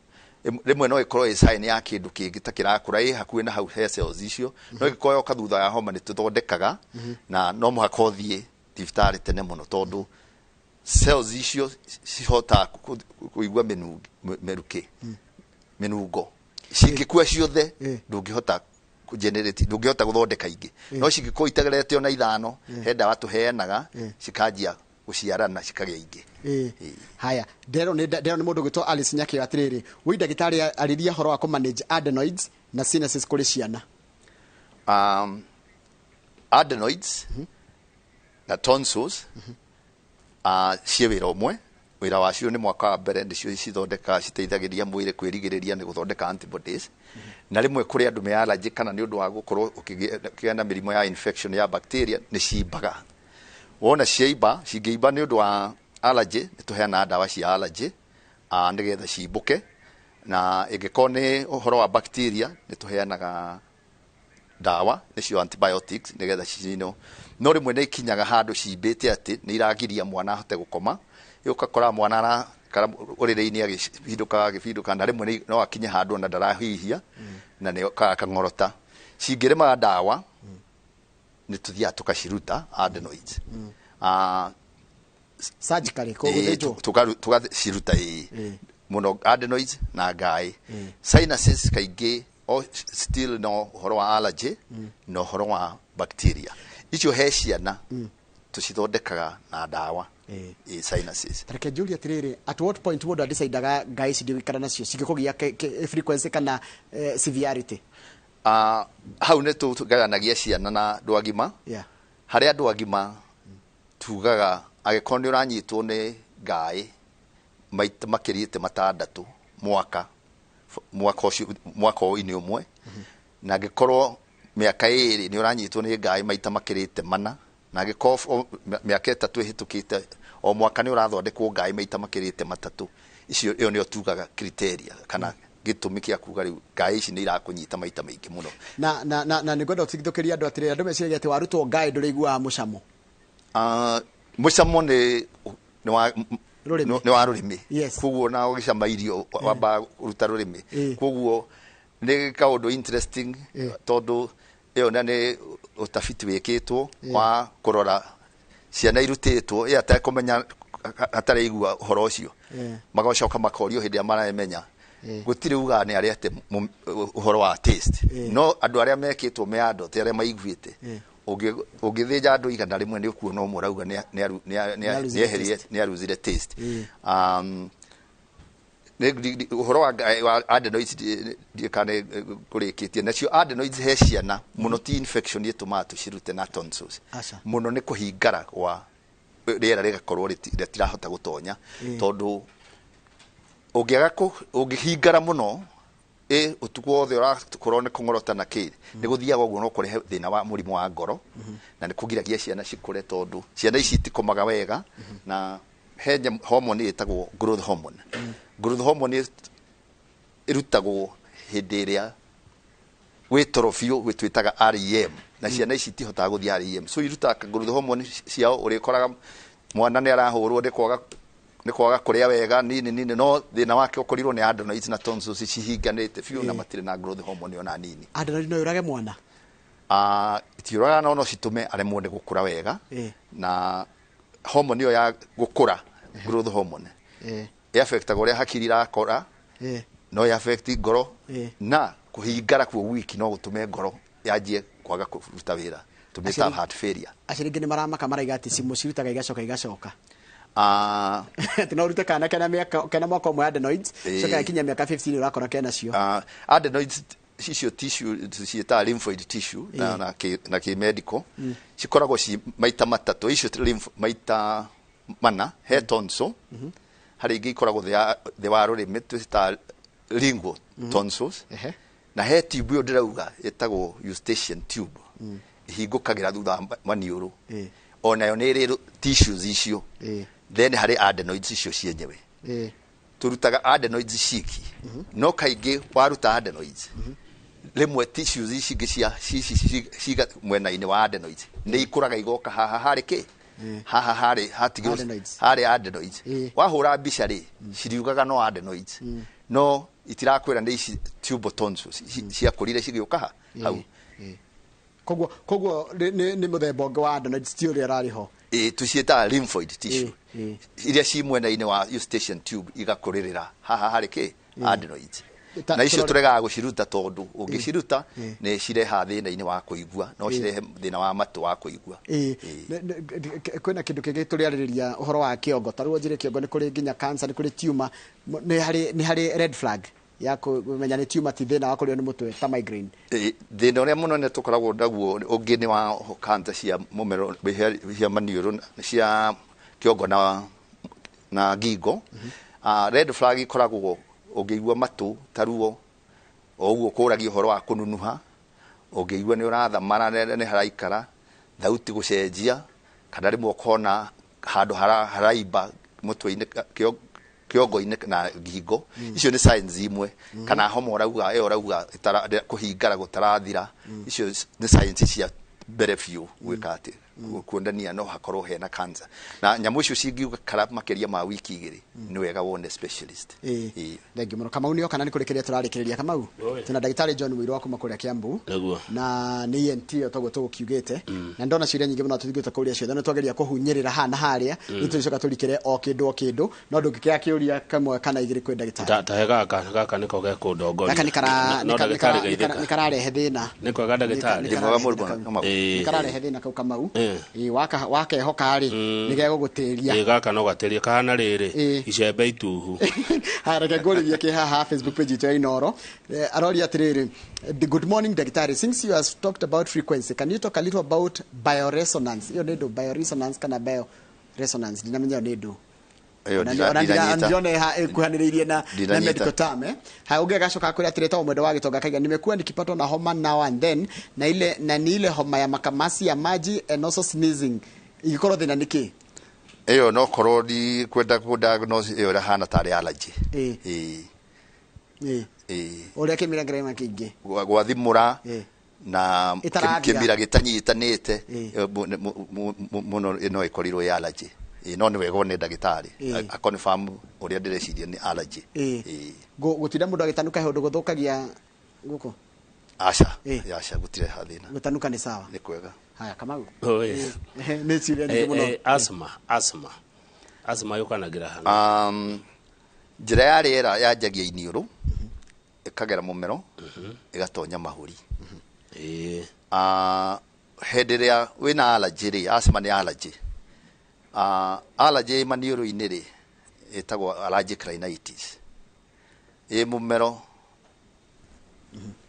rimwe no ikorwo sign ya kindu kingi ta kirakura hakuhi na hau he cells icio no gikoyo ka thutha ya homa ni tuthondekaga na no muhaka uthie thibitarĩ tene muno tondu cells icio cihota kuigua meruki menungo cingikua ciothe ndungihota kugenerate ndungihota guthondeka ingi no cingikua itegerete ona ithano he ndawa tuheanaga cikanjia guciarana cikagia ingi. Haya ndero ni mundu gwitwo Alice Nyakio atiriri wi ndagitari ariria horo wa manage adenoids na sinuses kuri ciana. Adenoids na tonsils cie wira umwe wira wacio ni mwaka wa mbere ndicio cithondeka citeithagiria mwiri kwirigiriria ni guthondeka antibodies na rimwe kuri andu me allergy kana ni undu wa gukorwo ukigia na mirimo ya infection ya bacteria ni ciimbaga wona ciimba cingiimba ni undu wa allergy ni tuheana ndawa cia allergy nigetha cimbuke na ingĩkorwo nĩ ũhoro wa bacteria nĩ tũheanaga ndawa nĩcio antibiotics nĩgetha cinino no rĩmwe nĩ ikinyaga handũ cimbĩte atĩ nĩ iragiria mwana ahote gũkoma ũgakora mwana arakara ũrĩrĩ-inĩ agĩbindũka na rĩmwe no akinye handũ na ndarahihia na nĩ akang'orota cingĩrĩma ndawa nĩ tũthiaga tũkaciruta adenoids surgically tugaciruta muno adenoids na ngai sinuses kaingĩ still no horo wa allergy no horo wa bacteria icio he ciana tucithondekaga na ndawa sinuses tareke Julia tiriri at what point would I decide ngai cidi wikara nacio cigikugia frequency kana severity hau nĩ tugayanagia ciana na andũ agima harĩa andũ agima tugaga agĩkorwo nĩ ũranyitwo nĩ ngai maita makĩrĩte matandatũ mwaka ũyũ ũmwe na angĩkorwo mĩaka ĩrĩ nĩ ũranyitwo nĩ ngai maita makĩrĩte mana na angĩkorwo mĩaka ĩtatũ ĩhĩtũkĩte o mwaka nĩ ũrathondekwo ngai maita makĩrĩte matatũ icio ĩyo nĩyo tugaga criteria kana gĩtũmi kĩa kuga rĩu ngai ici nĩ irakũnyita maita maingĩ mũno na nĩ ngwenda ũtigithũkĩria andũ atĩrĩrĩ andũ meciria atĩ warutwo ngai ndũrĩiguaga mũcamo mũcamo nĩ wa rũrĩmĩ koguo na ũgĩcama irio wamba kũruta rũrĩmĩ koguo nĩ kaũndũ interesting tondũ ĩyo na nĩ ũtabiti wĩkĩtwo wa kũrora ciana irutĩtwo ĩ atekũmenya ataraigua ũhoro ũcio magacoka makorio hĩndĩ ĩrĩa maramenya gũtirĩ uga nĩ arĩa ate ũhoro wa taste no andũ arĩa mekĩtwo me andũ arĩa maiguĩte ũngĩthĩnja andũ igana rĩmwe nĩ ũkuona ũmwe rauga nĩ aruzire taste ũhoro wa adenoids kana kũrĩkĩtie nacio adenoids he ciana mũno ti infection ĩtũmaga tũcirute na tonsils mũno nĩ kũhingara kwa rĩera rĩgakorwo rĩtirahota gũtonya tondũ ũngĩhingara mũno ũtukũ wothe ũrakorwo nĩ kũng'orota na kĩĩ nĩ gũthiaga ũguo no kũrehe thĩna wa mũrimũ wa ngoro na nĩ kũgiragia ciana cikũre tondũ ciana ici itikomaga wega na he hormone ĩtagwo growth hormone growth hormone ĩrutagwo hĩndĩ ĩrĩa wĩ toro biũ gwĩtwĩtaga REM na ciana ici itihotaga gũthiĩ REM so irutaga growth hormone ciao ũrĩkoraga mwana nĩ arahũrwo nĩ kwaga kũrĩa wega nini no thĩna wake ũkorirwo nĩ adenoids na tonsils cihinganĩte biũ na matirĩ na growth hormone ona nini adenoids no yũrage mwana itiũraga no citũme aremwo nĩ gũkũra wega na hormone ĩyo ya gũkũra growth hormone affectaga ũrĩa hakiri irakora no affect ngoro na kũhingara kwa wiki no gũtũme ngoro yanjie kwaga kũruta wĩra tũmĩta heart failure aciringi nĩ maramaka maraiga atĩ cimũ cirutaga igacoka tino urute kana kana mwaka ũmwe adenoids coka kinya mĩaka 15 ũrakora kena cio adenoids cicio tissue ciĩtaga lymphoid tissue na kĩ medical cikoragwo ci maita matatũ icio maita mana he tonsil harĩ ingĩ ikoragwo thĩ wa rũrĩmĩ twĩtaga lingual tonsils na he tube ĩyo ndĩrauga ĩtagwo eustachian tube ihingũkagĩra thutha maniũrũ onayo nĩ ĩrĩ tissues icio then harĩ adenoids icio cienyewe turutaga adenoids ciki no kaingĩ waruta adenoids rimwe tissues ici ingĩ ciga mwena-inĩ wa adenoids nĩ ikũraga igoka haha harĩ kĩ haha harĩ adenoids wahũra mbica rĩ ciriugaga no adenoids no itirakwĩra nĩ ici tubal tonsils ciakũrire cigĩũka hau koguo nĩ mũthemba ũngĩ wa adenoids ti ũrĩa ararĩ ho tuciĩtaga lymphoid tissue iria ci mwena-inĩ wa eustachian tube igakũrĩrĩra haha harĩ kĩ adenoids na icio tũregaga gũciruta tondũ ũngĩciruta nĩ cireha thĩna-inĩ wa kũigua no cirehe thĩna wa matũ wa kũigua kwĩna kĩndũ kĩngĩ tũrĩarĩrĩria ũhoro wa kĩongo tarũo njĩre kĩongo nĩ kũrĩ nginya cancer nĩ kũrĩ tumor nĩ harĩ red flag ya kũmenya nĩ tumor ti thĩna wa kũrĩo nĩ mũtwe ta migraine thĩna ũrĩa mũnene tũkoragwo naguo ũngĩ nĩ wa cancer cia mũmero cia maniũrũ cia kĩongo na na ngingo. Red flag ikoragwo ũngĩigua matu taruo oguo kũragia ũhoro wa kũnunuha, ũngĩigua nĩ ũrathamara nĩ haraikara, thauti gũcenjia, kana rĩmwe ũkona handũ haraimba mũtwe-inĩ kĩongo-inĩ na ngingo. Icio nĩ signs imwe. Kana homa ũrauga kũhingara gũtarathira, icio nĩ signs cia mbere biũ gwĩka atĩ kuondania no hakorwo hena cancer. Na nyamũ icio cingiukara makĩria ma wiki igĩrĩ nĩ wega wone specialist. Thengi mũno. Kamau nĩo kana nĩ kũrekeria tũrarĩkĩrĩria Kamau. Tuna ndagĩtarĩ John Mũirũ wa kuma kũrĩa Kiambu. Na nĩ ENT otagwo tũkiugĩte. Na ndona ciũria nyingĩ mũno tũthingĩte kũrĩa ciothe no twageria kũhunyĩrĩra hana harĩa. Nĩ tũcoka tũrikĩre o kĩndũ no ndũngĩkĩra kĩũria kamwe kana igĩrĩ kwĩ ndagĩtarĩ. Ta gaka nĩko gekũndongoria. Gaka nĩ kararehe thĩna. Nĩ kwega ndagĩtarĩ. Nĩ mwega mũrũma Kamau. Nĩ kararehe thĩna kau Kamau. Wakehoka rĩ nĩ gegũgũtĩria. Gaka no gatĩria kahana rĩrĩ icembe ituhu. Hareke ngũrĩrie kĩ haha Facebook page itu ya Inoro. Aroria atĩrĩrĩ, good morning Daktari, since you have talked about frequency, can you talk a little about bioresonance? Hiyo ndio bioresonance kana bioresonance dinamenya ndio. Ndione kuhanĩrĩirie na medical term ha ungegacoka kũrĩa atĩrĩte mwendo wa gĩtonga kaiga nimekuwa nikipatwa na homa now and then na ni ile homa ya makamasi ya maji and also sneezing igikorwo thina niki iyo no korwo di kwenda ku diagnose iyo rahana tari allergy uria kĩmira ngerema kĩingĩ gwathimũra na kĩmira gĩtanyitanĩte mũno no ĩkorirwo ya allergy no nĩ wega one ndagĩtarĩ a confirm ũrĩa ndĩreciria nĩ allergy. Gũtinda mũndũ agĩtanuka he ũndũ gũthũkagia gũkũ? Aca gũtire thĩna. Gũtanuka nĩ sawa. Nĩ kwega. Haya Kamau. Nĩ ciria nyingĩ mũno. Asthma yũkanagĩra hana. Njĩra ya rĩera yanjagia iniũrũ ĩkagera mũmero ĩgatonya mahũri. Hĩndĩ ĩrĩa wĩna allergy rĩ, asthma nĩ allergy. Allergy maniũrũ-inĩ rĩ ĩtagwo allergic rhinitis. Mũmero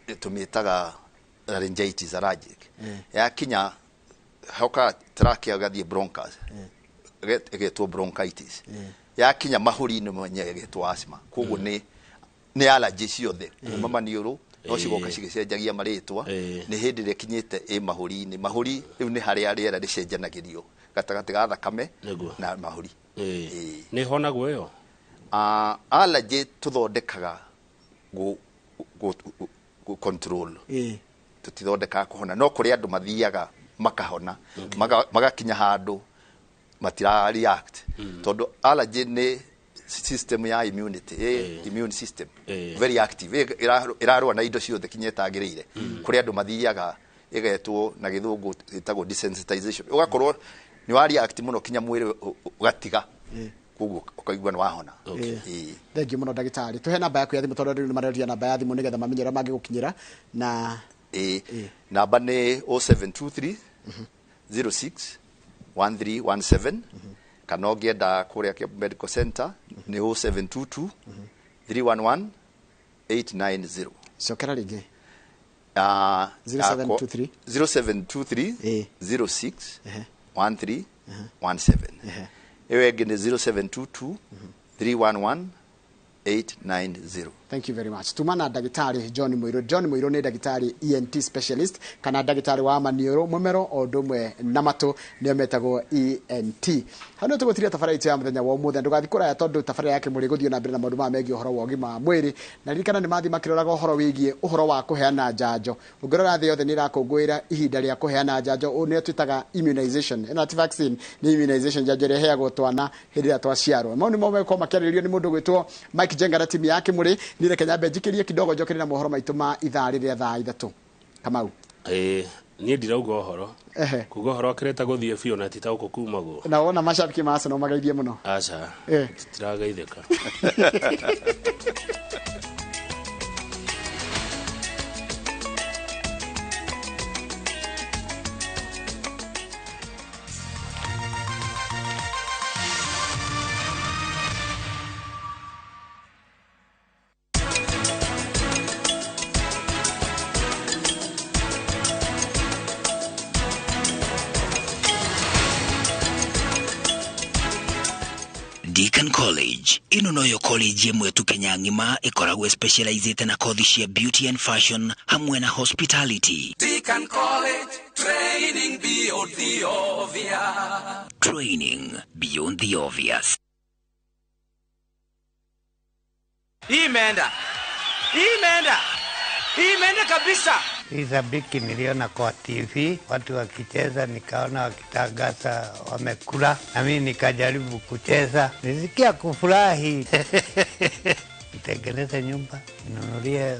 tũmĩtaga laryngitis allergic. Yakinya hoka trachea gathiĩ bronchus ĩgetwo bronchitis. Yakinya mahũri-inĩ mwenye ĩgetwo asthma. Koguo nĩ allergy ciothe kuma maniũrũ no cigoka cigĩcenjagia marĩtwa. Nĩ hĩndĩ ĩrĩa kinyĩte mahũri-inĩ. Mahũri rĩu nĩ harĩa rĩera rĩcenjanagĩrio gatagatĩ ga thakame na mahũri. Nĩ honagwo ĩyo? Allergy tũthondekaga control. Tutithondekaga kũhona no kũrĩ andũ mathiaga makahona magakinya handũ matira react tondũ allergy nĩ system ya immunity immune system very active irarũa na indo ciothe kinyetagĩrĩire. Kũrĩ andũ mathiaga igetwo na gĩthũngũ ĩtagwo desensitization ũgakorwo ni wa react muno kinya mwĩrĩ ũgatiga koguo ũkaigua nĩ wahona. Thank you muno ndagĩtarĩ. Tuhe namba yaku ya thimũ tondũ nĩ mareria namba ya thimũ nĩgetha mamenyera mangĩgũkinyĩra na namba nĩ 0723 06 1317 kana ũngĩenda kũrĩa medical center nĩ 0722 311 890. Cokera rĩngĩ 0723 06 1317. Ewe ĩngĩ nĩ 0722 311 890. Thank you very much. Tumana ndagĩtarĩ John Mũirũ. John Mũirũ nĩ ndagĩtarĩ ENT specialist kana ndagĩtarĩ wa maniũrũ mũmero o ũndũ ũmwe na matũ nĩo metagwo ENT. Hano tũgũtiria tabarĩra ya mũthenya wa ũmũthĩ ndũgathi kũraya tondũ tabarĩra yake mũrĩ gũthiĩ na mbere na maũndũ ma megiĩ ũhoro wa ũgima wa mwĩrĩ na ririkana nĩ mathi makĩroraga ũhoro wĩgiĩ ũhoro wa kũheana njanjo. Ũngĩrora thĩ yothe nĩ irakũngũĩra ihinda rĩa kũheana njanjo nĩyo twĩtaga immunization. Ĩno ti vaccine nĩ immunization, njanjo ĩrĩa ĩheagwo twana hĩndĩ ĩrĩa twaciarwo. Mau nĩmo megũkorwo makĩarĩrĩrio nĩ mũndũ gwĩtwo Mike Jenga na timu yake mũrĩ nire Kenya benjikirie kidogo njokere na mohoro maitũ ma ithaa rĩrĩa thaa 3. Kamau. Niĩ ndirauga ũhoro. Kuga ũhoro akĩreta gũthiĩ biũ na tita gũkũ kuma guo. Na wona macabiki ma Arsenal magaithie mũno. Aca. Titirageithĩka. Deacon College. Ino noyo college mwetu Kenya ngima ikoragwo specialized na kothi cia beauty and fashion hamwe na hospitality. Deacon College, training beyond the obvious. Training beyond the obvious. Imeenda kabisa. Isabiki niliona kwa TV watu wakicheza, nikaona wakitangaza wamekula, na mimi nikajaribu kucheza, nisikia kufurahi. Nitengeneze nyumba, ninunulie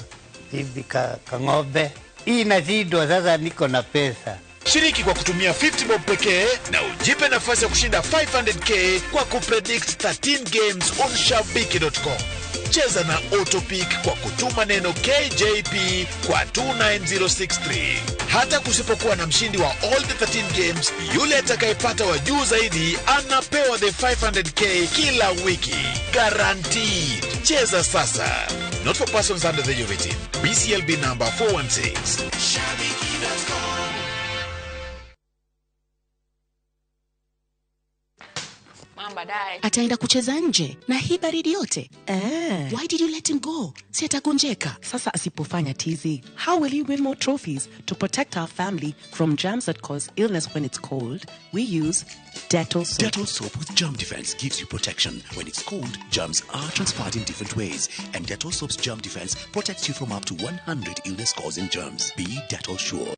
bibi ng'ombe. Hii inashindwa sasa, niko na pesa. Shiriki kwa kutumia 50 bob pekee na ujipe nafasi ya kushinda 500k kwa kupredict 13 games on shabiki.com. Cheza na Autopic kwa kutuma neno KJP kwa 29063. Hata kusipokuwa na mshindi wa all the 13 games, yule atakayepata wa juu zaidi anapewa the 500k kila wiki. Guaranteed. Cheza sasa. Not for persons under the age of 18. BCLB number 416. Ataenda kucheza nje na hii baridi yote. Why did you let him go? Si atagonjeka. Sasa asipofanya tizi, how will he win more trophies? To protect our family from germs that cause illness when it's cold, we use Dettol soap. Dettol soap with germ defense gives you protection. When it's cold, germs are transferred in different ways. And Dettol soap's germ defense protects you from up to 100 illness-causing germs. Be Dettol sure.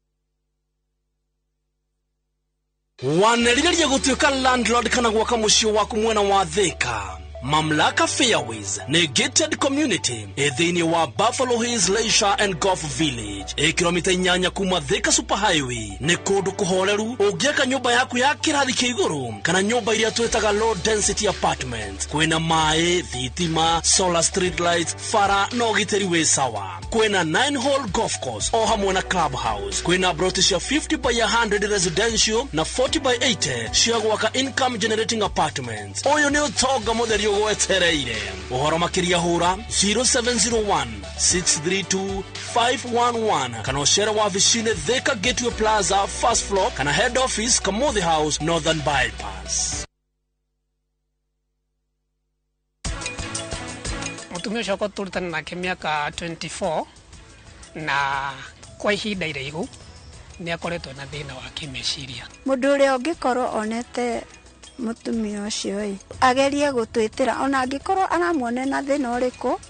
Wanelile gutuika landlord kana gwaka mucio waku mwena wa Thika. Mamlaka Fairways Negated Community ethini wa Buffalo Hills Leisure and Golf Village kilomita 8 kuma Thika Superhighway ni kundu kuhoreru ugiaka nyumba yaku ya kirathi kia iguru kana nyumba iria twetaga low density apartments kwina mae, thitima, solar street lights, fara no giteri we sawa. Kwina 9 hole golf course o hamwe na clubhouse. Kwina broti cia 50 by 100 residential na 40 by 80 cia gwaka income generating apartments. Oyo ni utoga modeli gwetereire. Uhoro makiria hura 0701 632 511 kana ushera wa vishine Thika Gateway Plaza first floor kana head office Kamuthi House Northern Bypass. Mutumia ucio turutana nake miaka 24 na kwa ihinda iraihu ni akoretwo na thina wa kimeciria. Mundu uria ungikorwo onete mutumia ucio agerie gutwitira ona angikorwo aramuone na thina uriku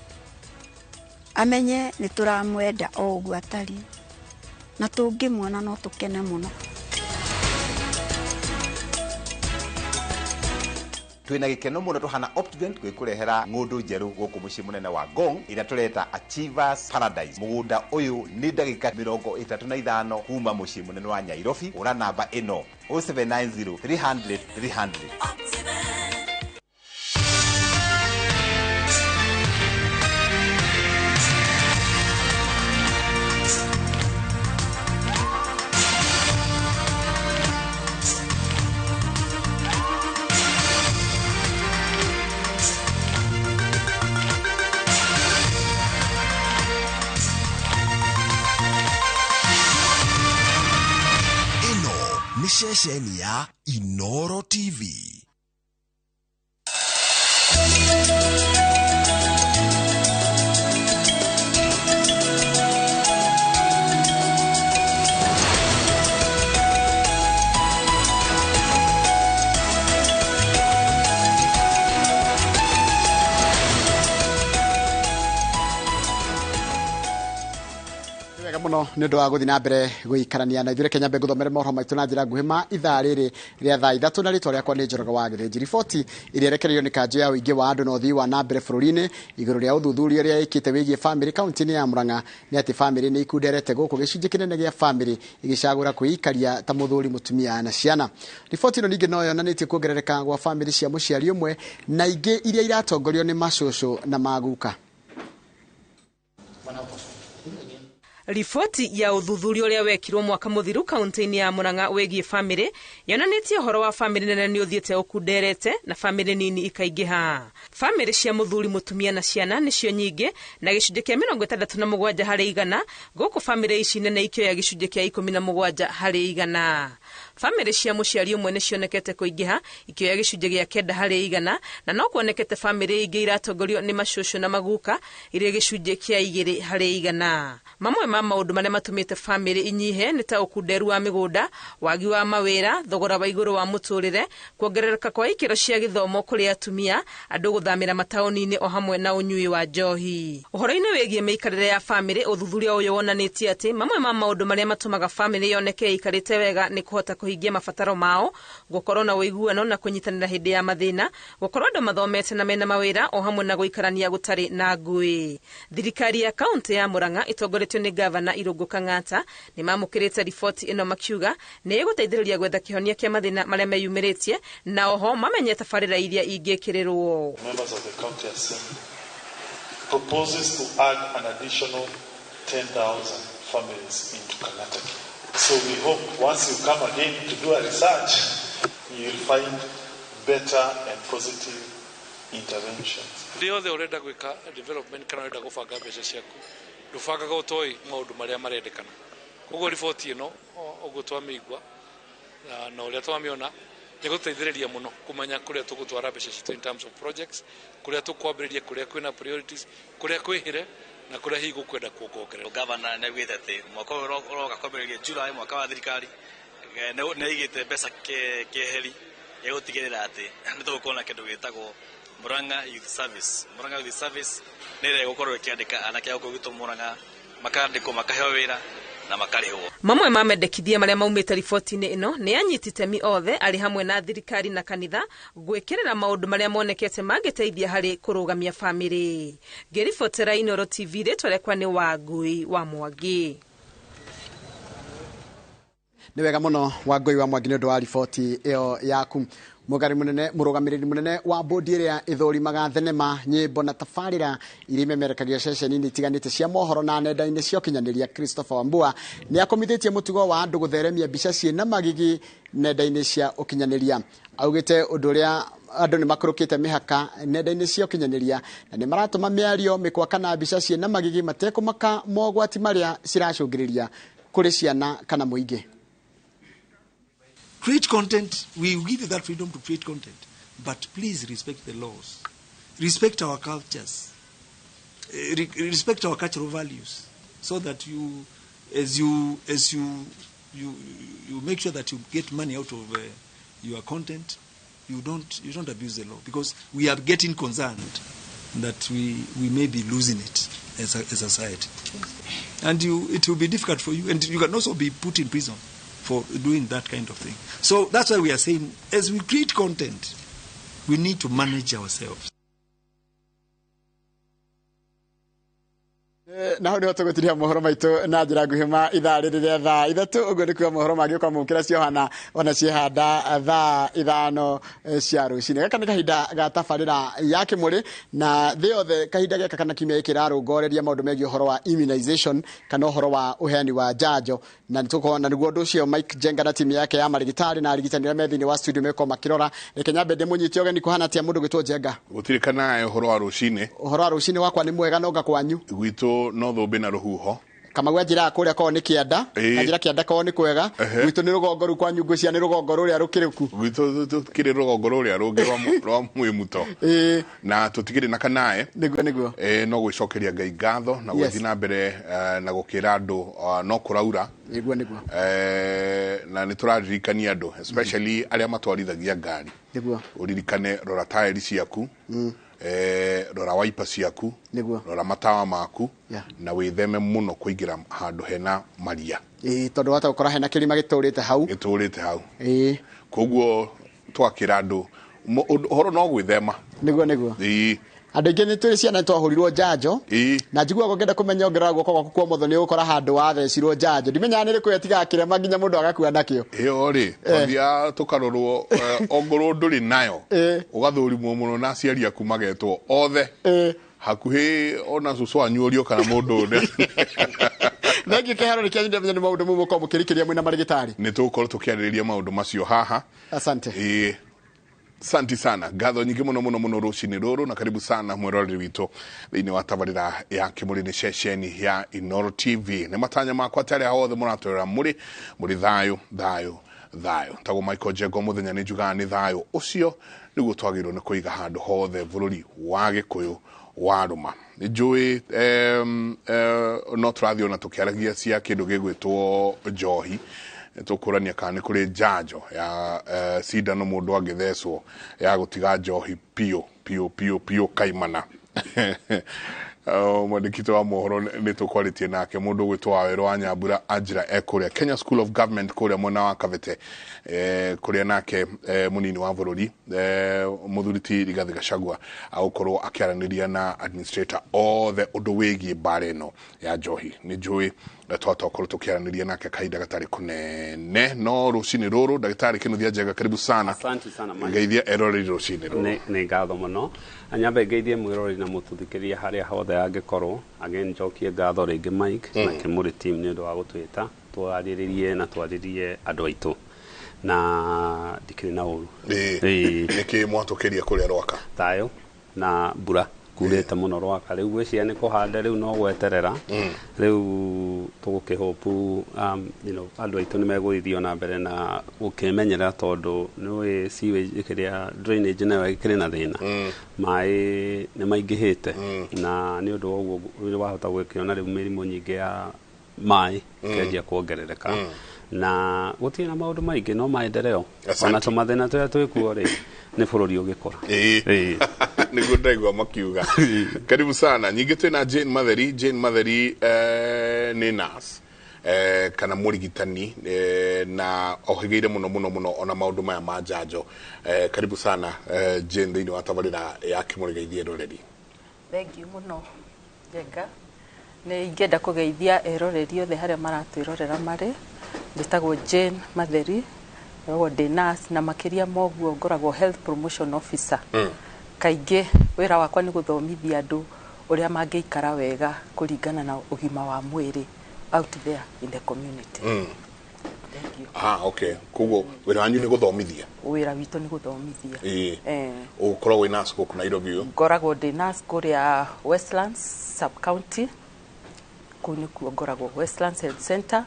amenye ni turamwenda o ugu atari na tungimwona no tukene muno. Twina gikeno muno tuhana Optivent gwikurehera ngundu njeru guku mucii munene wa Ngong ira tureta Achievers Paradise. Mugunda uyu ni ndagika 35 kuma mucii munene wa Nyairobi. Ura namba ino 0790 300 300. Shesheni ya Inoro TV. muno ni ndo wa guthi na mbere guikarania na ithure Kenya Bengo thomere mohoro maitu na njira nguhima ithaa riri ria thaa 3 na ritwa riakwa ni Njoroge wa Githinji. Riboti iria rekererio ni kanjo ya uingi wa andu na uthii wa na mbere bururi-ini iguru ria uthuthuria ria ikite wigie family county ya Murang'a ni ati family ni ikunderete guku gicunji kinene gia family igicagura kuikaria ta muthuri mutumia na ciana. Riboti ino ningi no yonanitie kuongerereka gwa family cia muciari umwe na ingi iria iratongorio ni macucu na maguka. Riboti ya uthuthuria uria wekirwo mwaka muthiru kaunti-ini ya Murang'a wegie family yonanitie horo wa family nene ni uthiete ukunderete na family nini ikaingiha. Family cia muthuri mutumia na ciana nicio nyingi na gicunji kia 67 harĩ 100 guku family ici nene ikioya gicunji kia 17 harĩ 100. Family cia muciari umwe ni cionekete kuingiha ikioya gicunje gia 9 harĩ 100 na no kuonekete family ingi iratongorio ni macũcũ na maguka ire gicunje kia 2 harĩ 100. Mamwe ma maundu maria matumite family inyihe ni ta ukunderu wa migunda, wagi wa mawira, thogora wa iguru wa muturire, kuongerereka kwa ikiro cia githomo kuri atumia, andu guthamira mataoni-ini o hamwe na unyui wa njohi. Uhoro-ini wigie meikarire ya family, uthuthuria uyu wonanitie ati mamwe ma maundu maria matumaga family yoneke ikarite wega ni kuhota kuhingia mabataro mao, gukorwo na uiguano na kunyitanira hindi ya mathina, gukorwo andu mathomete na mena mawira o hamwe na guikarania gutari na ngui. Thirikari ya kaunti ya Murang'a itongoretio ni Gavana Irungu Kang'ata ni mamukirite riboti ino makiuga ni iguteithiriria gwetha kihonia kia mathina maria meyumiritie na oho mamenye tabarira iria ingikirirwo. Members of the county assembly proposes to add an additional 10,000 families into Karnataka. So we hope once you come again to do a research, you'll find better and positive interventions. Ndio the urenda gwika development kana urenda gubanga mbeca ciaku ndubangaga utoi maundu maria marendekana. Koguo riboti ino uguo twamigwa na uria twamiona ni guteithiriria muno kumenya kuria tugutwara mbeca citu in terms of projects, kuria tukwambiriria, kuria kwina priorities, kuria kwihire na kuria hihi gukwenda kuongerera. Gavana na gwita ati mwaka uroga kwambiriria July mwaka wa thirikari ne igite mbeca keheri ya gutigirira ati ni tugukona kindu gitagwo Murang'a Youth Service. Murang'a Youth Service nire gukorwo ikiandika anake ako gitu Murang'a makandiko makaheo wira na makarihwo. Mamwe ma mendekithia maria maumite riboti-ini ino ni anyitite mi othe ari hamwe na thirikari na kanitha gwikirira maundu maria monekete mangiteithia hari kurugamia family. Ngeribotera Inooro TV retwarekwa ni Wangui wa Mwangi. Ni wega muno Wangui wa Mwangi ni undu wa riboti iyo yaku. Murugamiriri munene wa bodi iria ithurimaga thenema, nyimbo na tabarira iria imemerekagia ceceni-ini itiganite cia mohoro na nenda-ini cia ukinyaniria Christopher Wambua ni akomithitie mutugo wa andu gutheremia mbica ciina magigi nenda-ini cia ukinyaniria. Augite undu uria andu ni makurukite mihaka nenda-ini cia ukinyaniria na ni maratuma miario mikwaka na mbica ciina magigi matekumaka mogwati maria ciracungiriria kuri ciana kana muingi. Create content, we will give you that freedom to create content, but please respect the laws, respect our cultures, respect our cultural values, so that you make sure that you get money out of your content, you don't abuse the law, because we are getting concerned that we may be losing it as a society, and it will be difficult for you, and you can also be put in prison for doing that kind of thing. So that's why we are saying, as we create content, we need to manage ourselves. Na hodi otogutiria mohoro maitu na njira nguhima ithaa rĩrĩa thaa 3 uguo nĩkuo mohoro mangĩũka mũkĩra ciohana ona ciehanda thaa 5 cia rũcinĩ. Gaka nĩ kahinda ga tabarĩra ya kĩmũrĩ na thĩ yothe kahinda gĩaka kana kiumia gĩkĩ rarũngorĩria maũndũ megiĩ ũhoro wa immunization kana ũhoro wa ũheani wa njanjo, na nĩtũkorwo na nĩguo ũndũ ũcio Mike Jenga na timu yake ya marigitari na arigitani arĩa me thĩinĩ wa studio meko makĩrora. Reke nyambe ndĩmũnyitie ũgeni kũhana atĩa mũndũ gwĩtwo Jenga? Gũtirikana ũhoro wa rũcinĩ. Ũhoro wa rũcinĩ wakwa nĩ mwega noga kwanyu? Gwitũ no thũmbĩ na rũhuho. Kama gwa njira kũrĩa kwao nĩ kĩanda, na njira kĩanda kwao nĩ kwega. Gwitũ nĩ rũgongo rũ kwanyu ngũcia nĩ rũgongo rũrĩa rũkĩrĩku. Gwitũ tũkĩrĩ rũgongo rũrĩa rũngĩ rwa mwĩmuto. Na tũtigĩrĩ na kanae. Nĩguo. No gwĩcokeria Ngai ngatho na gũthiĩ na mbere na gũkĩra andũ no kũraura. Nĩguo. Na nĩ tũraririkania andũ, especially arĩa matwarithagia ngari. Nĩguo. Ũririkane rora taĩri ciaku. Rora waipa ciaku, rora matawa maku, na wĩtheme mũno kũingĩra handũ hena maria. Tondũ wata gũkora hena kĩrima gĩtũrĩte hau. Koguo twakĩra andũ ũhoro no gwĩthema. Nĩguo. Andũ aingĩ nĩ tũrĩ ciana twahũrirwo njanjo na njiguaga ngenda kũmenya ongerera guoko gwaku kwa ũmotho nĩ ũgũkora handũ wathecirwo njanjo. Ndimenyaga nĩ rĩkũ yatigakĩrema nginya mũndũ agakua nakĩo. Rĩ twathiaga tũkarorwo ongorwo ndũrĩ nayo ũgathũrimwo mũno na aciari aku magetwo othe hakuhĩ ona cũcũ wanyu ũrio kana mũndũ ũrĩa. Thengiũ kĩharo nĩ kĩanyu ndĩmenya nĩ maũndũ mũmũ kwa mũkĩrikĩria mwĩna marigitari. Nĩ tũgũkorwo tũkĩarĩrĩria maũndũ macio haha. Asante. Santi sana ngatho nyingĩ mũno rũcinĩ rũrũ na karibu sana mwĩroreri witũ thĩinĩ wa tabarĩra ya kĩmũrĩ nĩ ceceni ya Inooro TV. Nĩ matanya makwa tarĩ hothe mũratwĩra mũrĩ thayũ thayo tago Michael Jego muthenya ni njuga ni thayo ucio niguo twagirwo ni kuiga handu hothe bururi wa Gikuyu wa Ruma njui no turathio na tukiaragia cia kindu gigwitwo njohi tukurania kana kuri njanjo ya cindano mundu angithecwo ya gutiga njohi pio kaimana mwandikito wa mohoro ni tukwaritie nake mundu gwitwo Waweru wa Nyambura Anjira ekuria Kenya School of Government kuria mwena wa Kavete kuria nake munini wa bururi muthuriti Rigathi Gachagua agukorwo akiaraniria na administrator othe undu wigie bareno ya njohi ni njui twatokorwo tukiaraniria nake kahinda gatari kunene no rucini ruru ndagitari Kinuthia Njenga karibu sana. Asante sana Mike. Ngeithia erori rucini ruru ni ngatho muno anyambe ngeithie mwirori na mututhikiria haria hothe angikorwo again njokie ngatho ringi Mike na Kimuri team ni undu wa gutwita twariririe na twaririe andu aitu na ndikiri na uru niki mwatukiria kuria Rwaka thayo na mbura kurete muno Rwaka riu gwiciria ni kuhanda riu no gweterera riu tugukihopu andu aitu ni megwithio na mbere na gukimenyera tondu ni sewage kiria drainage nayo ikiri na thina mai ni maingihite na ni undu woguo wahota gwikiona riu mirimo nyingi ya mai kendia kuongerereka na gutie na maundu maingi no maendeleo ona tumathina turia twikuo ri ni bururi ugikora niguo ndaigua makiuga karibu sana nyingi twina Jane Matheri ni nurse kana murigitani na ohigeire muno ona maundu maya ma njanjo karibu sana Jane thiini wa tabarira ya Kimurigeithia roreri. Thank you muno Njenga ni ingenda kugeithia eroreri othe haria maratwirorera mari nditagwo Jane Matheri ndi nurse na makiria moguo ngoragwo health promotion officer kaingi wira wakwa ni guthomithia andu uria mangiikara wega kuringana na ugima wa mwiri out there in the community. Thank you. Okay. Kugo wira wanyu ni guthomithia. Wira witu ni guthomithia. Ukorwo wina nurse ku Nairobi yo. Ngoragwo ndi nurse kuria Westlands sub county kuni ngoragwo Westlands Health Center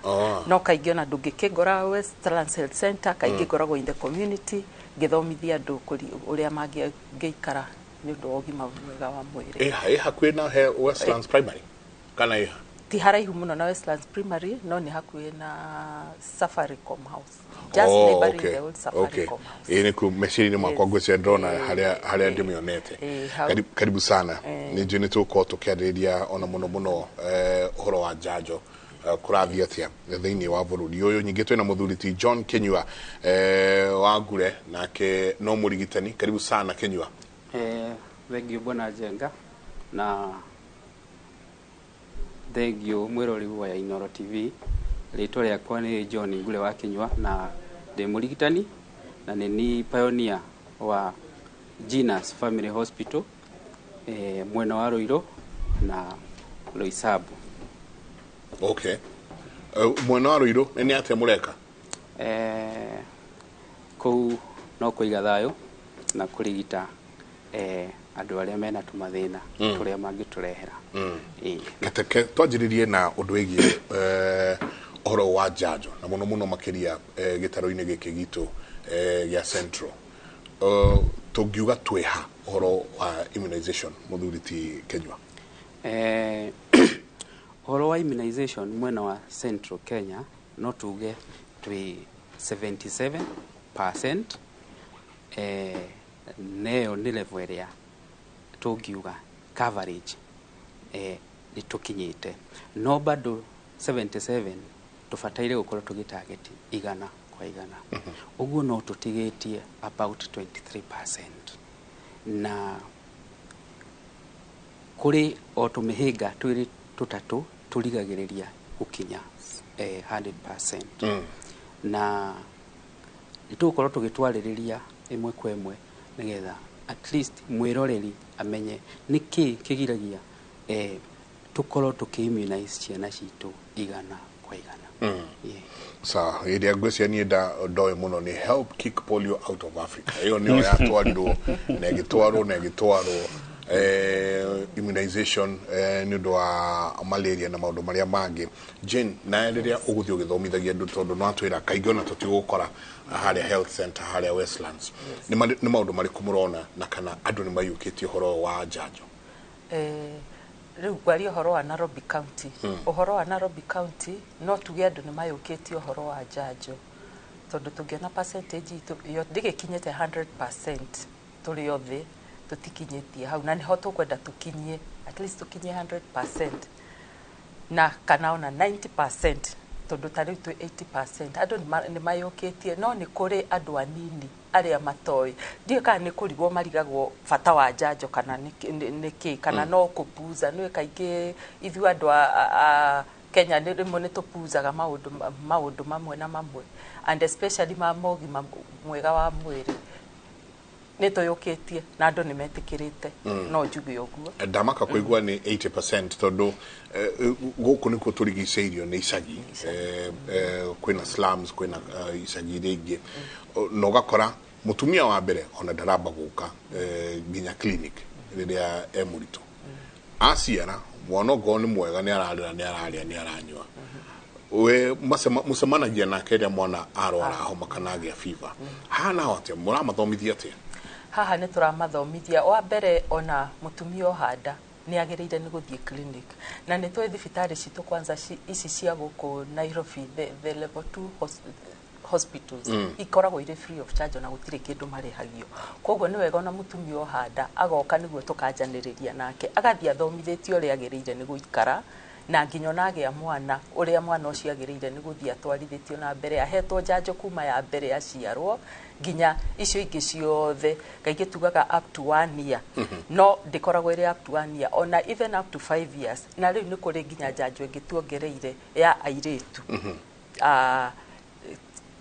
no kaingi ona ndungikigora Westlands Health Center kaingi ngoragwo in the community ngithomithia andu uria mangiikara ni undu wa ugima mwega wa mwiri. Hakuhi na Westlands Primary kana ti haraihu muno na Westlands Primary no ni hakuhi na Safaricom House just neighboring the old Safaricom House. Ni ku meshini makwa gwese drona haria ndimionete karibu sana ni jini tuko tukiariria ona muno horo wa njanjo kurathia atia thiini wa bururi uyu nyingi twina muthuriti John Kinyua wa Ngure nake no murigitani karibu sana Kinyua. Thank you bwana Njenga na thank you mwirori wa Inoro TV ritwa riakwa ni John Ngure wa Kinyua na ndi murigitani na ni pioneer wa Genus Family Hospital mwena wa Ruiru na Loisabu. Okay. Mwena wa Ruiru ni atia mureka? Kou no kuiga thayo na kurigita andu aria mena tumathina turia mangiturehera. Kateke twajiririe na undu wigie horo wa njanjo na muno makiria gitaro-ini giki gitu ya Central tungiuga tweha horo wa immunization muthuriti Kinyua. Horo wa immunization mwena wa Central Kenya no tuge twi 77% neo ni level area tungiuga coverage litukinyite no bado 77 tufataire gukorwo tugitarget igana kwa igana uguo no tutigetie about 23% na kuri otumihinga twiri tutatu turigagiriria gukinya 100% na itukorwo tugitwaririria imwe kwa imwe nigetha at least mwiroreri amenye niki kigiragia tukorwo tuki-immunize ciana citu igana kwa igana. Sawa, iria ngwĩcia niĩ ndoĩ mũno nĩ help kick polio out of Africa. Ĩyo nĩyo yatwarirwo na ĩgĩtwarwo immunization ni ndo wa malaria na maundu maria mangi. Jane, na riria uguthio githomithagia andu tondu no atwira kaingĩ ona tutigukora haria health center haria Westlands. Ni maundu mariku murona na kana andu ni mayukitie horo wa njanjo? Riu kwaria horo wa Nairobi County. Uhoro wa Nairobi County no tuge andu ni mayukitie horo wa njanjo. Tondu tungiona percentage yo ndigikinyete 100% turi othe tutikinyitie hau na niho tukwenda tukinyie at least tukinyie 100% na kana ona 90% tondu tari tu 80% andu ni mayukitie no ni kuri andu anini aria matoi ndio kana ni kurigwo marigagwo bata wa njanjo kana niki kana no kupuza no kaingi ithu andu a Kenya ni rimwe ni tupuzaga maundu mamwe na mamwe and especially mamogi mwega wa mwiri ni toyoketie na andu ni metikirite no njuge uguo ndamaka kuigua ni 80% tondu guku niko turigiceirio ni icagi kwina slums kwina icagi ringi no gakora mutumia wa mbere ona ndaramba guka nginya clinic riria emurito aciara mwana goni mwega ni ararira ni aranywa we musemanagia nake ria mwana arwara homa kana agia fever hana hote muramathomithia atia? Haha ni turamathomithia wa mbere ona mutumia ohanda ni agereire ni guthie clinic na ni twa thibitari citu kwanza ici cia guku Nairobi the level 2 hospitals ikoragwo ire free of charge na gutire kindu marihagio koguo ni wega ona mutumia ohanda agoka niguo tukanjaniriria nake agathia athomithitio uri agereire ni guikara na nginyo nagia mwana uria mwana ucio agereire ni guthia atwarithitio na mbere ahetwo njanjo kuma ya mbere aciarwo nginya icio ingi ciothe kaingĩ tugaga up to 1 year no ndikoragwo ire up to 1 year ona even up to 5 years na riu ni kuri nginya njanjo ingi tuongereire ya airitu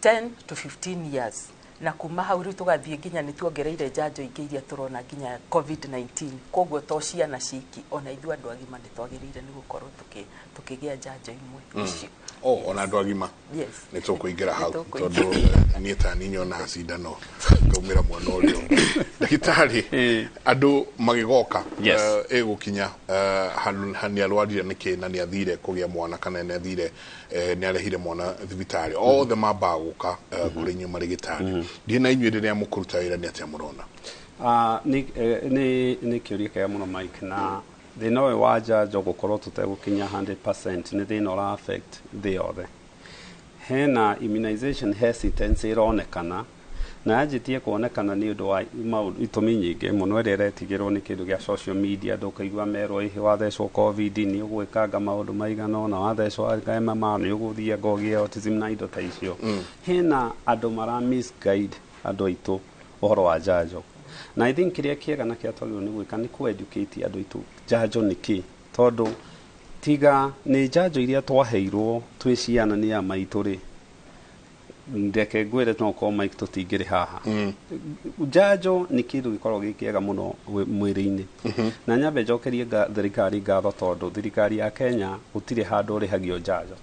10 to 15 years na kuma hau riu tugathie nginya ni tuongereire njanjo ingi iria turona nginya COVID-19 koguo to ciana ciki ona ithu andu agima ni twagirire ni gukorwo tukigia njanjo imwe icio ona andu agima yes ni tukuingira hau tondu ni ta ninyo na cindano ngaumira mwana urio ndagitari andu magigoka egukinya hani alwarire niki na ni athire kugia mwana kana ni athire ni arehire mwana thibitari othe mabaguka kuri nyu marigitari ndina inyu riria mukuruta wira ni atia murona? Ni kiuria kega muno Mike na thina uyu wa njanjo gukorwo tutegukinya 100% ni thina ura affect the other hena immunization hesitancy ironekana na ajitie kuonekana ni undu wa itumi nyingi muno iria iretigirwo ni kindu gia social media ndukaigua merwo ihe wathecwo covid ni ugwikanga maundu maigana na wathecwo MMA ni uguthia ngogi autism na indo ta icio hena andu mara misguide andu aitu uhoro wa njanjo na I think kiria kiega na kia twagirwo ni gwika ni ku educate andu aitu njanjo niki tondu tiga ni njanjo iria twaheirwo twi ciana ni ya maitu ri ndeke ngwire no ko Mike tutingire haha njanjo ni kindu gikorwo gikiega muno mwiri-ini na nyambe njokerie thirikari ngatho tondu thirikari ya Kenya gutire handu rihagio njanjo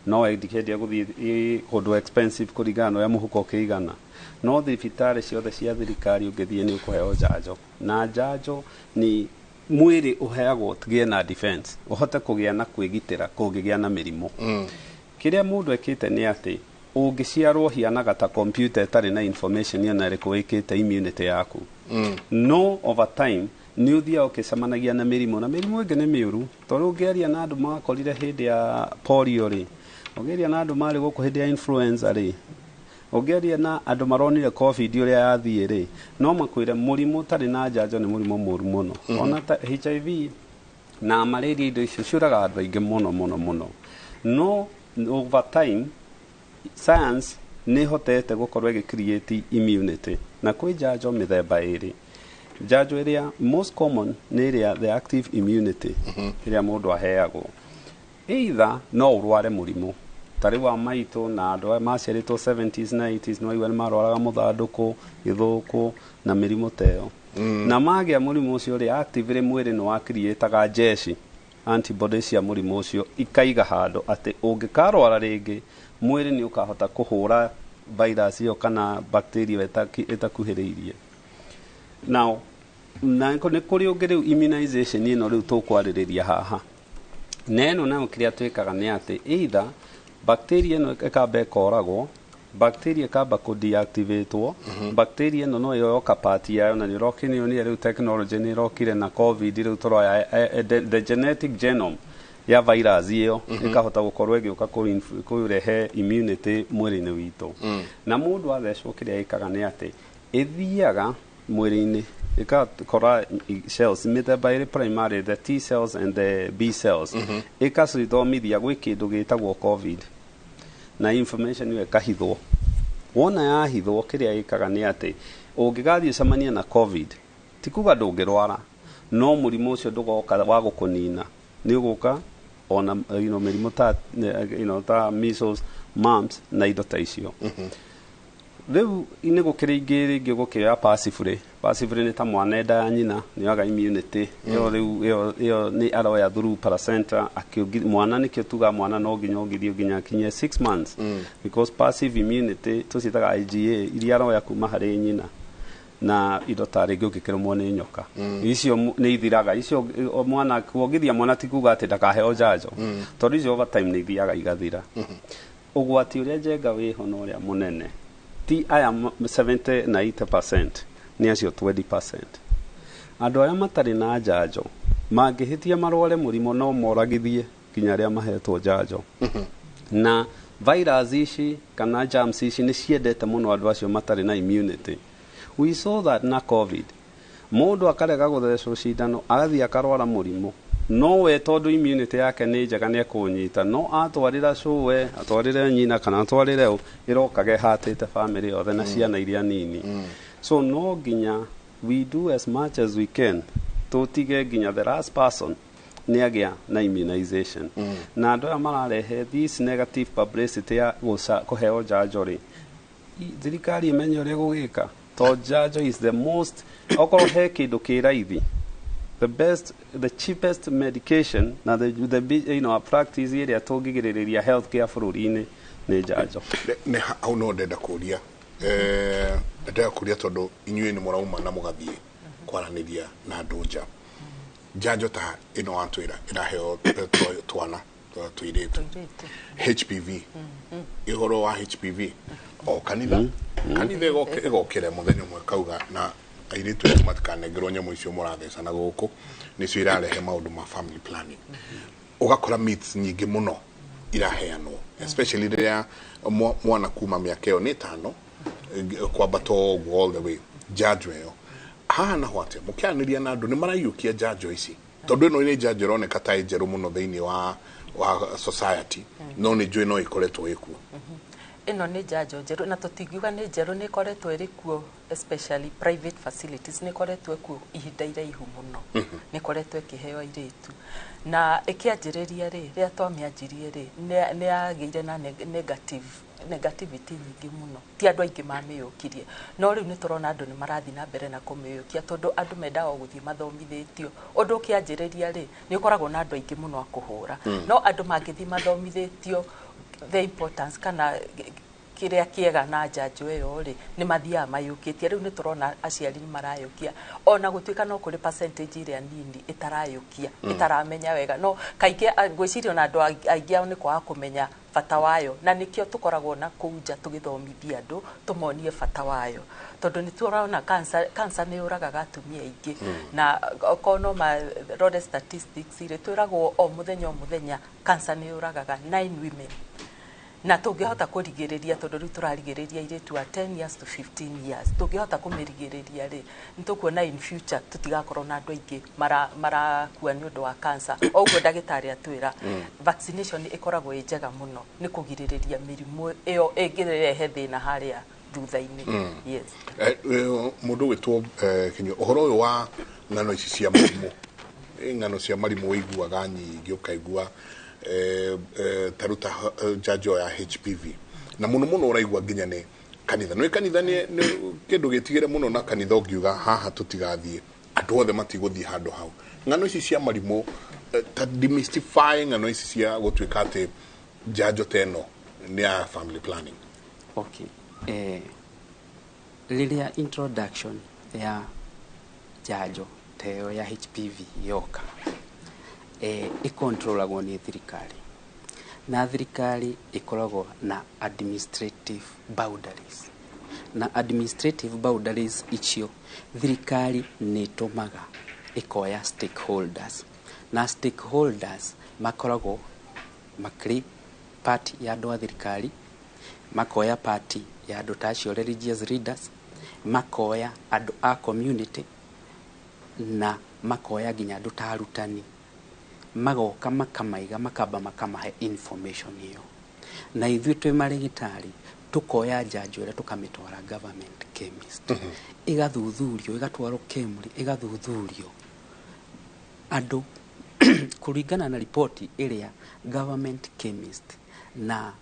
no ndikedia guthii kundu expensive kurigana ya muhuko kiigana no thibitari ciothe cia thirikari ungithie ni ukuheo njanjo na njanjo ni mwiri uheagwo tugie na defense uhote kugia na kwigitira kungigia na mirimo kiria mundu ekite ni ati ungiciarwo hianaga ta computer tari na information yana rikuikite immunity yaku no over time ni uthia ukicemanagia na mirimo ingi ni miuru tondu ungiaria na andu makorire hindi ya polio ri ungiaria na andu mari guku hindi ya influenza ri ungiaria na andu maronire covid uria yathie ri no makwire murimu tari na njanjo ni murimu muru muno ona ta HIV na malaria indo icio ciuraga andu aingi muno no over time science ni hotete gukorwo igicreate immunity na kwi njanjo mithemba iri njanjo iria most common ni iria the active immunity iria mundu aheagwo either no urware murimu tari wa maitu na andu maciaritwo 70s na 80s no iwe marwaraga muthanduku githuku na mirimu teo na magia murimu ucio ri active mwiri no acreataga jeshi antibodies cia murimu ucio ikaiga handu ati ungikarwara ringi mwiri ni ukahota kuhura virus iyo kana bacteria itakuhiriirie now na nä kå rä å ngä rä u immunization ä no rä u tå kwarä haha na ä no nayo kä rä a twä kaga nä atä either bacteria ä no ĩkamba ĩkoragwo bacteria ĩkamba kũ deactivatwo bacteria ä no no yoka part yayo na nä ĩrokinio nä rä u technology nä ĩrokire na covid rä u tåroya the genetic genome ya virus ĩyo ĩkahota gũkorwo ĩgĩũka kũrehe immunity mwĩrĩ-inĩ witũ na mũndũ athecwo kĩrĩa ĩkaga nĩ atĩ ĩthiaga mwĩrĩ-inĩ ikakora cells mĩthemba ĩrĩ primary the T cells and the B cells ĩkacithomithia gwĩ kĩndũ gĩtagwo covid na information ĩyo ĩkahithwo wona yahithwo kĩrĩa ĩkaga nĩ atĩ ũngĩgathiĩ ũcemanie na covid ti kuga ndũngĩrwara no mũrimũ ũcio ndũgoka wa gũkũnina nĩ ũgũka ona mĩrimũ ta measles mumps na indo ta icio rĩu nĩ gũkĩrĩ ingĩ rĩngĩ gũkĩoya passively nĩ ta mwana enda ya nyina nĩ yoga immunity ĩyo nĩ aroya through placenta mwana nĩkĩo tuga mwana no nginya ũgithio nginya kinyie 6 months because passive immunity tũciĩtaga IgA iria aroya kuma harĩ nyina na indo ta rĩngĩ ũngĩkĩrũmwo nĩ nyoka icio nĩ ithiraga icio mwana kuongithia mwana ti kuga atĩ ndakaheo njanjo tondũ icio over time nĩ ithiaga igathira ũgwati ũrĩa njenga wĩho na ũrĩa mũnene ti aya 70 na 80% nĩ acio 20%. Andũ arĩa matarĩ na njanjo mangĩhĩtia marware mũrimũ no moragithie kinya arĩa mahetwo njanjo na virus ici kana germs ici nĩ ciendete mũno andũ acio matarĩ na immunity. We saw that na covid mũndũ akarega gũthecwo cindano agathiĩ akarwara mũrimũ no we tondũ immunity yake nĩ njega nĩ ekũnyita no atwarĩra cũwe atwarĩre nyina kana atwarĩre ũ ĩrokage hatĩte family yothe na ciana iria nini so no nginya we do as much as we can tũtige nginya the last person nĩ agĩa na immunization na andũ aya mararehe this negative publicity ya kũheo njanjo rĩ thirikari imenye ũrĩa gũgĩka to njanjo is the most okorwo he kĩndũ kĩ raithi the cheapest medication na the practice ĩrĩa tũngĩgĩrĩrĩria healthcare bũrũri-inĩ nĩ njanjo nĩ hau no ndenda kũria ndenda kũria tondũ inyuĩ nĩ mũrauma na mũgathiĩ kwaranĩria na andũ nja njanjo ta ĩno watwĩra ĩraheo twana tũirĩtu HPV ihoro wa HPV o kanitha ĩgokĩre mũthenya ũmwe kauga na airĩtu acio matikanengerwo nyamũ icio mũrathecana gũkũ nĩcio irarehe maũndũ ma family planning ũgakora myths nyingĩ mũno iraheanwo especially rĩrĩa mwana kuma mĩaka ĩyo nĩ 5 kwambata ũguo all the way njanjo ĩyo haha naho atĩa mũkĩaranĩria na andũ nĩ maraiyũkia njanjo ici tondũ ĩno nĩ njanjo ĩroneka ta njerũ mũno thĩinĩ wa society no nĩ njũĩ no ĩkoretwo ĩkuo ĩno nĩ njanjo njerũ na tũtingiuga nĩ njerũ nĩ ĩkoretwo ĩrĩ kuo especially private facilities nĩ ĩkoretwo kuo ihinda iraihu mũno nĩ ĩkoretwo ĩkĩheo airĩtu na ĩkĩanjĩrĩria rĩ rĩrĩa twamĩanjirie rĩ nĩ yagĩire na negativity nyingĩ mũno ti andũ aingĩ mamĩyũkirie no rĩu nĩ tũrona andũ nĩ marathiĩ na mbere na kũmĩyũkia tondũ andũ mendaga gũthiĩ mathomithĩtio ũndũ ũkĩanjĩrĩria rĩ nĩ ũkoragwo na andũ aingĩ mũno a kũhũra no andũ mangĩthiĩ mathomithĩtio the importance kana kĩrĩa kĩega na njanjo ĩyo rĩ nĩ mathiaga mayũkĩtie rĩu nĩ tũrona aciari nĩ marayũkia ona gũtuĩka no kũrĩ percentage ĩrĩa nini ĩtarayũkia ĩtaramenya wega no kaingĩ ngwĩciria na andũ aingĩ ao nĩ kwaga kũmenya bata wayo na nĩkĩo tũkoragwo na kũu nja tũgĩthomithia andũ tũmonie bata wayo tondũ nĩ tũrona cancer nĩ yũragaga atumia aingĩ na okorwo no marore statistics rĩ twĩragwo o mũthenya cancer nĩ yũragaga 9 women na tũngĩhota kũrigĩrĩria tondũ rĩu tũrarigĩrĩria airĩtu a 10 years to 15 years tũngĩhota kũmĩrigĩrĩria rĩ nĩ tũkuona in future tũtigakorwo na andũ aingĩ marakua nĩ ũndũ wa cancer o ũguo ndagĩtarĩ atwĩra vaccination ĩkoragwo ĩ njega mũno nĩ kũgirĩrĩria mĩrimũ ĩyo ĩngĩrehe thĩna harĩa thutha-inĩ yes mũndũ wĩtwo Kinyo ũhoro ũyũ wa ng'ano ici cia mũrimũ ng'ano cia mũrimũ ũiguaga nyingĩ ũkaigua taruta njanjo ya HPV na mũno ũraigua nginya nĩ kanitha no kanitha nĩ kĩndũ gĩtigĩre mũno na kanitha ũngiuga haha tũtigathiĩ andũ othe matigũthiĩ handũ hau ng'ano ici cia mũrimũ ta demystifying ng'ano ici cia gũtuĩka atĩ njanjo ta ĩno nĩ ya family planning rĩrĩa introduction ya njanjo teo ya HPV yoka ikontrolagwo ni thirikari, na thirikari ikoragwo na administrative boundaries, na administrative boundaries icio thirikari nitumaga ikoya stakeholders, na stakeholders makoragwo makri part ya andũ a thirikari, makoya party ya andũ ta acio religious leaders, makoya andũ a community, na makoya nginya andũ ta arutani, magoka makamaiga makamba makamahe information iyo. Na ithuĩ twĩ marigitari tukoya njanjo ĩrĩa tukamitwara government chemist, igathuthurio, igatwarwo KEMRI, igathuthurio andũ kuringana na ripoti ĩrĩa government chemist na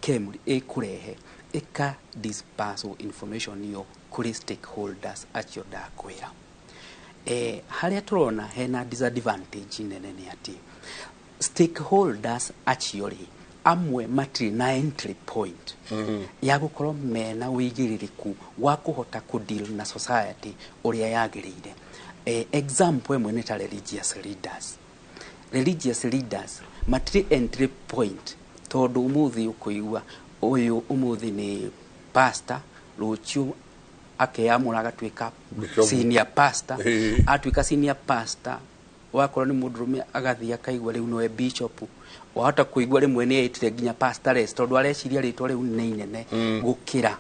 KEMRI ikurehe, ika disperse information iyo kuri stakeholders acio ndakwira. Haria turona hena disadvantage nene ni ati stakeholders acio ri amwe matiri na entry point ya gukorwo mena wĩigĩrĩrĩku wa kuhota ku deal na society uria yagĩrĩire. Example ĩmwe nĩ ta religious leaders. Religious leaders matiri entry point, tondu umuthi ukuigua uyu umuthi ni pastor, rucio akeyamura agatuika senior pastor, atuika senior pastor, wakorwo ni mundurume agathia akaigua riu noe bishop, wahota kuigua rimwe ni etire nginya pastoress, tondu areciria ritwa riu ni inene gukira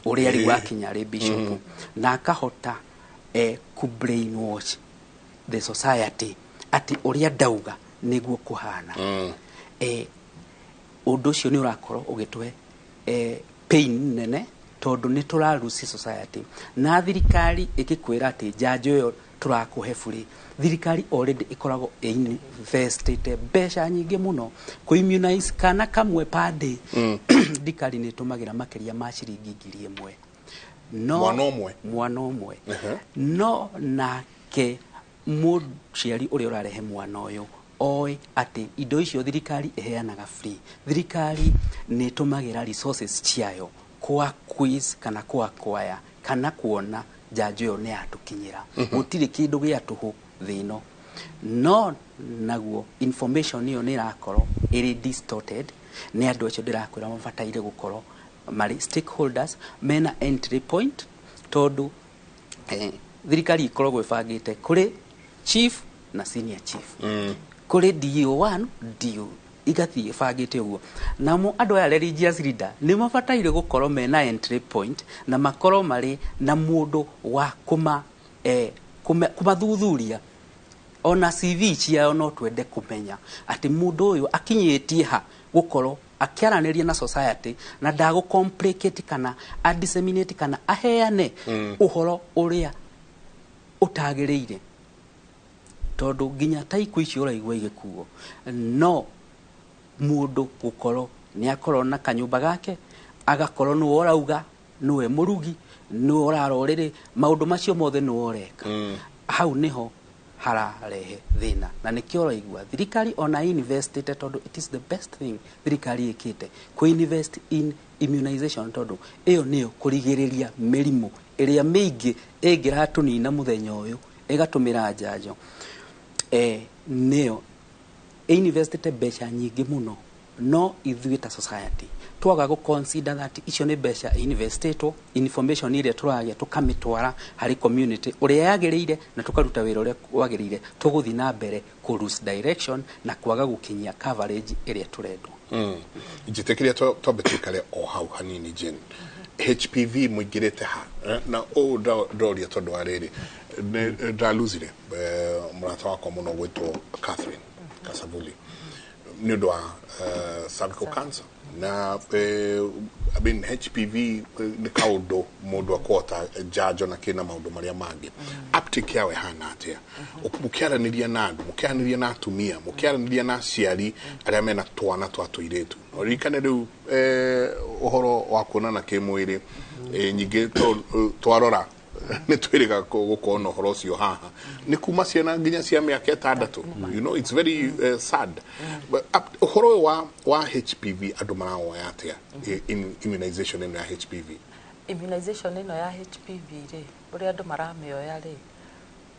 uria riu akinya ri bishop, na akahota ku brainwash the society ati uria ndauga niguo kuhana. Undu ucio ni urakorwo ugitwe pain nene, tondu ni turarusi society. Na thirikari ikikwira ati njanjo yo turakuhe free, thirikari already ikoragwo invested mbeca nyingi muno ku immunize kana kamwe per day. Thirikari ni tumagira makiria ma ciringi 1,000 mwana omwe no nake muciari uria urarehe mwana uyu oi ati indo icio thirikari iheanaga free. Thirikari ni tumagira resources ciayo kwa quiz kana kwa acquire kana kuona njanjo yo ni atukinyira, gutiri kindu gia tuhu thino. No naguo information iyo ni rakorwo iri distorted, ni andu acio ndirakwira mabataire gukorwo mari stakeholders mena entry point, tondu thirikari ikoragwo ibangite kuri chief na senior chief, kuri DO1 DO igathie ibangite uguo. Namo andu aya religious leader ni mabataire gukorwo mena entry point, na makorwo mari na mundu wa kumathuthuria ona CV ciao. No twende kumenya ati mundu uyu akinyitie ha gukorwo akiaraniria na society na ndago complicate kana a disseminate kana aheane uhoro uria utagiriire, tondu nginya taiku icio uraigwa igikuo. No mundu gukorwo ni akorwo na kanyumba gake, agakorwo no orauga noe murugi no orarorere maundu macio mothe no oreka, hau niho hararehe thina. Na nikio raigua thirikari ona invested, tondu it is the best thing thirikari ikite ku invest in immunization, tondu iyo niyo kurigiriria mirimu iria mingi ingiratunina muthenya uyu igatumira njanjo. Niyo invested mbeca nyingi muno, no ithuĩ ta society twaga go consider that icio ni mbeca investetwo, information iria turagia tukamitwara hari community uria yagiriire, na tukaruta wira uria wagiriire, tuguthi na mbere ku lose direction na kwaga gukinyia coverage iria turendwo. Njitekiria tobetikale o hau hanini Jane. HPV muigirete ha na o doria tondu ariri ndaluzire murata wako muno gwitwo Catherine Kasabuli ni ndo cervical cancer na I mean HPV ni kaundo mundu akota njanjo na kina maundu maria mangi uptake yawe hana atia mukiaraniria na andu, mukiaraniria na atumia, mukiaraniria na ciari aria mena twana twa tuiretu orikane riu uhoro wa kuonana kimwiri nyingi twarora ni twiriga gukona uhoro ucio haha ni kuma ciana nginya cia miaka 6. You know, it's very sad. But uhoro wa HPV andu marawoya atia in immunization in HPV immunization ino ya HPV ri uria andu maramioya ri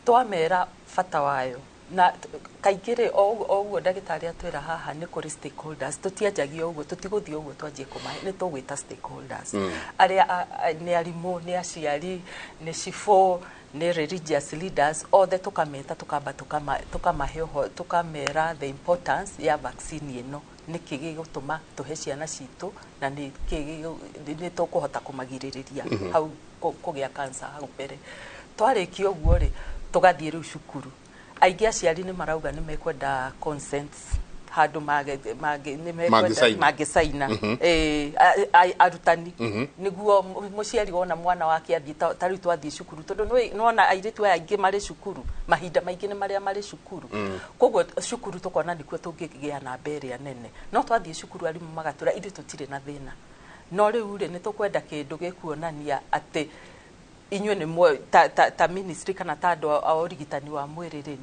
twamera bata wayo na kaingĩ rĩ o ũguo ndagĩtarĩ atwĩra haha nĩ kũrĩ stakeholders tũtianjagia ũguo tũtigũthiĩ ũguo twanjie kũmahe nĩ tũgwĩta stakeholders arĩa nĩ arimũ nĩ aciari nĩ cibũ nĩ religious leaders othe tũkameta tũkamba tũkamahe tũkamera the importance ya vaccine ĩno nĩkĩ gĩgũtũma tũhe ciana citũ na nĩkĩ nĩ tũkũhota kũmagirĩrĩria hau kũgĩa cancer hau mbere twarĩkia ũguo rĩ tũgathiĩ rĩu cukuru aingĩ aciari nĩ marauga nĩ mekwenda consent handũ mangĩcaina arutani nĩguo mũciari wona mwana wake athiĩ ta rĩu twathiĩ cukuru tondũ nĩwona airĩtu aya aingĩ marĩ cukuru mahinda maingĩ nĩ marĩa marĩ cukuru koguo cukuru tũkona nĩkuo tũngĩgĩa na mberĩa nene no twathiĩ cukuru arimũ magatũra ithuĩ tũtirĩ na thĩna no rĩu rĩ nĩ tũkwenda kĩndũ gĩkuonania atĩ inyuĩ nĩ ta ministry kana ta andũ a ũrigitani wa mwĩrĩ rĩ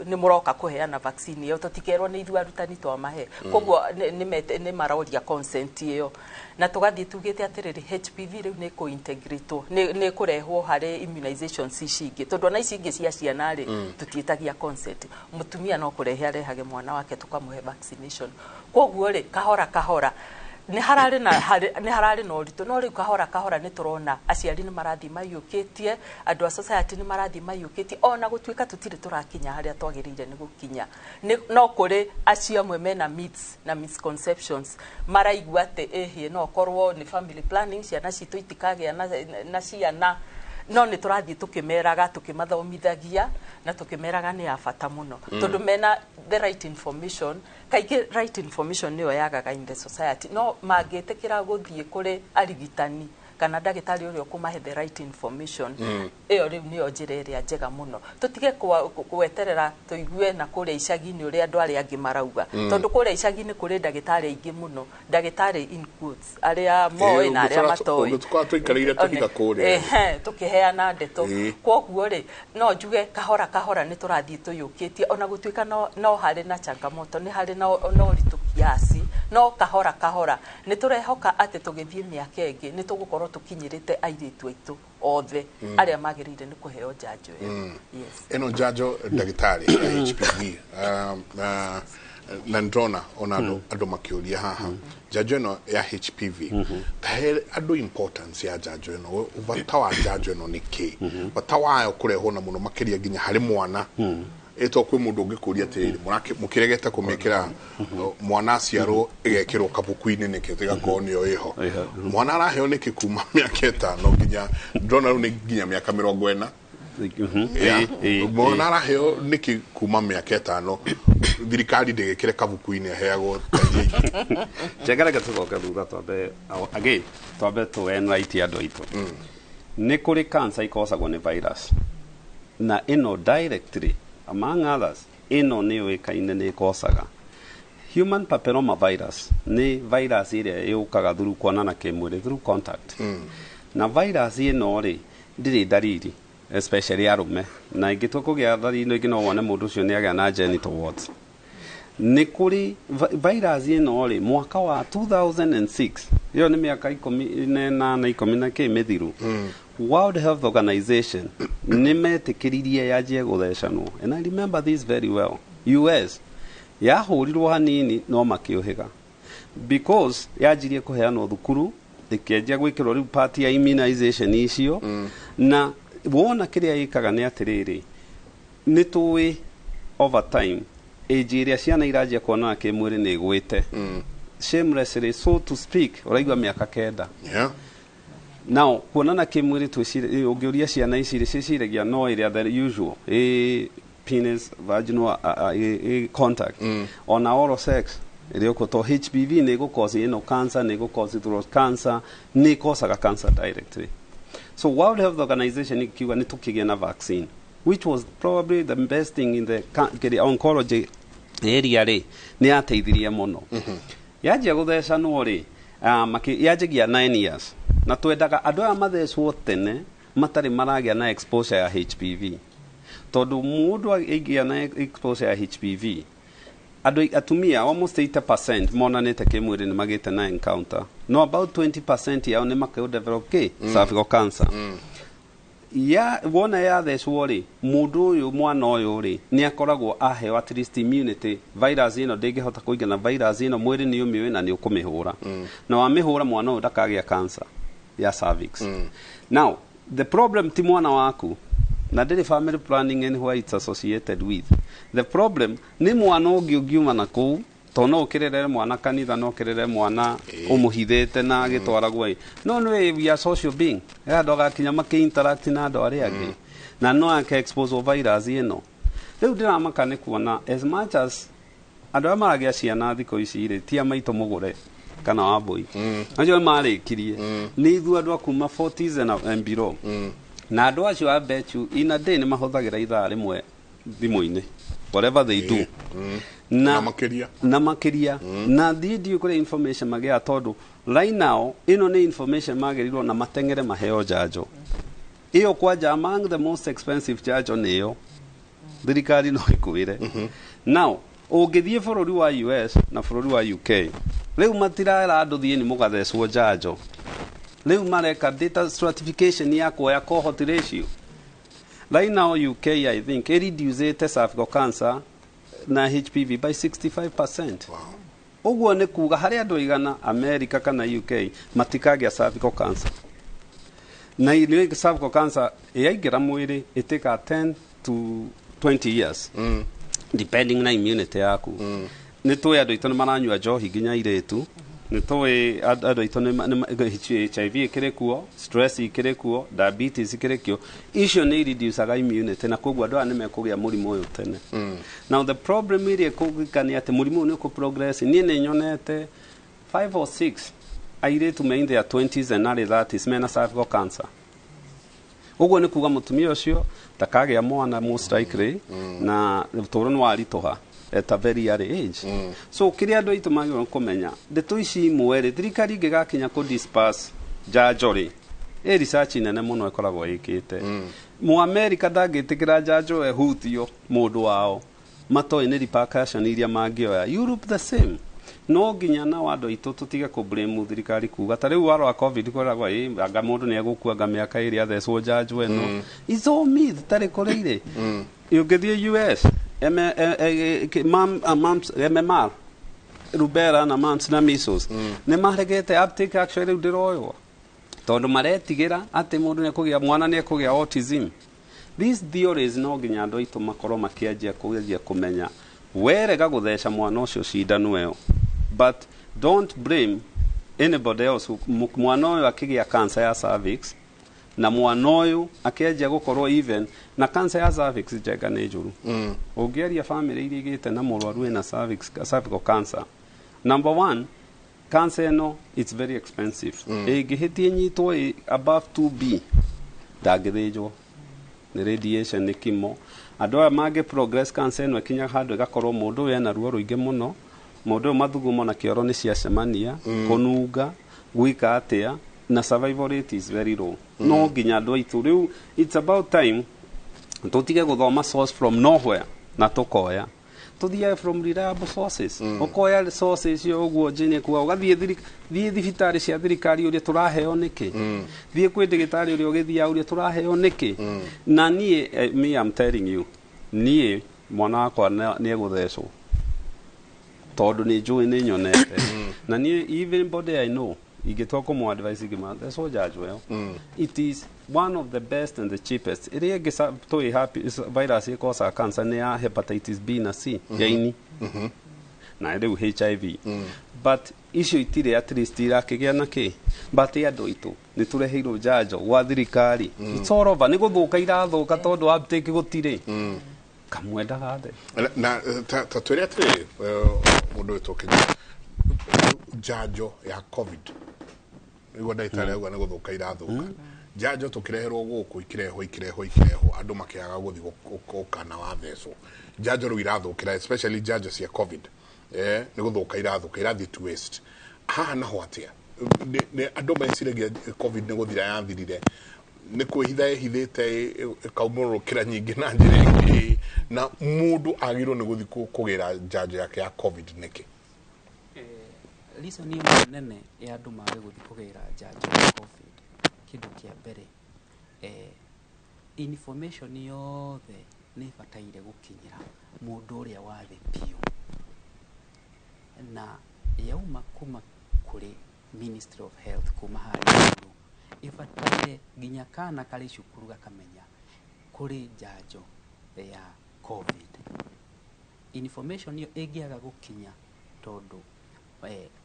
nĩ mũroka kũheana vaccine ĩyo tũtikerwo nĩ ithuĩ arutani twamahe koguo nĩ maroria consent ĩyo na tũgathiĩ tugĩte atĩrĩrĩ HPV rĩu nĩ kũ-integrate nĩ kũrehwo harĩ immunizations ici ingĩ tondũ ona ici ingĩ cia ciana rĩ tũtiĩtagia consent mũtumia no kũrehe arehage mwana wake tũkamũhe vaccination koguo rĩ kahora nĩ hararĩ na ũritũ no rĩu kahora nĩ tũrona aciari nĩ marathiĩ maiyũkĩtie andũ a society nĩ marathiĩ maiyũkĩtie ona gũtuĩka tũtirĩ tũrakinya harĩa twagĩrĩire nĩ gũkinya no kũrĩ acio amwe mena myths na misconceptions maraigua atĩ ĩhĩ no korwo nĩ family planning ciana citũ itikagĩa na ciana no nĩ tũrathiĩ tũkĩmeraga tũkĩmathomithagia na tũkĩmeraga nĩ ya bata mũno tondũ mena the right information kaingĩ right information nĩyo yagaga in the society no mangĩtĩkĩra gũthiĩ kũrĩ arigitani kana ndagĩtarĩ ũrĩa ũkũmahe the right information ĩyo rĩu nĩyo njĩra ĩrĩa njega mũno tũtige gweterera tũigue na kũrĩa icagi-inĩ ũrĩa andũ arĩa angĩ marauga tondũ kũrĩa icagi-inĩ kũrĩ ndagĩtarĩ aingĩ mũno ndagĩtarĩ in quotes arĩa moĩ na arĩa matoĩ tũkĩheana ndeto kwoguo rĩ no njuge kahora nĩ tũrathiĩ tũiyũkĩtie ona gũtuĩka no harĩ na changamoto nĩ harĩ na ũritũ kiasi no kahora nĩ tũrehoka atĩ tũgĩthiĩ mĩaka ĩngĩ nĩ tũgũkorwo tũkinyĩrĩte airĩtu aitũ othe arĩa magĩrĩire nĩ kũheo njanjo ĩno njanjo ndagĩtarĩ ya HPV na ndrona ona andũ makĩũria haha njanjo ĩno ya HPV tahe andũ importance ya njanjo ĩno bata wa njanjo ĩno nĩ kĩ bata wayo kũrehwo na mũno makĩria nginya harĩ mwana eto kwĩ mũndũ ũngĩkũria atĩrĩrĩ mũkĩregete kũmĩkĩra mwana aciarwo ĩgekĩrwo kabuku-inĩ nĩkĩ tigakorwo nĩyo ĩho mwana araheo nĩkĩ kuma mĩaka 5 nginya ndona rĩu nĩ nginya mĩaka 40 mwana araheo nĩkĩ kuma mĩaka 5 thirikari ndĩgĩkĩre kabuku-inĩ aheagwo njegereke tũgoke thutha twambe tũenraitie andũ aitũ nĩ kũrĩ cancer ikosagwo nĩ virus na ĩno directly among others ino nĩ ũĩkaine nĩ ĩkosaga human papilloma virus nĩ virus ĩrĩa yũkaga through kuonana kĩmwĩrĩ through contact na virus ĩno rĩ ndĩrĩ ndariri especially arũme na ingĩtua kũgĩa ndariri ingĩ no wone mũndũ ũcio nĩ agĩa na genital warts nĩ kũrĩ virus ĩno rĩ mwaka wa 2006 ĩyo nĩ mĩaka 18 na mĩthiru World Health Organization nimetikiririe yaje guthecanwo and I remember this very well US yahurirwo hanini no makĩũhĩga because yajirie kuheanwo thukuru ikianjia gwĩkĩrwo rĩu part ya immunization icio na wona kĩrĩa ĩkaga nĩ atĩrĩrĩ nĩ tũĩ over time age ĩrĩa ciana iranjia kuonana kĩmwĩrĩ nĩ ĩgwĩte shamelessly so to speak ũraigua mĩaka 9 now kuonana kĩmwĩrĩ ũngĩũria ciana ici ciciragia no ĩrĩa the usual penis vaginal contact ona oral sex ĩrĩa ũkũtwo HPV nĩ gũkosi ĩno cancer nĩ gũkosi throat cancer nĩ kosaga cancer directly so World Health Organization ikiuga nĩ tũkĩgĩa na vaccine which was probably the best thing in the oncology area rĩ nĩ yateithirie mũno yanjia gũthecanwo rĩ yanjagia 9 years na twendaga andũ aya mathecwo tene matarĩ maragĩa na exposure ya HPV tondũ mũndũ aigĩa na exposure ya HPV atumia almost 80% monanite kimwiri ni magite na encounter no about 20% yao ni makau develop cervical cancer ya wona ya thecwo ri mundu uyu mwana uyu ri ni akoragwo aheo at least immunity virus ino ndingihota kuingana virus ino mwiri ni umiwe na ni ukumihura na wamihura mwana uyu ndakagia cancer ya cervix now the problem ti mwana waku na ndiri family planning and why it's associated with the problem ni mwana ungiuma na kuu tono ukirere mwana kanitha no kirere mwana umuhithete na agitwaragwo no we are social being ya doga kinya make interact na ando ari agi na no ake expose virus ino riu ndiramaka ni kuona as much as ando amaragia ciana thiko ici ri ti amaito mugure kana waboi ajo marikirie ni ithu andu akuma 40s and below na andu acio I bet you in a day ni mahuthagira ithaa rimwe thimu-ini whatever they do na makiria na thidi kure information magia tondu right now ino ni information magirirwo na matengere maheo jajo iyo kwaja among the most expensive jajo niyo thirikari no ikuire now ungithie bururi wa US na bururi wa UK riu matirara andu thie ni mugathecwo jajo riu mareka data stratification ya kuoya cohort ratio right now UK I think it reduced cervical cancer na HPV by 65%. Uguo ni kuga hari andu igana America kana UK matikagia cervical cancer. Na ile cervical cancer yaingira mwiri iteka 10 to 20 years. Depending na immunity yaku. Ni tuya andu itone maranyua njohi ginya iretu. Ni tuwe andu itone HIV ikire kuo, stress ikire kuo, diabetes ikire kuo. Icio ni reduce immunity na koguo andu anime kugia murimu uyu tene. Now the problem iri kugikani ati murimu ni ku progress ni nyonete 5 or 6 airetu me in their 20s and early 30s mena cervical cancer. Uguo ni kuga mutumia ucio takagia mwana most likely na utoro ni waritoha at a very early age. So kiria andu itu magirwo kumenya ndeto ici mwere thirikari ingigakinya ku disperse jajori research nene muno ikoragwo ikite mu America ndagitikira jajo ehutio mundu wao matoi ni repercussion iria mangioya Europe the same no ginya na wado itu tutige ku blame thirikari kuga ta riu waro covid koragwo anga mundu ni egukua anga miaka iria thecwo jajo eno is all myth tari koreire yugithie US MMR rubella na mumps na measles ne maregete uptake actually ndiroyo tondu maretigira ati mundu ne kugia mwana ne kugia autism. These theories no ginya andu itu makoro makianjia kugia kumenya werega gutheca mwana ucio cindano eo but don't blame anybody else. Mwana uyu akigia cancer ya cervix na mwana uyu akianjia gukorwo even na cancer ya cervix njega ni njuru ungiaria family iria igite na murwaru ena cervical cancer, number 1 cancer no it's very expensive ingihitie nyitwo above 2B ndangithijwo ni radiation ni kimo andu aya mage progress cancer no kinya handu igakorwo mundu ena ruo ruingi muno mundu mathugumo na kioro ni ciacemania kununga gwika atia na survival rate is very low no ginya andu aitu riu it's about time tutige guthoma source from nowhere na tukoya tuthie from reliable sources ukoya sources yo uguo njine kuwa ugathie thibitari cia thirikari uria turaheo niki thie kwi ndigitari uria ugithia uria turaheo niki na nie me I'm telling you nie mwana wakwa ni eguthecwo tondu ni njui ni nyonete na nie even body I know igitoka mu advice igima that's all judge well it is one of the best and the cheapest iria gisa to happy virus ikosa cancer ni ya hepatitis B na C ya ini na ile HIV but issue itire at least irakigia naki but ya doito ni tureheirwo jajo wa thirikari it's all over ni guthuka irathuka tondu uptake gutire kamwenda gade na ta twere tire mundu witokinya jajo ya covid igwa ndaitare igwa ni guthuka irathuka jajo tukireherwo guku ikireho andu makiaga guthi gukana wa theco jajo ru irathukira especially jajo cia covid ni guthuka irathi to waste ha na hwatia ne andu meciragia covid ni guthira yathirire nä kwä hitha ehithäte kaumå kä ra nyingä na njä ra ingä na må ndå agä rwo nä gå thiä kå gä ra njanjo yake ya covid nä kä reason ĩyo nene ya andũ mage gũthiĩ kũgĩra njanjo ya covid kĩndũ kĩa mbere information yothe nĩ ĩbataire gũkinyĩra mũndũ ũrĩa wathĩ biũ na yauma kuma kũrĩ Ministry of Health kuma harĩa igũrũ ĩbataire nginya kana karĩ cukuru gakamenya kũrĩ njanjo ya covid. Information ĩyo ĩngĩaga gũkinya tondũ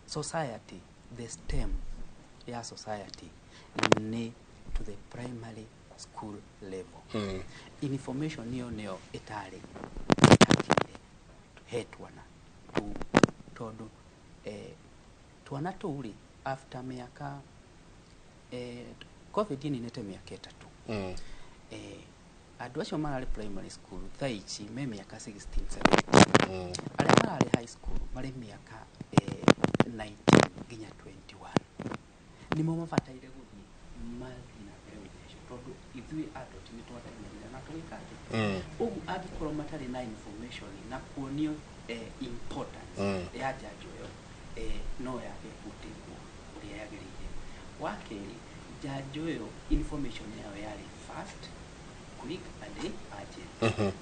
society, the stem ya society ni to the primary school level. Information niyo niyo itari akire he twana tondu twana turi after miaka covid ni nete miaka 3 andu acio marari primary school thaici me miaka 16 17 aria marari high school mari miaka 19 nginya 21 nimo mabataire guthii mathina prevention tondu ithui adult ni twatamenyera na twikate ugu angikorwo matari na information na kuonio importance ya njanjo yo no yage gutigwo uria yagirire. Wakeri njanjo yo information yayo yari fast, quick and urgent.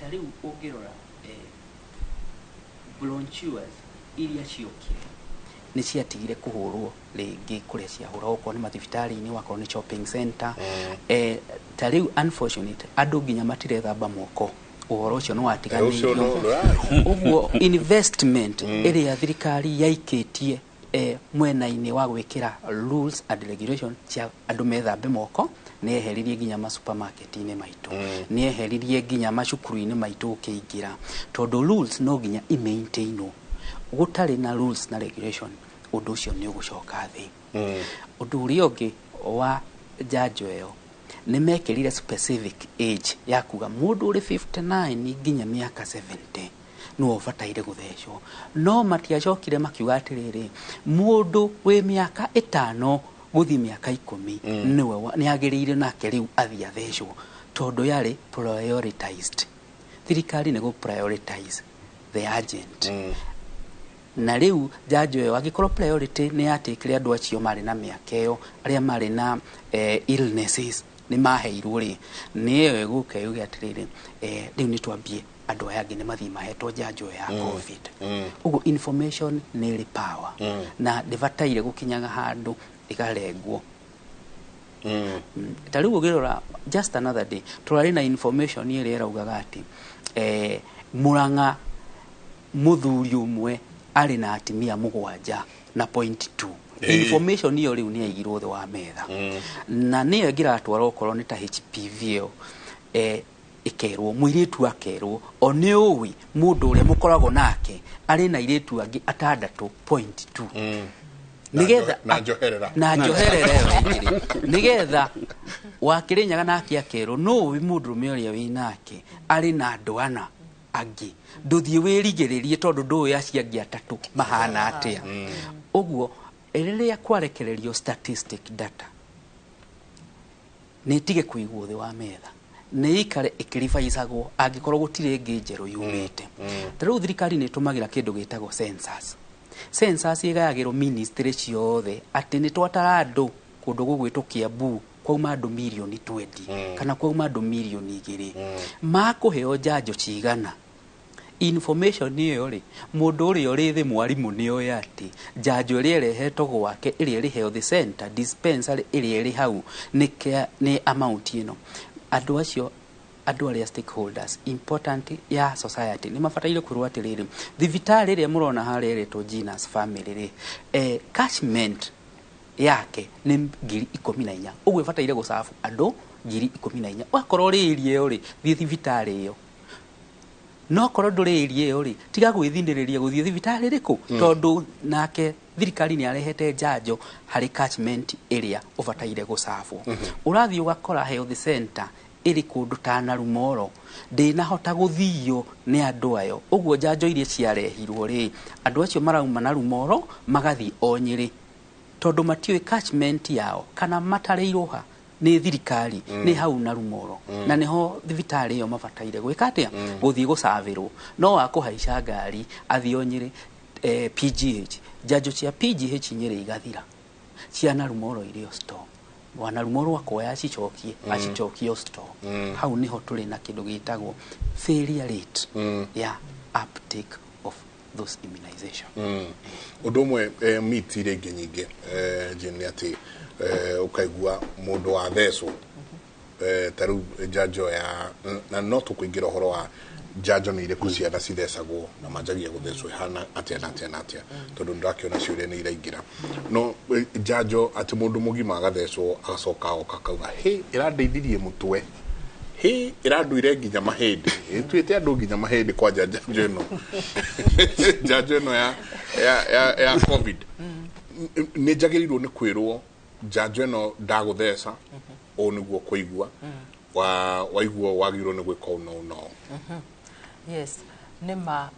Tariu ungirora brochures iria ciokire ni ciatigire kuhurwo ringi kuria ciahura okorwo ni mathibitari-ini wakorwo ni shopping center. Tariu unfortunate andu nginya matirethamba moko uhoro ucio no watiganirio uguo investment iria thirikari yaikitie mwena-ini wa gwikira rules and regulation cia andu methambe moko ni eheririe nginya ma supermarket-ini maitu ni eheririe nginya macukuru-ini maitu ukiingira tondu rules no nginya i-maintainwo. Gutari na rules na regulation undu ucio ni ugucoka thi. Undu uria ungi wa njanjo iyo ni mekirire specific age ya kuga mundu uri 59 nginya miaka 70 no bataire guthecwo, no matiacokire makiuga atiriri mundu wi miaka 5 guthi miaka 10 niwe ni agirire nake riu athia thecwo tondu yari prioritized. Thirikari ni go prioritize the urgent. Na riu njanjo yo agikorwo priority ni yatikire andu acio mari na miaka iyo aria mari na illnesses ni maheirwo ri ni yo guka yuge atiriri riu ni twambie andu aya angi ni mathi mahetwo njanjo ya covid. Ugo information ni ri power na ndibataire gukinyaga handu igarengwo. Tariu ugirora just another day turari na information iri iraugaga ati Murang'a muthuri umwe ari na atimia 7.2. Information iyo riu ni aigirwo the wa metha na niyo ngiratwara okorwo ni ta HPV yo ikerwo mwiritu akerwo oni uwi mundu uria mukoragwo nake ari na iritu angi 6.2 nigetha na njoherera nigetha wakirinyaga nake akerwo no uwi mundu uria wi nake ari na andu ana angi nduthie wirigiririe tondu ndu ya ciangi atatu mahana atia. Uguo riria kwarekererio statistic data ni tige kuigwo thi wa metha ni ikare ikirivaisagwo angikorwo gutire ngi njeru yumite. Tariu thirikari ni tumagira kindu gitagwo census. Census igayagirwo ministry ciothe ati ni twatara andu kundu gugwitwo Kiambu kwauma andu milioni 20 kana kwauma andu milioni 2 makuheo njanjo cigana. Information niyo ri mundu uri uri thi mwarimu niyo yati njanjo iri rehetwo gwake iri iri health center dispensary iri iri hau ni amount ino. Andu acio andu aria stakeholders important ya society ni mabataire kwirwo atiriri thibitari iri murona hari iri to Genus Family ri catchment yake ni 14,000 ugu ibataire gusafu andu 14,000 wakorwo ri irie yo ri thi thibitari iyo no korwo nduri irie yo ri tiga gwithindiriria guthie thibitari riku tondu nake thirikari ni arehete njanjo hari catchment area ubataire gusafu. Urathi ugakora health center iri kundu ta Narumoro ndinahota guthio ni andu ayo uguo njanjo iria ciarehirwo ri andu acio marauma Narumoro magathi o Nyeri tondu matioi catchment yao kana matareirwo ha nĩ thirikari nĩ hau na rumoro na nĩho thibitarĩ ĩyo mabataire gwĩka atĩa gũthiĩ gũcavĩrwo no wakũhaica ngari athio Nyĩrĩ PGH njanjo cia PGH Nyĩrĩ igathira ciana rumoro irio store wana rumoro akoya acicokie store hau niho tũrĩ na kĩndũ gĩtagwo failure rate ya uptake of those immunization ũndũ ũmwe miti iria ingĩ nyingĩ nĩ atĩ ũkaigua mũndũ wa thecwo ta rĩu njanjo ya na no tũkũingĩra ũhoro wa njanjo nĩ irĩkũ ciana cithecagwo na manjagia gũthecwo ihana atĩa tondũ ndĩrakĩona ciũria nĩ iraingĩra no njanjo atĩ mũndũ mũgima agathecwo agacoka akauga ĩrandeithirie mũtwe ĩranduire nginya mahĩndĩ ĩtuĩte andũ nginya mahĩndĩ kwa njanjo ĩno njanjo ĩno ya covid nĩ njagĩrĩirwo nĩ kwĩrwo njanjo ĩno ndagũtheca o nĩguo kũigua waiguo wagĩrĩirwo nĩ gwĩka no yes nĩma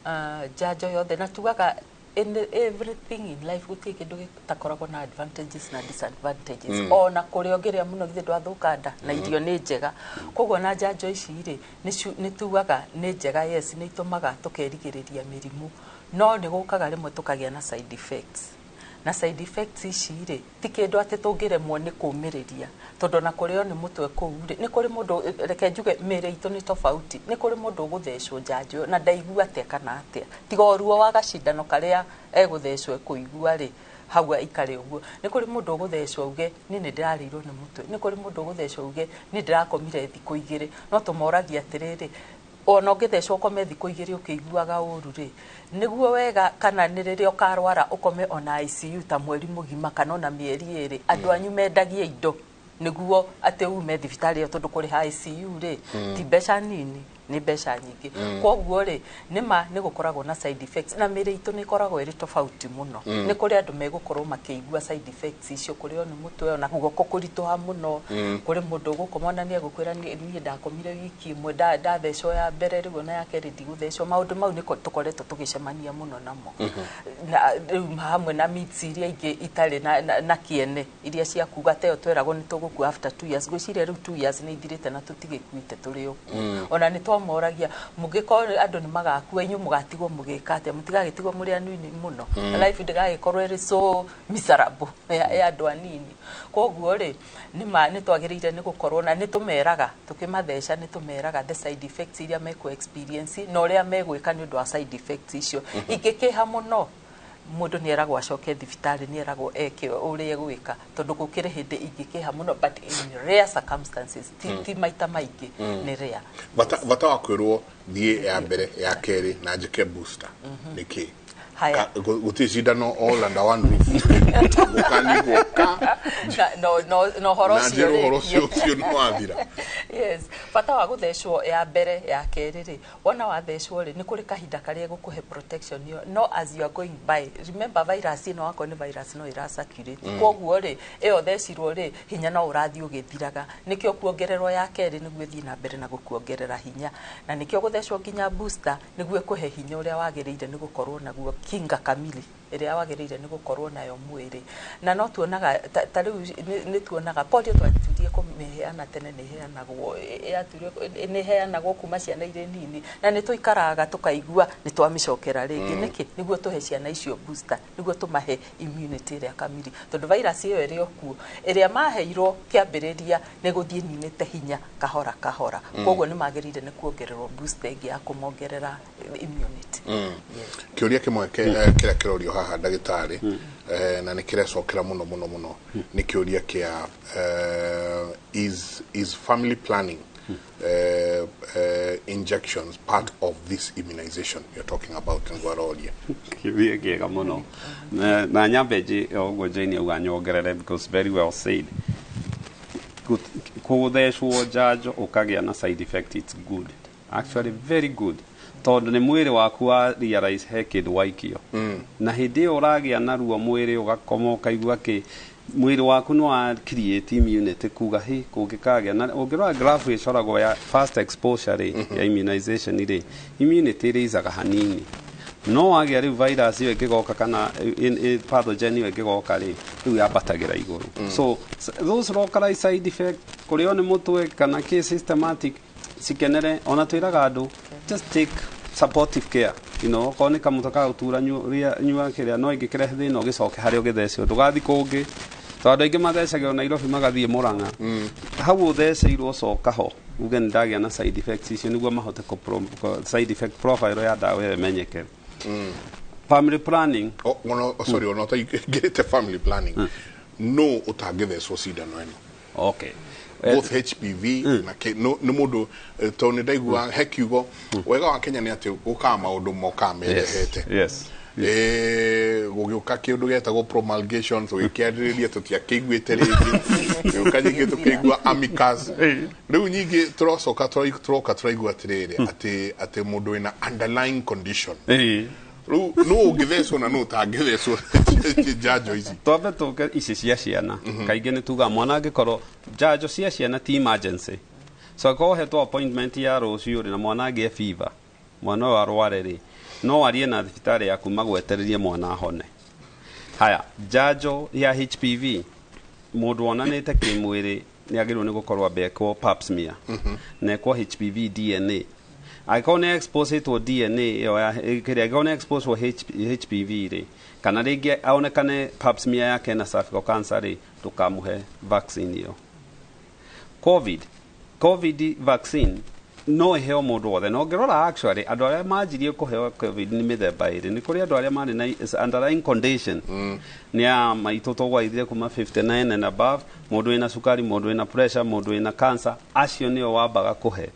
njanjo yothe na tugaga in everything in life gũtirĩ kĩndũ gĩtakoragwo na advantages na disadvantages ona kũrĩa ũngĩrĩa mũno githĩ ndwathũkanda na irio nĩ njega koguo na njanjo ici rĩ nĩ tugaga nĩ njega yes nĩ itũmaga tũkerigĩrĩria mĩrimũ no nĩ gũkaga rĩmwe tũkagĩa na side effects na side effects ici rĩ ti kĩndũ atĩ tũngĩremwo nĩ kũmĩrĩria tondũ na kũrĩo nĩ mũtwe kũu rĩ nĩ kũrĩ mũndũ reke njuge mĩĩrĩ itũ nĩ tofauti nĩ kũrĩ mũndũ ũgũthecwo njanjo na ndaigua atĩa kana atĩa tiga ruo wa gacindano karĩa egũthecwo kũigua rĩ hau aikare ũguo nĩ kũrĩ mũndũ ũgũthecwo uge nĩ ndĩrarĩirwo nĩ mũtwe nĩ kũrĩ mũndũ ũgũthecwo uge nĩ ndĩrakomire thikũ igĩrĩ no tũmoragia atĩrĩrĩ ona ũngĩthecwo ũkome thikũ igĩrĩ ũkĩiguaga ũru rĩ nĩguo wega kana nĩ rĩrĩa ũkarwara ũkome ona ICU ta mweri mũgima kana ona mĩeri ĩrĩ andũ anyu mendagie indo nĩguo atĩ ume thibitarĩ ĩyo tondũ kũrĩha ICU rĩ ti mbeca nini nĩ mbeca nyingĩ koguo rĩ nĩma nĩ gũkoragwo na side effects na mĩĩrĩ itũ nĩ ikoragwo ĩrĩ tofauti mũno nĩ kũrĩ andũ megũkorwo makĩigua side effects icio kũrĩ o nĩ mũtwe ona guoko kũritũha mũno kũrĩ mũndũ ũgũkoma na nĩ egũkwĩra niĩ ndakomire wiki ĩmwe ndathecwo ya mbere rĩu ona ya kerĩ ndigũthecwo maũndũ mau nĩ tũkoretwo tũgĩcemania mũno namo rĩu hamwe na myths iria ingĩ itarĩ na kĩene iria cia kuga ta ĩyo tweragwo nĩ tũgũkua after 2 years gwĩciria rĩu 2 years nĩ ithirĩte na tũtigĩkuĩte tũrĩ o ona nĩ moragia mũngĩkorwo andũ nĩ magakua inyuĩ mũgatigwo mũgĩka atĩa mũtigagĩtigwo mũrĩ anini mũno life ndĩgagĩkorwo ĩrĩ so miserable ya andũ anini koguo rĩ nĩ twagĩrĩire nĩ gũkorwo na nĩ tũmeraga tũkĩmatheca nĩ tũmeraga the side effects iria mekũ experience na ũrĩa megwĩka nĩ ũndũ wa side effects icio ingĩkĩha mũno mũndũ nĩ eragwo acoke thibitarĩ nĩ eragwo eke ũrĩa gwĩka tondũ gũkĩrĩ hĩndĩ ingĩkĩha mũno but in rare circumstances ti maita maingĩ nĩ rare bata wa kwĩrwo thiĩ ya mbere ya kerĩ na njĩke booster nĩkĩ gũtirĩ cindano all under one roof gũkanigwo ka no horo ũcio nĩ wathira yes bata wa gũthecwo ya mbere ya kerĩ rĩ wona wathecwo rĩ nĩ kũrĩ kahinda karĩa gũkũhe protection ĩyo no as you are going by remember virus ĩno wako nĩ virus no ĩracirculate koguo rĩ ĩyo thecirwo rĩ hinya no ũrathiĩ ũgĩthiraga nĩkĩo kuongererwo ya kerĩ nĩguo thiĩ na mbere na gũkuongerera hinya na nĩkĩo gũthecwo nginya booster nĩguo kũhe hinya ũrĩa wagĩrĩire nĩ gũkorwo naguo kinga kamili ĩrĩa wagĩrĩire nĩ gũkorwo nayo mwĩrĩ na no tuonaga ta rĩu nĩ tuonaga polio twaturie kũmĩheana tene nĩ heanagwo nĩ heanagwo kuma ciana irĩ nini na nĩ tũikaraga tũkaigua nĩ twamĩcokera rĩngĩ nĩkĩ nĩguo tũhe ciana icio booster nĩguo tũmahe immunity ĩrĩa kamili tondũ virus ĩyo ĩrĩ okuo ĩrĩa maheirwo kĩambĩrĩria nĩ gũthiĩ ninĩte hinya kahora kahora koguo nĩ magĩrĩire nĩ kuongererwo booster ĩngĩ ya kũmongerera immunity kĩũria kĩmwe kĩrĩa kĩrorio haha ndagĩtarĩ na nĩ kĩrecokera mũno nĩ kĩũria kĩa is family planning injections part of this immunization you're talking about ngwaroria kĩũria kĩega mũno na nyambe ũguo Jane auga nyongerere because very well said kũthecwo njanjo ũkagĩa na side effect it's good actually very good tondũ nĩ mwĩrĩ waku wa realize he kĩndũ waikio na hĩndĩ ĩyo ũragĩa na ruo mwĩrĩ ũgakoma ũkaigua mwĩrĩ waku nĩ wa create immunity kuga kũngĩkagĩa na ũngĩrora graph ĩcoragwo ya first exposure ya immunization immunity ĩrĩizaga hanini no wagia riu virus iyo ikigoka kana pathogen iyo ikigoka ri riu yambatagira iguru so those localized side effect kurio ni mutwe kana ki systematic sikenere ona twiraga andu just take supportive care ko ni kamutaka utura nyua kiria no ingikire thina ugicoke hari ugithece ndugathi kungi tondu ingi mathecagio Nairobi magathie Murang'a hau utheceirwo coka ho uge ndagia na side effects icio niguo mahote ko side effect profile ya dawa imenyeke family planning sorry ona get family planning no utangithecwo cindano eno okay both HPV na no mundu toni ndaigua hekiugo wega wa Kenya ni ati uka maundu moka merehete yes gugiuka kindu getagwo promulgation so ikiaririria tutia kiguite rigi ukanyige tukigua amicus riu nyingi turocoka turaigua atiriri ati mundu wina underlying condition riu no ungithecwo na no utangithecwo njanjo ici twambe tuke ici cia ciana kaingĩ nĩ tuga mwana angĩkorwo njanjo cia ciana ti emergency so akorwo hetwo appointment ya rũciũ na mwana angĩe fever mwana ũyũ arware rĩ no warie na thibitarĩ yaku magwetererie mwana hone haya njanjo ya HPV mũndũ onanĩte kĩmwĩrĩ nĩ agĩrĩirwo nĩ gũkorwo ambekwo pap smear na ekwo HPV DNA angĩkorwo nĩ expose to DNA ĩyo ya kĩrĩa angĩkorwo nĩ expose to HPV rĩ kana rĩngĩ aonekane pap smear yake na cervical cancer rĩ tukamũhe vaccine ĩyo COVID vaccine no iheo mũndũ wothe no ngĩrora actually andũ arĩa manjirie kũheo COVID nĩ mĩthemba ĩrĩ nĩ kũrĩ andũ arĩa marĩ na underlying condition nĩ ya maitũ tũgwaithire kuma 59 and above mũndũ wĩna cukari mũndũ wĩna pressure mũndũ wĩna cancer acio nĩo wambaga kũhe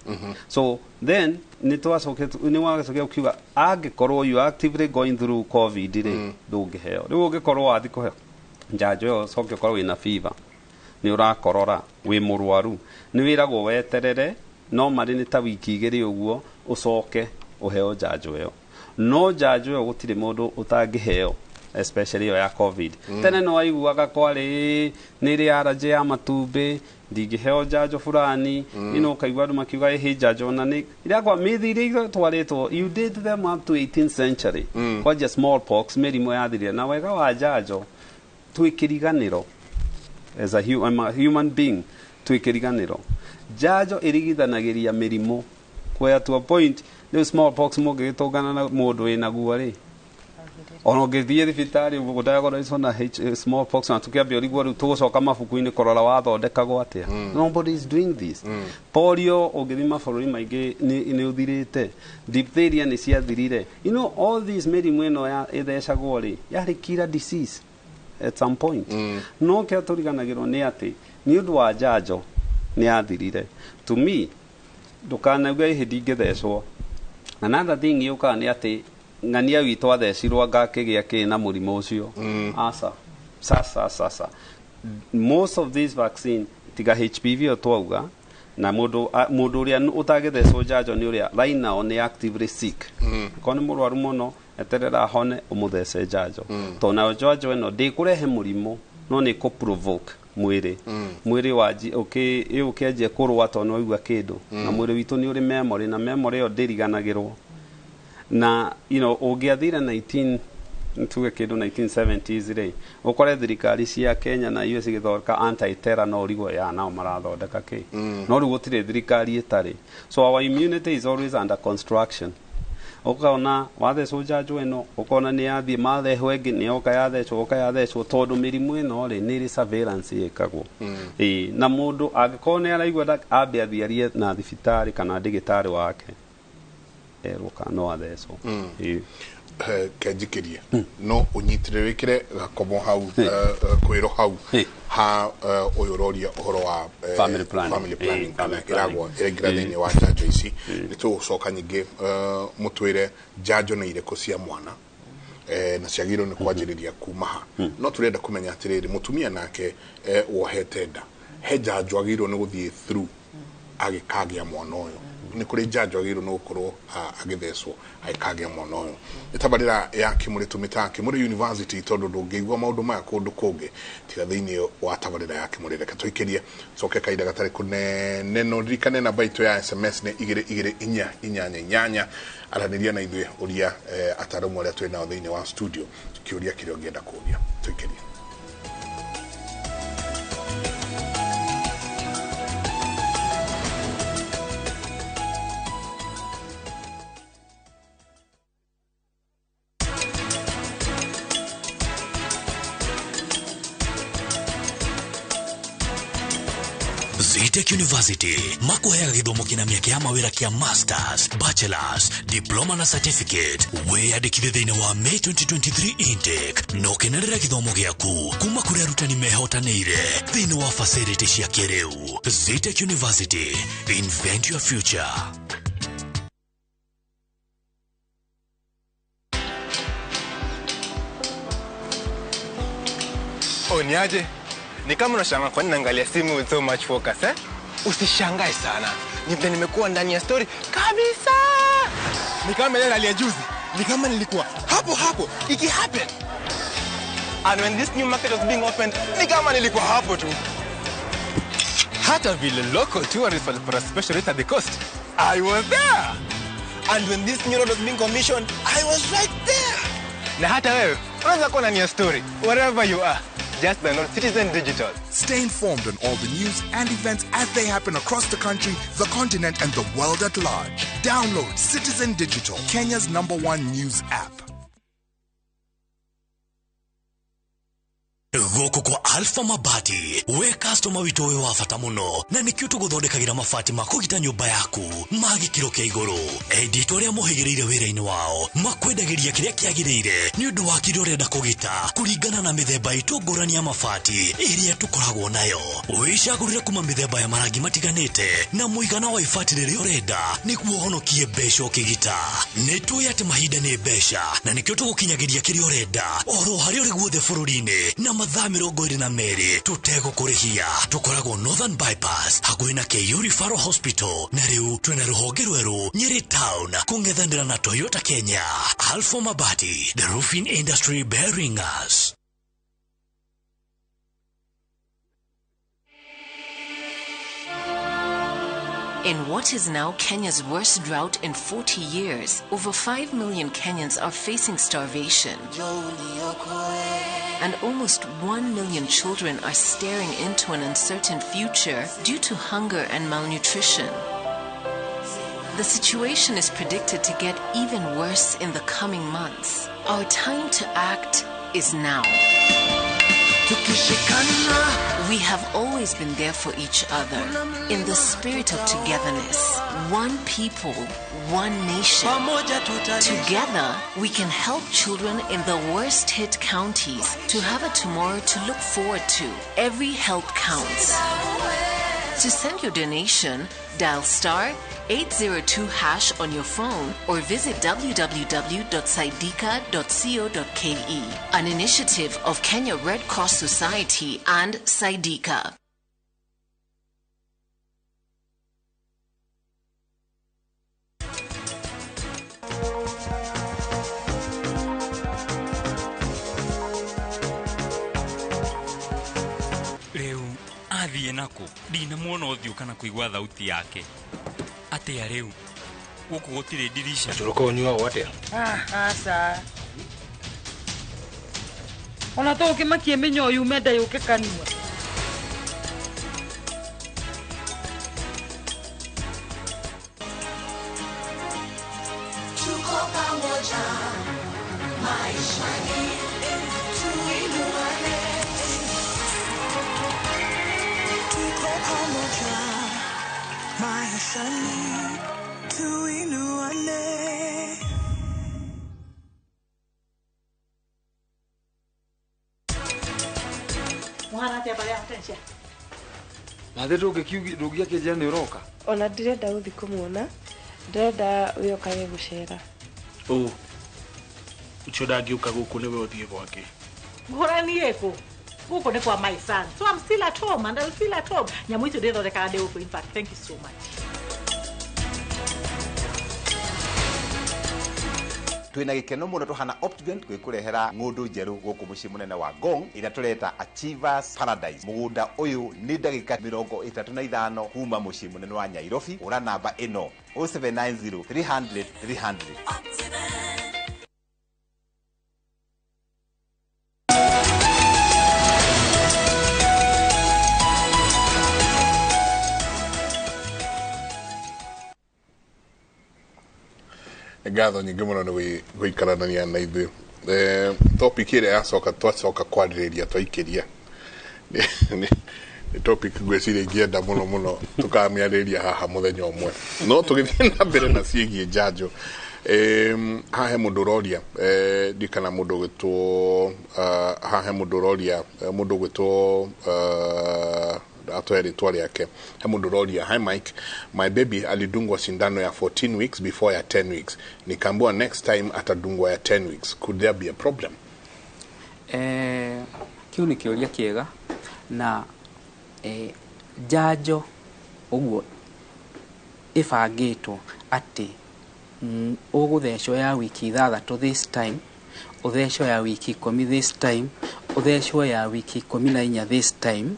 so then nĩ wagacokia ũkiuga angĩkorwo you actively going through COVID rĩ ndũngĩheo rĩu ũngĩkorwo wathi kũheo njanjo ĩyo coke ũkorwo wĩna fever nĩ ũrakorora wĩ mũrwaru nĩ wĩragwo weterere no marĩ nĩ ta wiki igĩrĩ ũguo ũcoke ũheo njanjo ĩyo no njanjo ĩyo gũtirĩ mũndũ ũtangĩheo especially ĩyo ya COVID tene no waiguaga kwarĩ nĩ ĩrĩ allergy ya matumbĩ ndingĩheo njanjo fulani ukaigua andũ makiuga ĩhĩ njanjo na nĩ iriakwa mĩthi iria twarĩtwo you did them up to 18th century kwanja smallpox mĩrimũ yathirire na wega wa njanjo twĩ kĩriganĩro as a human being twĩ kĩriganĩro njanjo ĩrigithanagĩria mĩrimũ kwaya to a point rĩu smallpox mũngĩgĩtũngana na mũndũ wĩna guo rĩ ona ũngĩthiĩ thibitarĩ ũgũdiagnoswo na smallpox na tũkĩambia ũrigwo rĩu tũgũcoka mabuku-inĩ kũrora wathondekagwo atĩa nobody is doing this polio ũngĩthiĩ mabũrũri maingĩ nĩ ũthirĩte diphtheria nĩ ciathirire all these mĩrimũ ĩno ĩthecagwo rĩ yarĩ killer disease at some point no kĩrĩa tũriganagĩrwo nĩ atĩ nĩ ũndũ wa njanjo nĩ yathirire to me ndũkanauga ĩhĩ ndingĩthecwo another thing yũkaga nĩ atĩ ng'ania witũ athecirwo ngakĩgĩa kĩ na mũrimũ ũcio aca sasa most of these vaccine tiga HPV ĩyo twauga na mũndũ ũrĩa ũtagĩthecwo njanjo nĩ ũrĩa right now nĩ actively sick ko nĩ mũrwaru mũno eterera hone ũmũthece njanjo tondũ nayo njanjo ĩno ndĩkũrehe mũrimũ no nĩ kũ-provoke mwĩrĩ wanji ũkĩanjia kũrũa tondũ nĩ waigua kĩndũ na mwĩrĩ witũ nĩ ũrĩ memory na memory ĩyo ndĩriganagĩrwo na ũngĩathire tuge kĩndũ 1970s rĩ ũkore thirikari cia Kenya na US igĩthondeka anti-terror no ũrigwo nao marathondeka kĩ no rĩu gũtirĩ thirikari ĩtarĩ so our immunity is always under construction ũkaona wathecwo njanjo ĩno ũkona nĩ yathiĩ mathehwo ĩngĩ nĩ yoka yathecwo tondũ mĩrimũ ĩno rĩ nĩ ĩrĩ surveillance ĩkagwo na mũndũ angĩkorwo nĩ araigua ambe athiarie na thibitarĩ kana ndagĩtarĩ wake erwo kana no athecwo kenjikĩrie no ũnyitĩrĩre wĩkĩre gakomo hau kwĩro hau ha ũyũ ũroria ũhoro wa family planning kana ĩragwo ĩraingĩra thĩinĩ wa njanjo ici nĩ tũgũcoka nyingĩ mũtwĩre njanjo nĩ irĩkũ cia mwana na ciagĩrĩirwo nĩ kwanjĩrĩria kuma ha no tũrenda kũmenya atĩrĩrĩ mũtumia nake wohete nda he njanjo agĩrĩirwo nĩ gũthiĩ through agĩkagĩa mwana ũyũ ni kuri janjo agiro no kuro agitheswo aikage mono itabarira ya kimuri tumita kimuri university tondu ndungigwa maundu maya kundu kungi tiga thiini wa tabarira ya kimuri reka tuikirie coke kaida gatari kunene no rikane na baito ya SMS ne igire inyanya araniria na ithuĩ uria atarumu aria twina thiini wa studio tukiuria kirio ngenda kuria tuikirie. Zitec University makuheaga githomo kina miaka ya mawira kia masters, bachelors, diploma na certificate. Wiyandikithie thiini wa May 2023 intake no kenerera githomo giaku kuma kuri arutani mehotanire thiini wa facility cia kiriu. Zitec University, invent your future. Niaje? Ni kama unashangaa kwa nini naangalia simu with so much focus, eh? Usishangae sana. Nimekuwa ndani ya story kabisa. Ni kama ile ya juzi. Ni kama nilikuwa hapo iki happen. And when this new market was being opened, ni kama nilikuwa hapo tu. Hata vile local tourists for a special rate at the coast, I was there. And when this new road was being commissioned, I was right there. Na hata wewe unaweza kuwa ndani ya story wherever you are. Just download Citizen Digital. Stay informed on all the news and events as they happen across the country, the continent, and the world at large. Download Citizen Digital, Kenya's #1 news app. Goko kwa Alpha Mabati, we customer wito we wafata muno na nikio tuguthondekagira mabati makugita nyumba yaku magikiro kia iguru. Editoria muhigireire wira-ini wao makwendagiria kiria kiagirire ni undu wa kiria urenda kugita kuringana na mithemba itungurani ya mabati iria tukoragwo nayo. Wicagurire kuma mithemba ya marangi matiganite na muigana wa ibati riria urenda niguo honokie mbeca ukigita. Nitui ati mahinda ni mbeca na nikio tugukinyagiria kiria urenda oro haria uri guothe bururi-ini na mathaa 22 tutegũkũrĩhia. Tukoragwo Northern Bypass hakuhĩ na KU Referral Hospital na rĩu twĩna rũhonge rwerũ Nyeri Town kũng'ethanĩra na Toyota Kenya. Alpha Mabati, the roofing industry bearing us. In what is now Kenya's worst drought in 40 years, over 5 million Kenyans are facing starvation. And almost 1 million children are staring into an uncertain future due to hunger and malnutrition. The situation is predicted to get even worse in the coming months. Our time to act is now. We have always been there for each other in the spirit of togetherness. One people, one nation. Together, we can help children in the worst hit counties to have a tomorrow to look forward to. Every help counts. To send your donation, dial *802# on your phone or visit www.saidika.co.ke. An initiative of Kenya Red Cross Society and Saidika. Athiĩ nako ndinamuona ũthiũ kana kũigua thauti yake atĩa rĩu gũkũ gũtirĩ dirisha Turuko unyua wote asa ona to ukimakie menyo yu menda yuke kanua tuko pamoja maishani tuinuane maishani tuinuane. Mwana tia bale atensha. Matheto ndugia kijana ni uroka. Ona ndirenda uthi kumuona. Ndirenda uyokage gucera. Ucio ndangiuka guku niwe uthie gwake. Ngorani yeko. Guko ni kwa my son. So I'm still at home and I'll feel at home. Nyamu itu ndithondekaga ndi uku. In fact, thank you so much. twina gikeno muno tuhana Optivent gwikurehera ng'undu njeru guku mucii munene wa Ngong ira tureta Achievers Paradise. Mugunda uyu ni ndagika 35 kuma mucii munene wa Nyairobi. Ura namba ino 0790 300 300. Ngatho nyingĩ mũno nĩ gũikarania na ithuĩ. Topic ĩrĩa yacoka twacoka kwarĩrĩria twaikĩria nĩ topic ngwĩciria ingĩenda mũno tũkamĩarĩrĩria haha mũthenya ũmwe, no tũgĩthiĩ na mbere na ciĩgiĩ njanjo. Hahe mũndũ ũroria ndikana mũndũ gwĩtwo hahe mũndũ ũroria mũndũ gwĩtwo atoe rĩtwa rĩake. He mũndũ ũroria, hi Mike, my baby alidungwa sindano ya 14 weeks before ya 10 weeks. Nikaambiwa next time atadungwa ya 10 weeks. Could there be a problem? Kiu nĩ kĩũria kĩega na njanjo ũguo ĩbangĩtwo atĩ ũgũthecwo ya wiki 6 this time, ũthecwo ya wiki 10 this time, ũthecwo ya wiki 14 this time.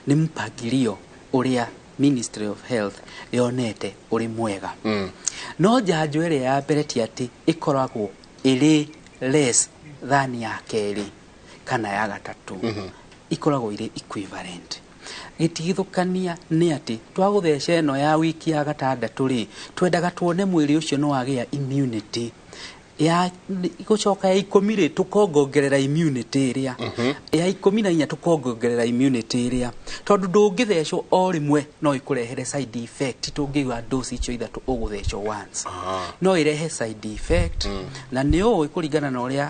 Nĩ mpangilio ũrĩa Ministry of Health yonete ũrĩ mwega. No njanjo ĩrĩa ya mbere ti atĩ ĩkoragwo ĩrĩ less than ya kerĩ kana ya gatatũ. Ikoragwo irĩ equivalent. Gĩtigithũkania nĩ atĩ twagũtheca ĩno ya wiki ya 6 rĩ, twendaga tuone mwĩrĩ ũcio no wagĩa immunity ya gũcoka ya 10 rĩ tukongongerera immunity ĩrĩa ya 14 tukongongerera immunity ĩrĩa, tondũ ndũngĩthecwo o rĩmwe no ĩkũrehere side effect. Tũngĩigua dose icio ithatũ ũgũthecwo once no irehe side effect. Na nĩ ũĩ kũringana na ũrĩa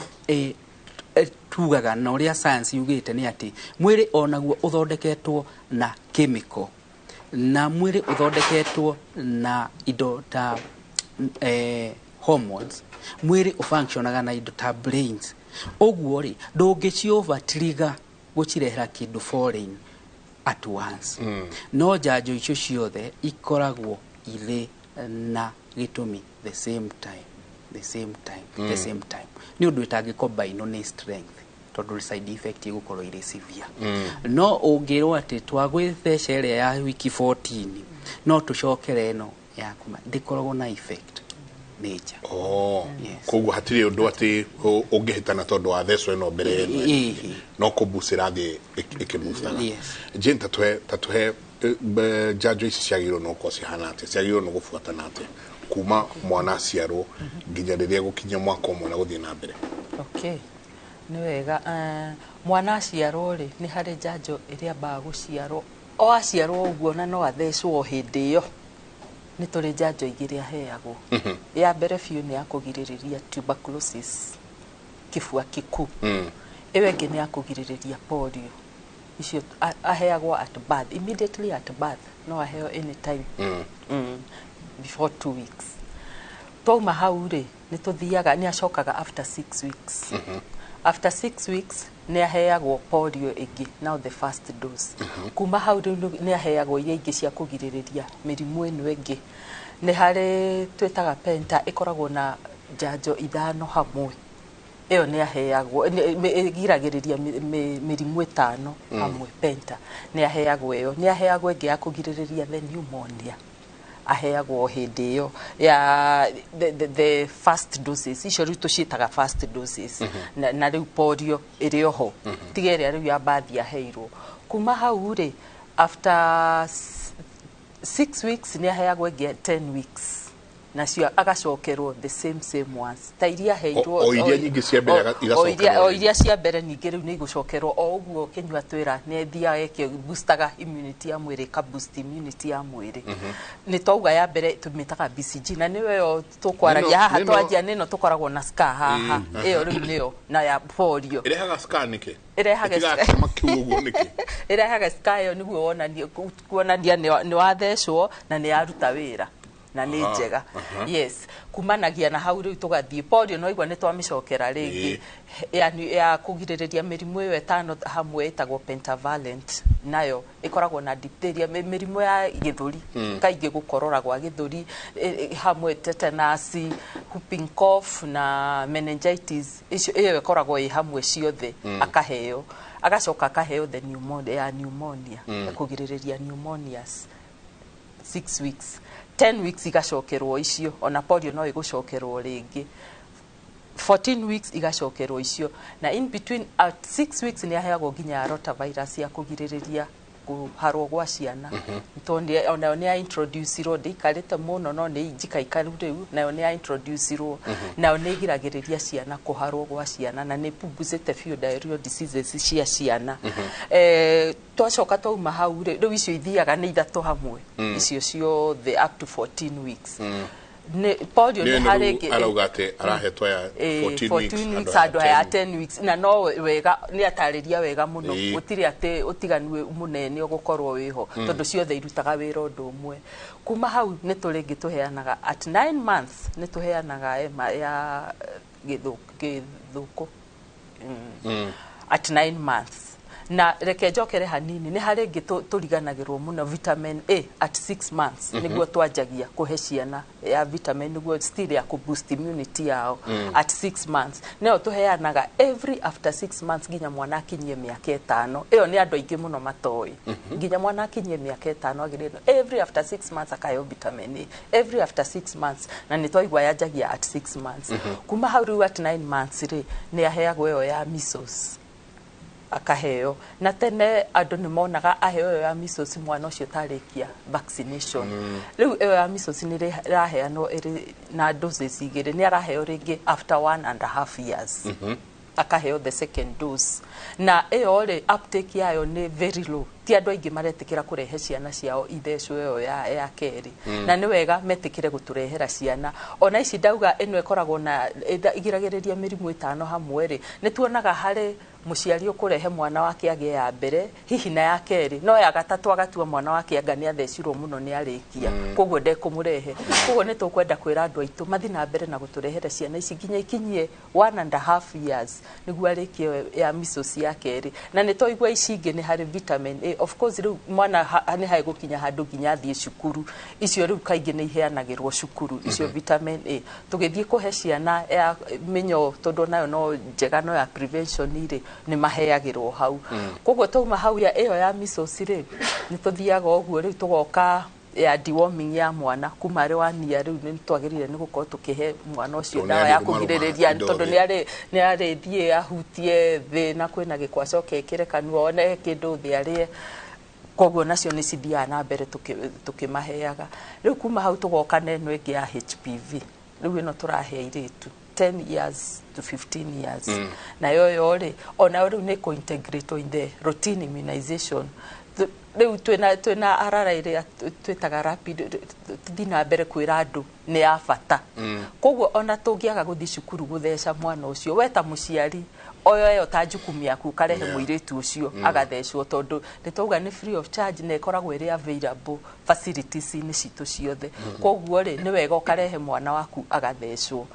tugaga na ũrĩa science yugĩte nĩ atĩ mwĩrĩ onaguo ũthondeketwo na chemical na mwĩrĩ ũthondeketwo na indo ta hormones. Mwĩrĩ ũfunctionaga na indo ta brains. Ũguo rĩ ndũngĩci over trigger gũcirehera kĩndũ foreign at once. No njanjo icio ciothe ikoragwo irĩ na gĩtũmi the same time. Nĩ ũndũ ĩtangĩkombainwo nĩ strength, tondũ side effect igũkorwo irĩ severe. No ũngĩrwo atĩ twagwĩtheca ĩrĩa ya wiki 14 no tũcokere ĩno ya kuma, ndĩkoragwo na effect major. Koguo hatirĩ ũndũ atĩ ũngĩhĩtana tondũ wa thecwo ĩno mbere ĩno, no kũbucĩra thĩ ĩkĩbucaga. Jane, tatuhe njanjo ici ciagĩrĩirwo no gũkorwo cihana atĩa, ciagĩrĩirwo no gũbuatana atĩa kuma mwana aciarwo nginya rĩrĩa gũkinya mwaka ũmwe na gũthiĩ na mbere? Okay, nĩ wega. Mwana aciarwo rĩ nĩ harĩ njanjo ĩrĩa ambaga gũciarwo, o aciarwo ũguo na no athecwo hĩndĩ ĩyo. Nĩ tũrĩ njanjo igĩrĩ aheagwo. Ya mbere biũ nĩ ya kũgirĩrĩria tuberculosis, kĩfua kĩkuu. Ĩyo ĩngĩ nĩ ya kũgirĩrĩria polio. Icio aheagwo at birth, immediately at birth. No aheo anytime before 2 weeks. Twauma hau rĩ nĩ tũthiaga, nĩ acokaga after 6 weeks. After 6 weeks nĩ aheagwo polio ĩngĩ, now the first dose. Kuma hau nĩ aheagwo iria ingĩ cia kũgirĩrĩria mĩrimũ ĩno ĩngĩ. Nĩ harĩ twĩtaga penta, ĩkoragwo na njanjo 5 hamwe. Ĩyo nĩ aheagwo, ĩgiragĩrĩria mĩrimũ 5 hamwe. Penta nĩ aheagwo ĩyo. Nĩ aheagwo ĩngĩ ya kũgirĩrĩria the pneumonia, aheagwo hĩndĩ ĩyo ya the first doses. Icio rĩu tũciĩtaga first doses. Na rĩu polio ĩrĩ oho, tiga ĩrĩa rĩu ya bathi aheirwo. Kuma hau rĩ after 6 weeks nĩ aheagwo ĩngĩ 10 weeks. Nacio agacokerwo the same ones. Ta iria heirwo o iria nyingĩ cia mbere igacokerwo. O iria cia mbere ningĩ rĩu nĩ igũcokerwo o ũguo Kĩnyua twĩra nĩ thiaga boostaga immunity ya mwĩrĩ, ka boost immunity ya mwĩrĩ. Nĩ twauga ya mbere tũmĩtaga BCG na nĩwe yo tũkwaragia haha twanjia nĩno tũkoragwo na scar haha. Ĩyo rĩu nĩyo na ya polio. Ĩrehaga scar nĩkĩ? Ĩrehaga scar ĩyo nĩguo kuonania nĩ wathecwo na nĩ yaruta wĩra. na nĩ njega. Yes, kumanagia na hau rĩu tũgathiĩ polio no igua nĩ twamĩcokera rĩngĩ ya kũgirĩrĩria mĩrimũ ĩyo ĩtano hamwe ĩtagwo pentavalent, nayo ĩkoragwo na diphtheria, mĩrimũ ya gĩthũri kaingĩ gũkorora gwa gĩthũri hamwe tetanus, whooping cough na meningitis, ĩyo ĩkoragwo ĩ hamwe ciothe akaheo, agacoka akaheo the pneumonia kũgirĩrĩria pneumonias 6 weeks, 10 weeks igacokerwo icio, ona polio no ĩgũcokerwo rĩngĩ 14 weeks igacokerwo icio, na in between at 6 weeks nĩ aheagwo nginya rotavirus ya kũgirĩrĩria kuharwo gwa ciana. Ona nĩ introduce-irwo ndikarĩte mũno no nĩ njikaikaru rĩu, nayo nĩ introduce-irwo, nayo nĩ igiragĩrĩria ciana kuharwo gwa ciana, na nĩ punguzĩte few diarrheal diseases cia ciana. Twacoka twauma hau rĩu icio ithiaga nĩ ithatũ hamwe, icio ciothe up to 14 weeks. Polio nĩ harĩngĩ arauga atĩ arahetwo ya 14 weeks andũ aya 10 weeks, na no wega nĩ atarĩria wega mũno, gũtirĩ atĩ ũtiganu mũnene ũgũkorwo wĩho tondũ ciothe irutaga wĩra ũndũ ũmwe. Kuma hau nĩ tũrĩngĩ tũheanaga at 9 months nĩ tũheanaga ya gĩthũkũ at 9 months. Na reke njokere hanini, nĩ harĩ ngĩ tũriganagĩrwo mũno vitamin A at 6 months nĩguo twanjagia kũhe ciana ya vitamin nĩguo still ya kuboost immunity yao at 6 months. Nĩyo tũheanaga every after 6 months nginya mwana akinyie mĩaka 5. Ĩyo nĩ andũ aingĩ mũno matoĩ. Nginya mwana akinyie mĩaka 5 agĩrĩirwo every after 6 months akaheo vitamin A every after 6 months, na nĩ twaigua yanjagia at 6 months. Kuma hau rĩu at 9 months rĩ nĩ aheagwo ĩyo ya measles akaheo, na tene andũ nĩ monaga aheo ya measles mwana ũcio tarĩkia vaccination. Rĩu ĩyo ya measles nĩ ĩraheanwo na doses igĩrĩ, nĩ araheo rĩngĩ after 1.5 years akaheo the second dose, na ĩyo rĩ uptake yayo nĩ very low, ti andũ aingĩ maretĩkĩra kũrehe ciana ciao ithecwo ĩyo ya kerĩ, na nĩ wega metĩkĩre gũtũrehera ciana. Ona ici ndauga ĩno ĩkoragwo na igiragĩrĩria mĩrimũ ĩtano hamwe rĩ, nĩ tuonaga harĩ mũciari ũkũrehe mwana wake agĩe ya mbere hihi na ya kerĩ, no ya gatatũ agatua mwana wake anga nĩ athecirwo mũno nĩ arĩkia, koguo ndekũmũrehe. Koguo nĩ tũkwenda kwĩra andũ aitũ mathiĩ na mbere na gũtũrehera ciana ici nginya ikinyie 1.5 years nĩguo arĩkie ya measles ya kerĩ, na nĩ twaigua ici ingĩ nĩ harĩ vitamin A. Of course rĩu mwana nĩ hagũkinya handũ nginya athiĩ cukuru, icio rĩu kaingĩ nĩ iheanagĩrwo cukuru icio vitamin A. Tũgĩthiĩ kũhe ciana ya mĩnyo tondũ nayo no njega, no ya prevention rĩ nĩ maheagĩrwo hau. Koguo twauma hau ya ĩyo ya measles rĩ nĩ tũthiaga ũguo rĩu tũgoka ya deworming ya mwana kuma arĩ 1 year, rĩu nĩ twagĩrĩire nĩ gũkorwo tũkĩhe mwana ũcio dawa ya kũgirĩrĩria tondũ nĩ arĩthiĩ ahutie thĩ na kwĩna gĩko acoke ekĩre kanua one kĩndũ thĩ arĩe, koguo nacio nĩ cithiaga na mbere tũkĩmaheaga. Rĩu kuma hau tũgoka na ĩno ĩngĩ ya HPV, rĩu ĩno tũrahe airĩtu 10 years to 15 years, na yo rĩ ona rĩu nĩ co-integrate in the routine immunization. Rĩu twĩna arara ĩrĩa twĩtaga rapid, tũthiĩ na mbere kwĩra andũ nĩ ya bata. Koguo ona tũngĩaga gũthiĩ cukuru gũtheca mwana ũcio, we ta mũciari oyo ta jukumu yaku karehe mũirĩtu ũcio agathecwo, tondũ nĩ twauga nĩ free of charge na ĩkoragwo ĩrĩ available facilities-inĩ citũ ciothe. Koguo rĩ nĩ wega ũkarehe mwana waku agathecwo,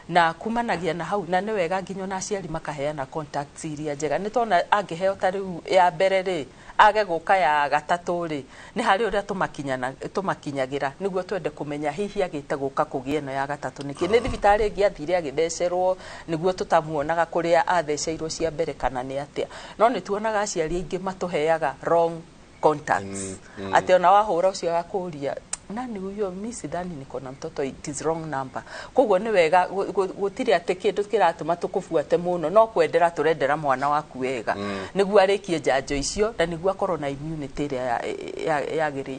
na kumanagia na hau, na nĩ wega nginya na aciari makaheana contacts iria njega. Nĩ tona angĩheo ta rĩu ya mbere rĩ age gũka ya gatatũ rĩ nĩ harĩ ũrĩa tũmakinyagĩra nĩguo twende kũmenya hihi agĩte gũka kũgĩa ĩno ya gatatũ nĩkĩ, nĩ thibitarĩ ĩngĩ athire agĩthecerwo nĩguo tũtamuonaga kũrĩa atheceirwo cia mbere kana nĩ atĩa. No nĩ tuonaga aciari aingĩ matũheaga wrong contacts, atĩ ona wahũra ũcio agakũria nani huyo, mimi sidhani niko na mtoto, it is wrong number. Koguo nĩ wega gũtirĩ atĩ kĩndũ kĩratũma tũkũbuate mũno, no kwendera tũrendera mwana waku wega nĩguo arĩkie njanjo icio na nĩguo akorwo na immunity ĩrĩa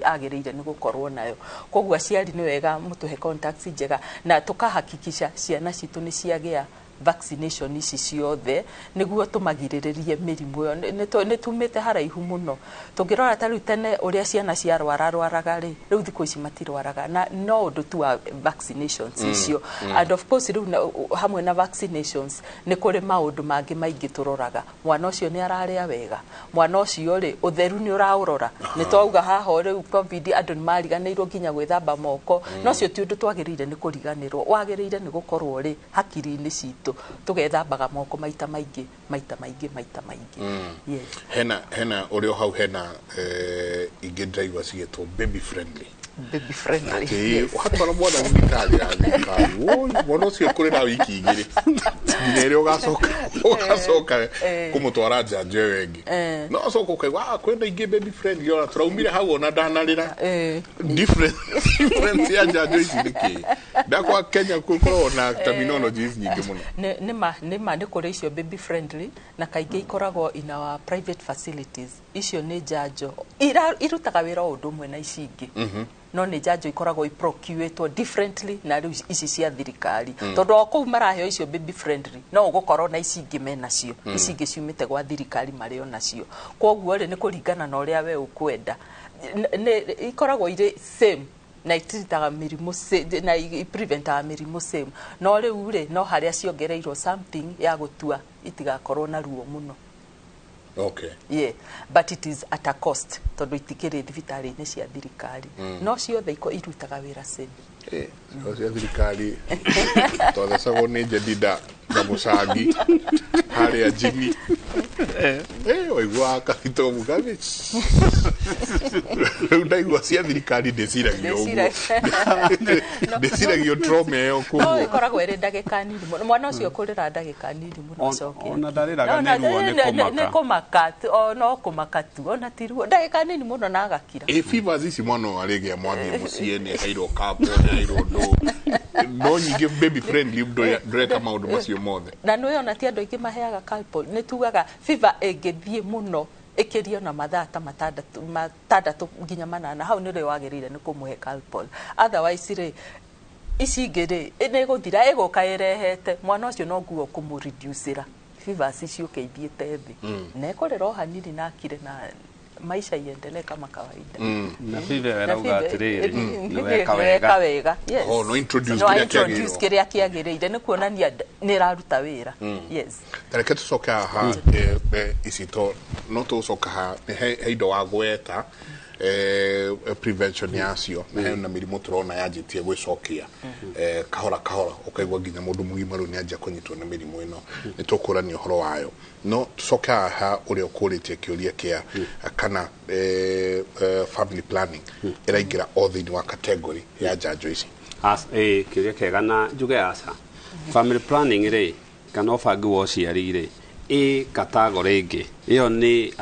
agĩrĩire nĩ gũkorwo nayo. Koguo aciari nĩ wega mũtũhe contacts njega na tũkahakikisha ciana citũ nĩ ciagĩa vaccination ici ciothe niguo tumagiriririe mirimu yo ni tumite haraihu muno tungirora ta riu tene uria ciana cia rwaraga ri riu thiko ici matirwaraga na no undu tu wa vaccinations icio and of course riu hamwe na vaccinations ni kuri maundu mangi maingi turoraga mwana ucio ni araria wega mwana ucio ri utheru ni uraurora ni twauga haha riu covid andu ni mariganirwo nginya gwithamba moko no cio ti undu twagirire ni kuriganirwo wagirire ni gukorwo ri hakiri-ini citu tugethambaga moko maita maingi yes hena urio hau hena ingi ndaigua cigitwo baby friendly wakora mwana thirikari ya thirikari mwana ucio kuri na wiki igiri nginya ugacoka kumutwara njanjo wengi no coka ukaigua kwenda ingi baby friendly ona turaumire hau ona ndanarira different ya njanjo ici niki ndakwa Kenya kukorwo na terminologies nyingi muno nima ni kuri icio baby friendly na kaingĩ ikoragwo in our private facilities icio ni njanjo irutaga wira undu mwe na ici ingi no ni njanjo ikoragwo iprocuratwo differently na riu ici cia thirikari tondu okou maraheo icio baby friendly no ugukorwo na ici ingi mena cio ici ingi ciumite gwa thirikari mario nacio koguo ri ni kuringana na uria we ukwenda ne ikoragwo ire same na itiritaga mirimu na preventaga mirimu same no riu ri no haria ciongereirwo something ya gutua itigakorwo na ruo muno. Okay. Yeah, but it is at a cost. Tondu itikiri thibitari-ini cia thirikari. No ciothe irutaga wira same. Cia thirikari twathecagwo ni Jedida na Mucangi haria Jimmy waigua kabito mugabe riu ndaigua cia thirikari ndiciragio uguo ndiciragio trauma yo kuguo no ikoragwo iri ndagika nini mwana ucio kurira ndagika nini muno cokia ona ndariraga ni kumaka no kumaka tu ona tiruo ndagika nini muno na agakira fevers ici mwana arigia mwathie mucie ni hairo kapo hairo ndo no nyingi baby friendly ndreka maundu macio mothe na no ona ti andu ingi maheaga calpol ni tugaga fever ingithie muno ikirio na mathaa ta matandatu nginya manana hau nire wagirire ni kumuhe calpol otherwise ri ici ngiri ni guthira iguka irehete mwana ucio no nguo kumureducera fevers icio keithiete thi na ikorera hanini na akire na maisha iendelee kama kawaida na fever erauga atiriri ni weka wega yes no introduce kiria kiagirire ni kuonania ni raruta wira yes tareke tucoka ha isito no tucoka ha heido wa gweta prevention yacio na mirimu turona yanjitie gwicokia kahora ukaigwa nginya mundu mugima ru ni anja kunyitwo na mirimu ino ni tukurania uhoro wayo no tucoka ha uria ukuritie kiuria kia kana family planning iraingira othini wa category ya njanjo ici kiuria kega na njuge asa family planning ri kana ubangi wa uciari ri category ingi iyo ni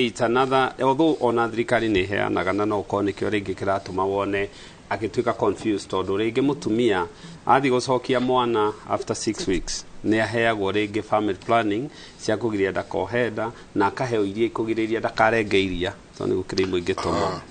it's another although ona thirikari ni heanaga na no ukone kio ringi kiratuma wone agituika confused tondu ringi mutumia athi gucokia mwana after 6 weeks ni aheagwo ringi family planning cia kugiria ndakohenda na akaheo iria kugiriria ndakarenge iria tondu gukiri muingi tomo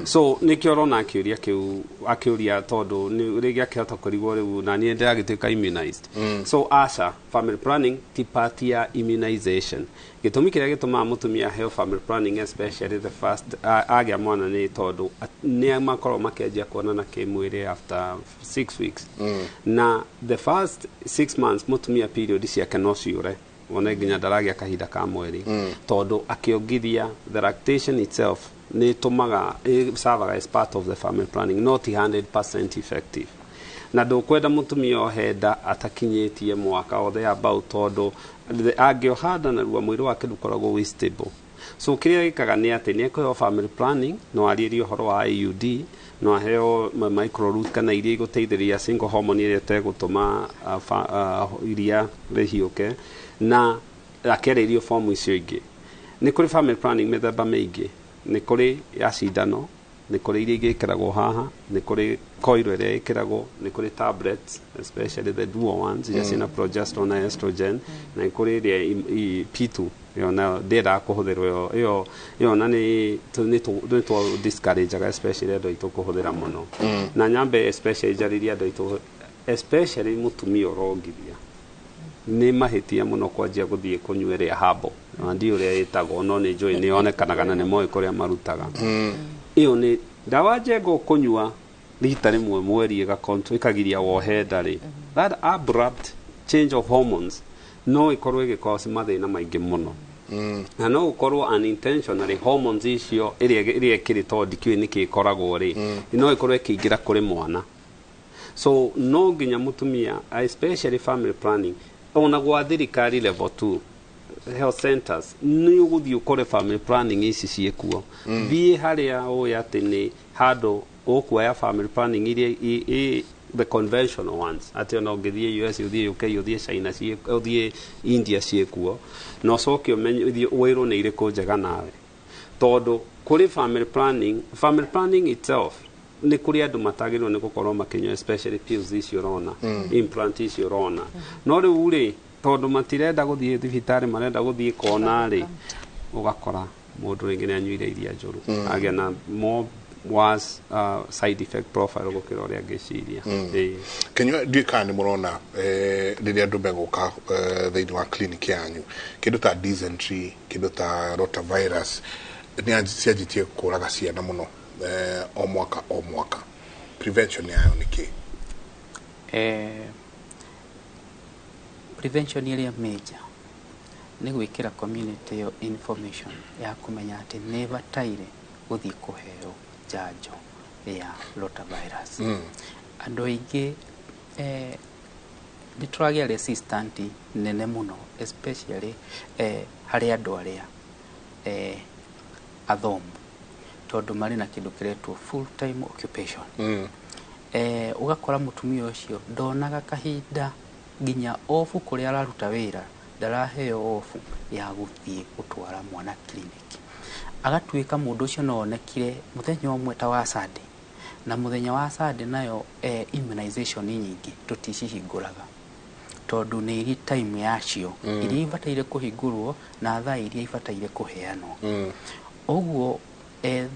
so nikio rona akiuria kiu akiuria tondu ni ringi akihota kurigwo riu na ni ndiragituika immunized so asa family planning ti part ya immunization gitumi kiria gituma mutumia heo family planning especially the first agia mwana ni tondu ni makoro makenjia kuonana kimwiri after 6 weeks na the first 6 months mutumia period ciake no ciure wona nginya ndaragia kahinda ka mweri tondu akiongithia the lactation itself ni tumaga serve as part of the family planning not 100% effective na ndukwenda mutumia ohenda atakinyitie mwaka othe about tondu angiohanda na ruwa mwiri wake ndukoragwo wi stable so kiria gikaga ni ati ni ekuheo family planning no aririe uhoro wa IUD no aheo micro root kana iria iguteithiria single hormone iria tegutuma iria rihiuke na akereirio form icio ingi ni kuri family planning methemba mingi ni kuri ya cindano ni kuri iria igikiragwo haha ni kuri coil iria ikiragwo ni kuri tablets especially the dual ones iria cina progesterone na estrogen na kuri iria P2 yona ndira kuhuthirwo iyo na ni to discourage especially andu aitu kuhuthira muno na nyambe especially jariria andu aitu especially mutumia urongithia nĩ mahĩtia mũno kwanjia gũthiĩ kũnyuĩria habo na ndi ũrĩa ĩtagwo no nĩ njũĩ nĩ onekanaga na nĩ moĩ kũrĩa marutaga ĩyo nĩ ndawa njengũ kũnyua rita rĩmwe mweri ĩkagiria wohe ndarĩ that abrupt change of hormones no ikorwo ĩgĩcause mathĩna maingĩ mũno na no ũkorwo unintentionally hormones icio ĩrĩa ĩkĩrĩ tondũ ndikĩũĩ nĩkĩ ĩkoragwo rĩ no ĩkorwo ĩkĩingĩra kũrĩ mwana so no nginya mũtumia especially family planning ona gwa thirikari level 2 health centers nĩ ũgũthiĩ ũkore family planning ici ciĩkuo thiĩ harĩa ũĩ atĩ nĩ handũ ũkuoya family planning iria the conventional ones atĩ ona ũngĩthiĩ US ũthiĩ UK ũthiĩ China ũthiĩ India ciĩkuo na ũcoke ũmenye wĩrwo nĩ irĩkũ njega nawe tondũ kũrĩ family planning itself nĩ kũrĩ andũ matagĩrĩirwo nĩ gũkorwo makĩnyua especially pills icio ũrona implant icio ũrona no rĩu rĩ tondũ matirenda gũthiĩ thibitarĩ marenda gũthiĩ kona rĩ ũgakora mũndũ rĩngĩ nĩ anyuire iria njũru agĩa na more was side effect profile gũkĩra ũrĩa angĩciria Kenya ndiĩ kana nĩ mũrona rĩrĩa andũ megũka thĩinĩ wa clinic yanyu kĩndũ ta dysentery kĩndũ ta rotavirus nĩ cianjitie kũraga ciana mũno o mwaka prevention yayo nĩ kĩ prevention ĩrĩa major nĩ gwĩkĩra community information ya kũmenya atĩ nĩ bataire gũthiĩ kũheo njanjo ya rotavirus andũ aingĩ nĩ tũragĩa resistant nene mũno especially harĩ andũ arĩa athomu tondũ marĩ na kĩndũ kĩretwo full time occupation ũgakora mũtumia ũcio ndonaga kahinda nginya ofu kũrĩa araruta wĩra ndaraheo ofu ya gũthiĩ gũtwara mwana clinic agatuĩka mũndũ ũcio no onekire mũthenya ũmwe ta wa Sunday na mũthenya wa Sunday nayo immunization nyingĩ tũticihingũraga tondũ nĩ iri time yacio iria ibataire kũhingũrwo na thaa iria ibataire kũheanwo ũguo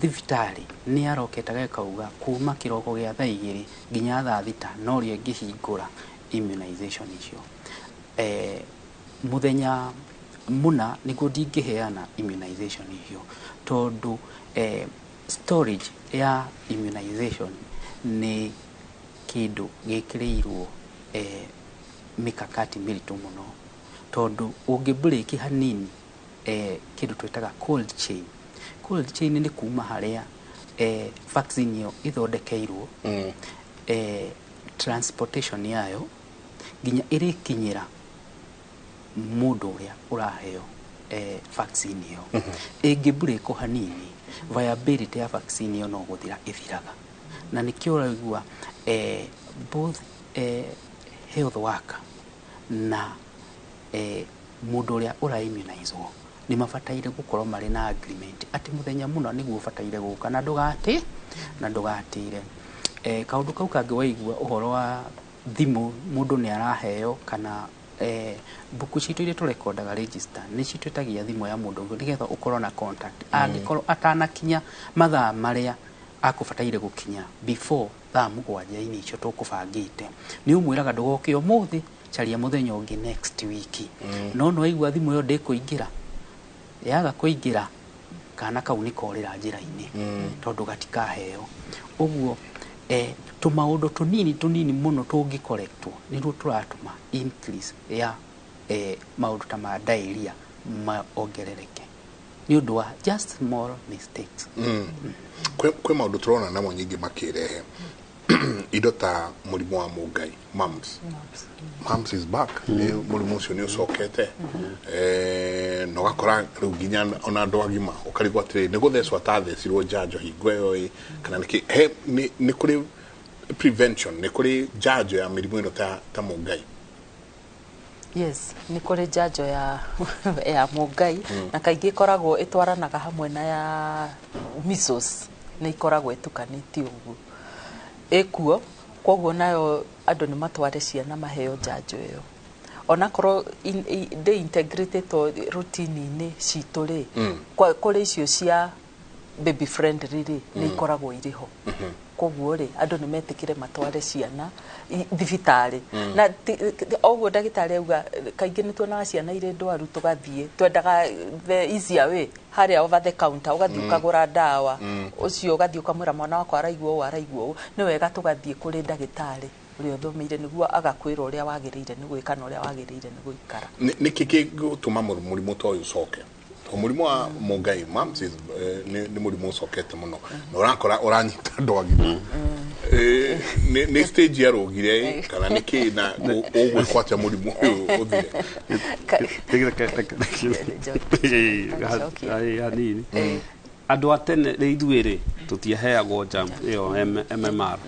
thibitarĩ nĩ aroketaga kauga kuma kĩroko gĩa thaa 2 nginya thaa 6 no rĩo ngĩhingũra immunization icio muthenya muna niguo ndingĩheana immunization icio tondũ storage ya immunization nĩ kĩndũ gĩkĩrĩirwo mikakati mĩritũ mũno tondũ ũngĩbreak hanini kĩndũ twĩtaga cold chain nĩ kuma harĩa vaccine ĩyo ithondekeirwo transportation yayo nginya ĩrĩkinyĩra mũndũ ũrĩa ũraheo vaccine ĩyo ĩngĩbreak hanini viability ya vaccine ĩyo no gũthira ĩthiraga na nĩkĩo ũraigua both health worker na mũndũ ũrĩa ũraimmunizwo nĩ mabataire gũkorwo marĩ na agreement atĩ mũthenya mũna nĩguo ũbataire gũka na ndũgatĩre kaũndũ kau kangĩ waigua ũhoro wa thimũ mũndũ nĩ araheo kana buku citũ iria tũrekondaga register nĩ citwĩtagia thimũ ya mũndũ ũngĩ nĩgetha ũkorwo na contact angĩkorwo atanakinya mathaa marĩa akũbataire gũkinya before thaa 7 icio tũkũbangĩte nĩ ũmwĩraga ndũgoke ũmũthĩ caria mũthenya ũngĩ next week no waigua thimũ ĩyo ndĩkũingĩra yaga kũingĩra kana kau nĩ korĩra njĩra-inĩ tondũ gatikaheo ũguo tũmaũndũ tũnini mũno tũngĩkorektwo nĩruo tũratũma increase ya maũndũ ta ma diarrhea maongerereke nĩ ũndũ wa just small mistakes kwĩ maũndũ tũrona namo nyingĩ makĩrehe indo ta mũrimũ wa mũngai mumps is back nĩ mũrimũ ũcio nĩ ũcokete na ũgakora rĩu nginya ona andũ agima ũkarigwo atĩrĩ nĩ gũthecwo atathecirwo njanjo hingo ĩyo kana nĩ kũrĩ prevention nĩ kũrĩ njanjo ya mĩrimũ ĩno ta mũngai yes nĩ kũrĩ njanjo ya mũngai na kaingĩ ikoragwo ĩtwaranaga hamwe na ya measles nĩ ikoragwo ĩtukanĩtio ũguo ekuo kwoguo nayo andũ nĩ matware ciana maheo njanjo ĩyo onakorwo de integrated routine-inĩ citũ rĩ kũrĩ icio cia baby friendly ri ni ikoragwo iriho koguo ri andu ni metikire matware ciana thibitari na oguo ndagitari auga kaingi ni tuonaga ciana ire ndwaru tugathie twendaga the easier way haria over the counter ugathie ukagura dawa ucio ugathie ukamwira mwana wakwa araigwo ni wega tugathie kuri ndagitari uria thomeire niguo agakwira uria wagiriire ni gwikana uria wagiriire ni guikara ni kiki gutuma murimu to uyu coke murimu wa Mungai mams ni murimu ucokete muno na urakora uranyita ndwagi ni stage ya rogire kana niki na ogwe kwata murimu uyu uthire nini andu atene rithuiri tutiaheagwo jump iyo MMR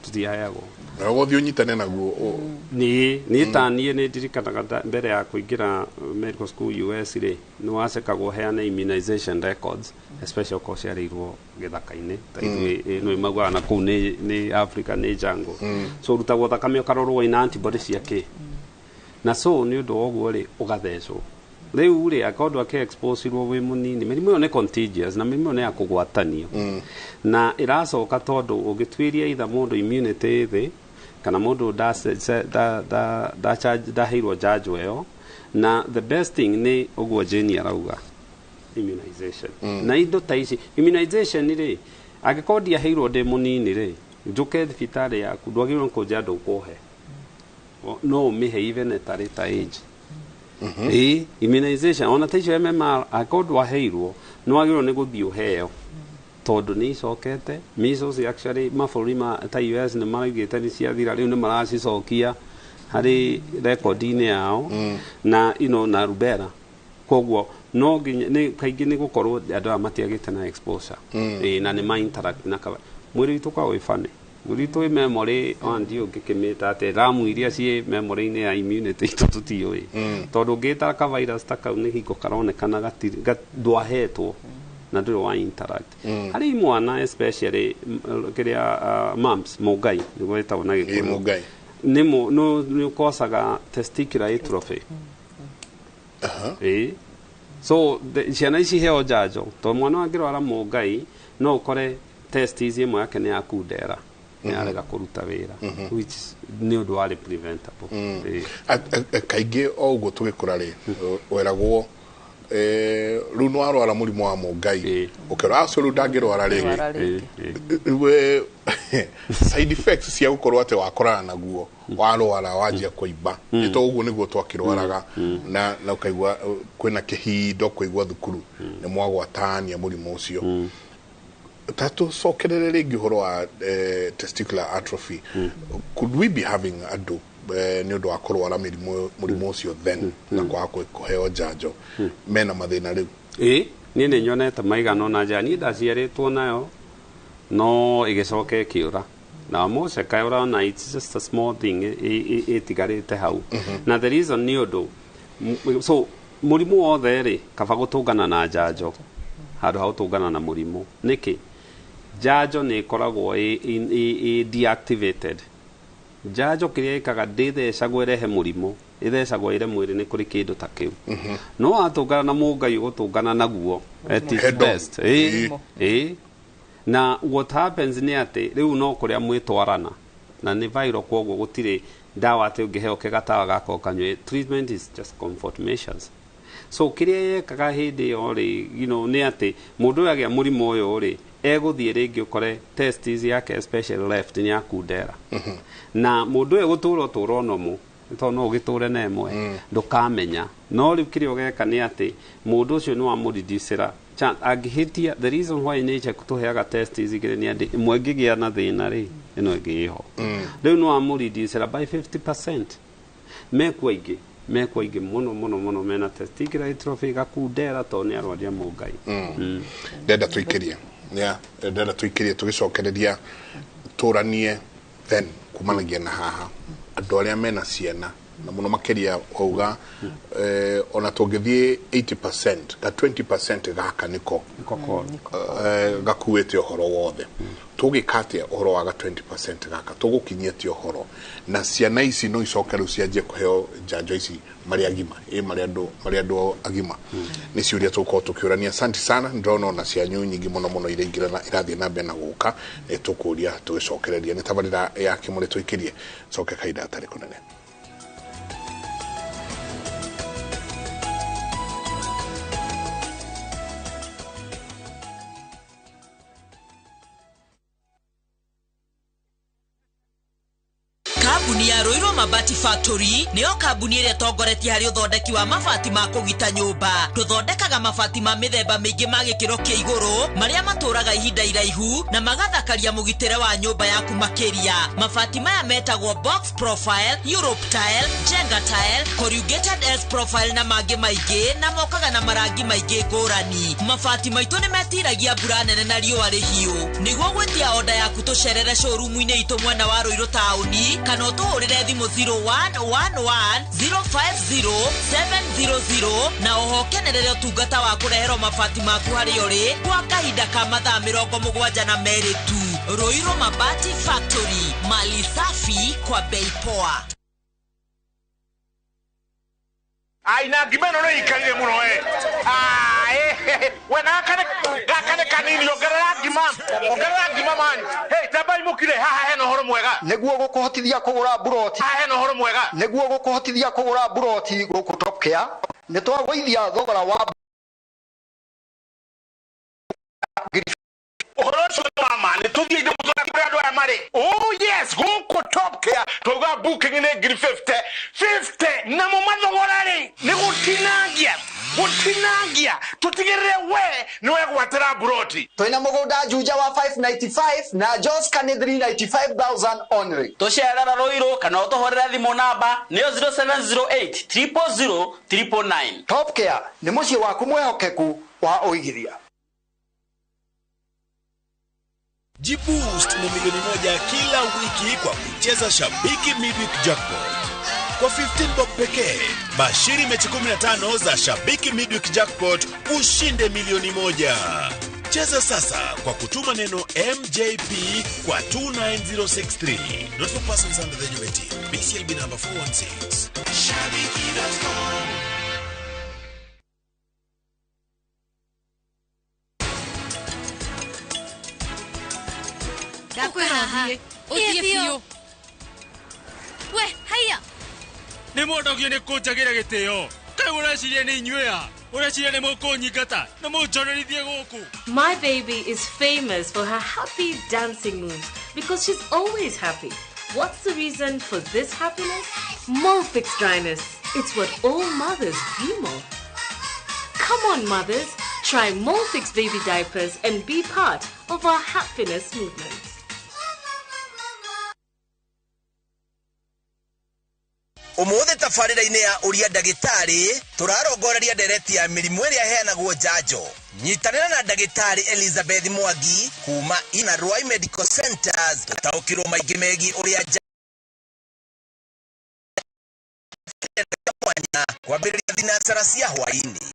tutiaheagwo Nago thio nyitane naguo ni tanie ni ndirikanaga mbere ya kuingira medical school US ri ni wacekagwo heana immunization records especially ko ciarirwo githaka-ini taithwe no imagwa na kuu ni Africa ni jango so rutagwo thakame ukarorwo ina antibodies ciake na so ni undu woguo ri ugathecwo riu ri akondo ake expose ro we munini mirimu yo ne contagious na mirimu ne akugwatanio na iracoka tondu ugitwiria itha mundu immunity thi kana mundu da hero judge weo na the best thing ni ogwo Jane arauga immunization na indo ta ici immunization ni ri agikondi ya hero de munini ri njuke thibitari yaku ndwagirwo kuja ndu kuhe no mihe even at that age immunization ona taicio MMR akondo wa hero no agirwo ni guthii uheo tondu ni cokete measles actually mabũrũri ma ta US ni maraigĩte ni ciathira rĩu ni maracicokia harĩ record-inĩ yao na na rubella koguo no ni kaingĩ ni gukorwo andũ matiagĩte na exposure na ni ma interact na mwĩrĩ witũ kwa wĩbane mwĩrĩ witũ wĩ memory ndio ngĩkĩmĩta atĩ ramu iria ciĩ memory-inĩ ya immunity itũ tũtiũĩ tondu ngĩta ka virus ta kau nĩ hingo karonekana ndwahetwo na ndiro wa interact hari mwana especially kiria mumps Mungai niguo etagwo na gikuyu Mungai nimo no kosaga testicular atrophy so ciana ici heo njanjo to mwana wangirwara Mungai no ukore test ici imwe yake ni yakundera ni arega kuruta wira which ni undu wari preventable kaingi o uguo tugikura ri weragwo riu no arwara murimu wa Mungai ukira acuru ndangirwara ringi we side effects cia gukorwo ate wakorana naguo warwara wajia kuiba ito uguo niguo twakirwaraga na ukaigwa kwina kihindo kuigwa thukuru ni mwagwatania murimu ucio tatu sokerere ringi horo wa testicular atrophy could we be having andu ni undu wa kurwara murimu ucio then na kwa kuheo njanjo mena mathina riu ni ni nyonete maigano na njani ndaciaritwo nayo no igicoke kiura na mose kaura na it's just a small thing itigarite hau na the reason ni undu so murimu wothe ri kaba gutungana na njanjo handu hau tungana na murimu niki njanjo ni koragwo deactivated njanjo kiria ikaga ndithecagwo irehe murimu ithecagwo ire mwiri ni kuri kindu ta kiu no atungana na Mungai gutungana naguo at its best na what happens ni ati riu no kuria mwitwarana na ni viral kwoguo gutire dawa ati ungiheo kigatawa gako kanywe treatment is just comfort measures so kiria yekaga hindi yo ri ni ati mundu agia murimu uyu ri eguthie ringi ukore test yake especially left ni yakundera na mundu uyu gutura turo nomu to no giture na emwe ndukamenya no riu kiria ugeka ni ati mundu ucio ni wa mureducera agihitia the reason why nature kutuheaga test igire ni andi imwe ngigia na thina ri ino ngiho riu no wa mureducera by 50% mekwa ingi muno mena testicular atrophy gakundera to ni arwaria Mungai ndenda tuikirie ndenda tuikirie tugicokereria turanie then kumanagia na haha andu aria mena ciana na muno makeria auga ona tungithie 80% ga 20% gaka niko gakuete ohoro wothe tugikate ohoro wa 20% gaka tugukinyete ohoro na ciana ici no icokeru cianjie kuheo njanjo ici mari agima mari andu agima ni ciuria tuko tukiurania. Asante sana, ndrono na cianyu nyingi muno muno ireingirana irathie na mbere na guka tukuria tugicokereria ni tabarira ya kimuri twikirie coke kaida atari kunene. Kambuni ya Roiro Mabati Factory niyo kambuni ĩrĩa tongoretie harĩ ũthondeki wa mabati ma kũgita nyũmba. Tũthondekaga mabati ma mĩthemba mĩingĩ ma gĩkĩro kĩa igũrũ marĩa matũraga ihinda iraihu na magathakaria mũgitĩre wa nyũmba yaku makĩria. Mabati maya metagwo box profile, Europe tile, Jenga tile, corrugated S profile na mangĩ maingĩ na mokaga na marangi maingĩ ngũrani. Mabati maitũ nĩ metiragia mbura nene na riũa rĩhiũ. Nĩguo gwĩtia order yaku tũcerere showroom-inĩ itũ mwena wa Roiro taũni kana ũtũhũrĩre thimũ 0111050700 na ũhokenerere ũtungata wa kũreherwo mabati maku harĩa ũrĩ kwa kahinda ka mathaa 72 tu. Roiro Mabati Factory, mali safi kwa bei poa. Aina gimeno no ikarire muno wena gakane kanini ongerera ngima man. Hey, tabai mukire haha heno horo mwega niguo gukuhotithia kugura buroti haha heno horo mwega niguo gukuhotithia kugura buroti guku Top Care ni twagwithia thogora wa oh yes, go Top Care toga booking in 50 na mumathogorari ni gutinagia tutigirire we ni we gwatira buroti toina mugunda juja wa 595 na Jos Kane 395,000 only. Tosherera Roiro kana utohorera thimo namba ni 0708 000 Top Care ni mucie waku mwehokeku wa uigithia. Jiboost na milioni 1 kila wiki kwa kucheza Shabiki Midweek Jackpot. Kwa 15 bob pekee, bashiri mechi 15 za Shabiki Midweek Jackpot ushinde milioni 1. Cheza sasa kwa kutuma neno MJP kwa 29063. Not for persons under the age of 18. BCLB number 416. Shabiki.com. Uthio. We, haya. Nĩ mũndogio nĩ kũnjagira gĩtĩo. Kaĩ ũreciria nĩ inyuĩa? Ũreciria nĩ mũkũnyingata na mũnjonorithie gũkũ. My baby is famous for her happy dancing moves because she's always happy. What's the reason for this happiness? Molfix dryness. It's what all mothers dream of. Come on, mothers. Try Molfix baby diapers and be part of our happiness movement. Umuthe tabarira-inĩ ya uria ndagĩtarĩ tũrarongoreria ndereti ya mĩrimũ ĩrĩa heanagwo njanjo. Nyitanĩra na ndagĩtarĩ Elizabeth Mwangi kuma Ina Ruai Medical Centers tũtaũkĩrwo maingĩ megiĩ ũrĩa mwanya kwambĩrĩria thinacara cia hwaĩ-inĩ.